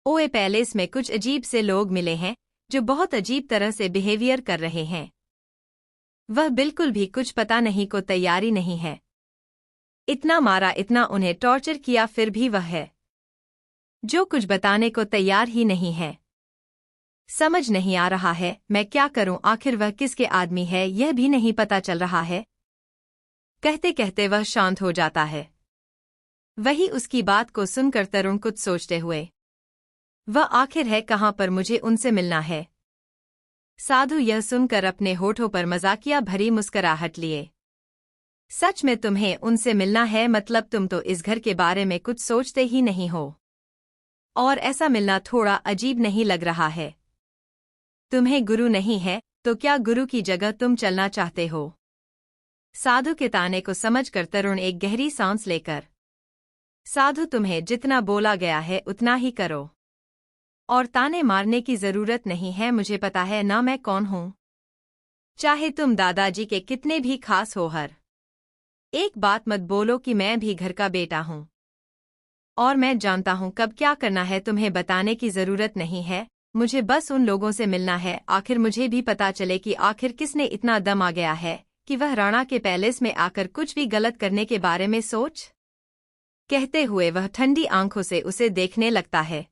S1: ओए, पैलेस में कुछ अजीब से लोग मिले हैं जो बहुत अजीब तरह से बिहेवियर कर रहे हैं। वह बिल्कुल भी कुछ पता नहीं को तैयारी नहीं है। इतना मारा, इतना उन्हें टॉर्चर किया, फिर भी वह है जो कुछ बताने को तैयार ही नहीं है। समझ नहीं आ रहा है मैं क्या करूं, आखिर वह किसके आदमी है यह भी नहीं पता चल रहा है। कहते कहते वह शांत हो जाता है। वही उसकी बात को सुनकर तरुण कुछ सोचते हुए, वह आखिर है कहाँ पर, मुझे उनसे मिलना है। साधु यह सुनकर अपने होठों पर मजाकिया भरी मुस्कुराहट लिए, सच में तुम्हें उनसे मिलना है? मतलब तुम तो इस घर के बारे में कुछ सोचते ही नहीं हो। और ऐसा मिलना थोड़ा अजीब नहीं लग रहा है? तुम्हें गुरु नहीं है तो क्या गुरु की जगह तुम चलना चाहते हो? साधु के ताने को समझकर तरुण एक गहरी सांस लेकर, साधु तुम्हें जितना बोला गया है उतना ही करो, और ताने मारने की जरूरत नहीं है, मुझे पता है ना मैं कौन हूं। चाहे तुम दादाजी के कितने भी खास हो, हर एक बात मत बोलो कि मैं भी घर का बेटा हूं और मैं जानता हूं कब क्या करना है। तुम्हें बताने की जरूरत नहीं है, मुझे बस उन लोगों से मिलना है। आखिर मुझे भी पता चले कि आखिर किसने इतना दम आ गया है कि वह राणा के पैलेस में आकर कुछ भी गलत करने के बारे में सोच। कहते हुए वह ठंडी आंखों से उसे देखने लगता है।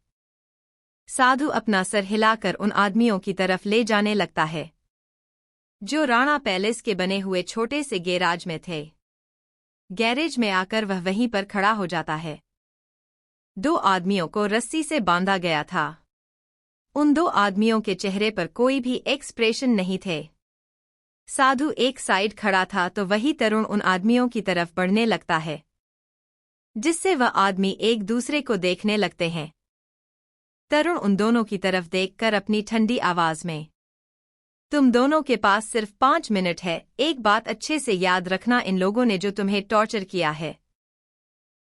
S1: साधु अपना सर हिलाकर उन आदमियों की तरफ ले जाने लगता है जो राणा पैलेस के बने हुए छोटे से गैराज में थे। गैरेज में आकर वह वहीं पर खड़ा हो जाता है। 2 आदमियों को रस्सी से बांधा गया था। उन 2 आदमियों के चेहरे पर कोई भी एक्सप्रेशन नहीं थे। साधु एक साइड खड़ा था तो वही तरुण उन आदमियों की तरफ बढ़ने लगता है, जिससे वह आदमी एक दूसरे को देखने लगते हैं। तरुण उन दोनों की तरफ देखकर अपनी ठंडी आवाज में, तुम दोनों के पास सिर्फ 5 मिनट है, एक बात अच्छे से याद रखना, इन लोगों ने जो तुम्हें टॉर्चर किया है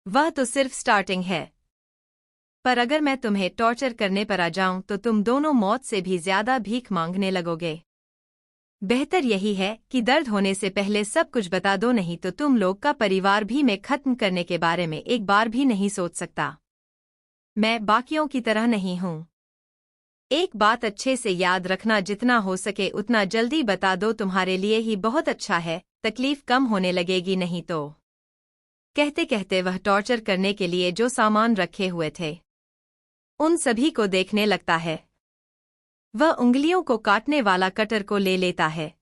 S1: वह तो सिर्फ स्टार्टिंग है, पर अगर मैं तुम्हें टॉर्चर करने पर आ जाऊं तो तुम दोनों मौत से भी ज्यादा भीख मांगने लगोगे। बेहतर यही है कि दर्द होने से पहले सब कुछ बता दो, नहीं तो तुम लोग का परिवार भी मैं खत्म करने के बारे में एक बार भी नहीं सोच सकता। मैं बाकियों की तरह नहीं हूं। एक बात अच्छे से याद रखना, जितना हो सके उतना जल्दी बता दो, तुम्हारे लिए ही बहुत अच्छा है, तकलीफ कम होने लगेगी, नहीं तो कहते कहते वह टॉर्चर करने के लिए जो सामान रखे हुए थे उन सभी को देखने लगता है। वह उंगलियों को काटने वाला कटर को ले लेता है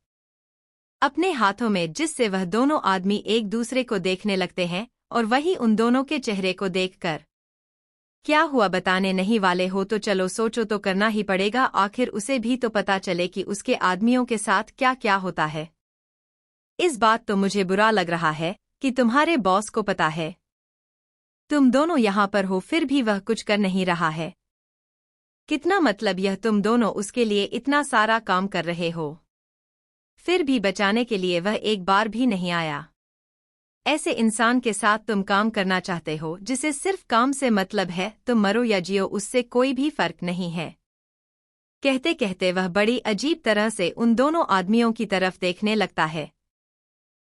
S1: अपने हाथों में, जिससे वह दोनों आदमी एक दूसरे को देखने लगते हैं और वही उन दोनों के चेहरे को देखकर क्या हुआ बताने नहीं वाले हो तो चलो सोचो तो करना ही पड़ेगा, आखिर उसे भी तो पता चले कि उसके आदमियों के साथ क्या क्या होता है। इस बात तो मुझे बुरा लग रहा है कि तुम्हारे बॉस को पता है तुम दोनों यहाँ पर हो, फिर भी वह कुछ कर नहीं रहा है। कितना मतलब यह तुम दोनों उसके लिए इतना सारा काम कर रहे हो, फिर भी बचाने के लिए वह एक बार भी नहीं आया। ऐसे इंसान के साथ तुम काम करना चाहते हो जिसे सिर्फ काम से मतलब है, तुम मरो या जियो उससे कोई भी फर्क नहीं है। कहते कहते वह बड़ी अजीब तरह से उन दोनों आदमियों की तरफ देखने लगता है।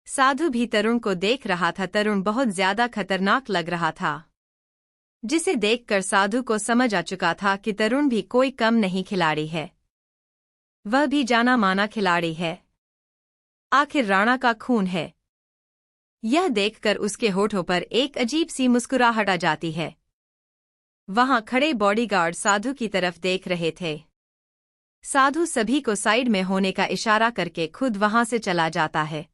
S1: साधु भी तरुण को देख रहा था। तरुण बहुत ज्यादा खतरनाक लग रहा था, जिसे देखकर साधु को समझ आ चुका था कि तरुण भी कोई कम नहीं खिलाड़ी है, वह भी जाना माना खिलाड़ी है, आखिर राणा का खून है। यह देखकर उसके होठों पर एक अजीब सी मुस्कुराहट आ जाती है। वहां खड़े बॉडीगार्ड साधु की तरफ देख रहे थे। साधु सभी को साइड में होने का इशारा करके खुद वहां से चला जाता है।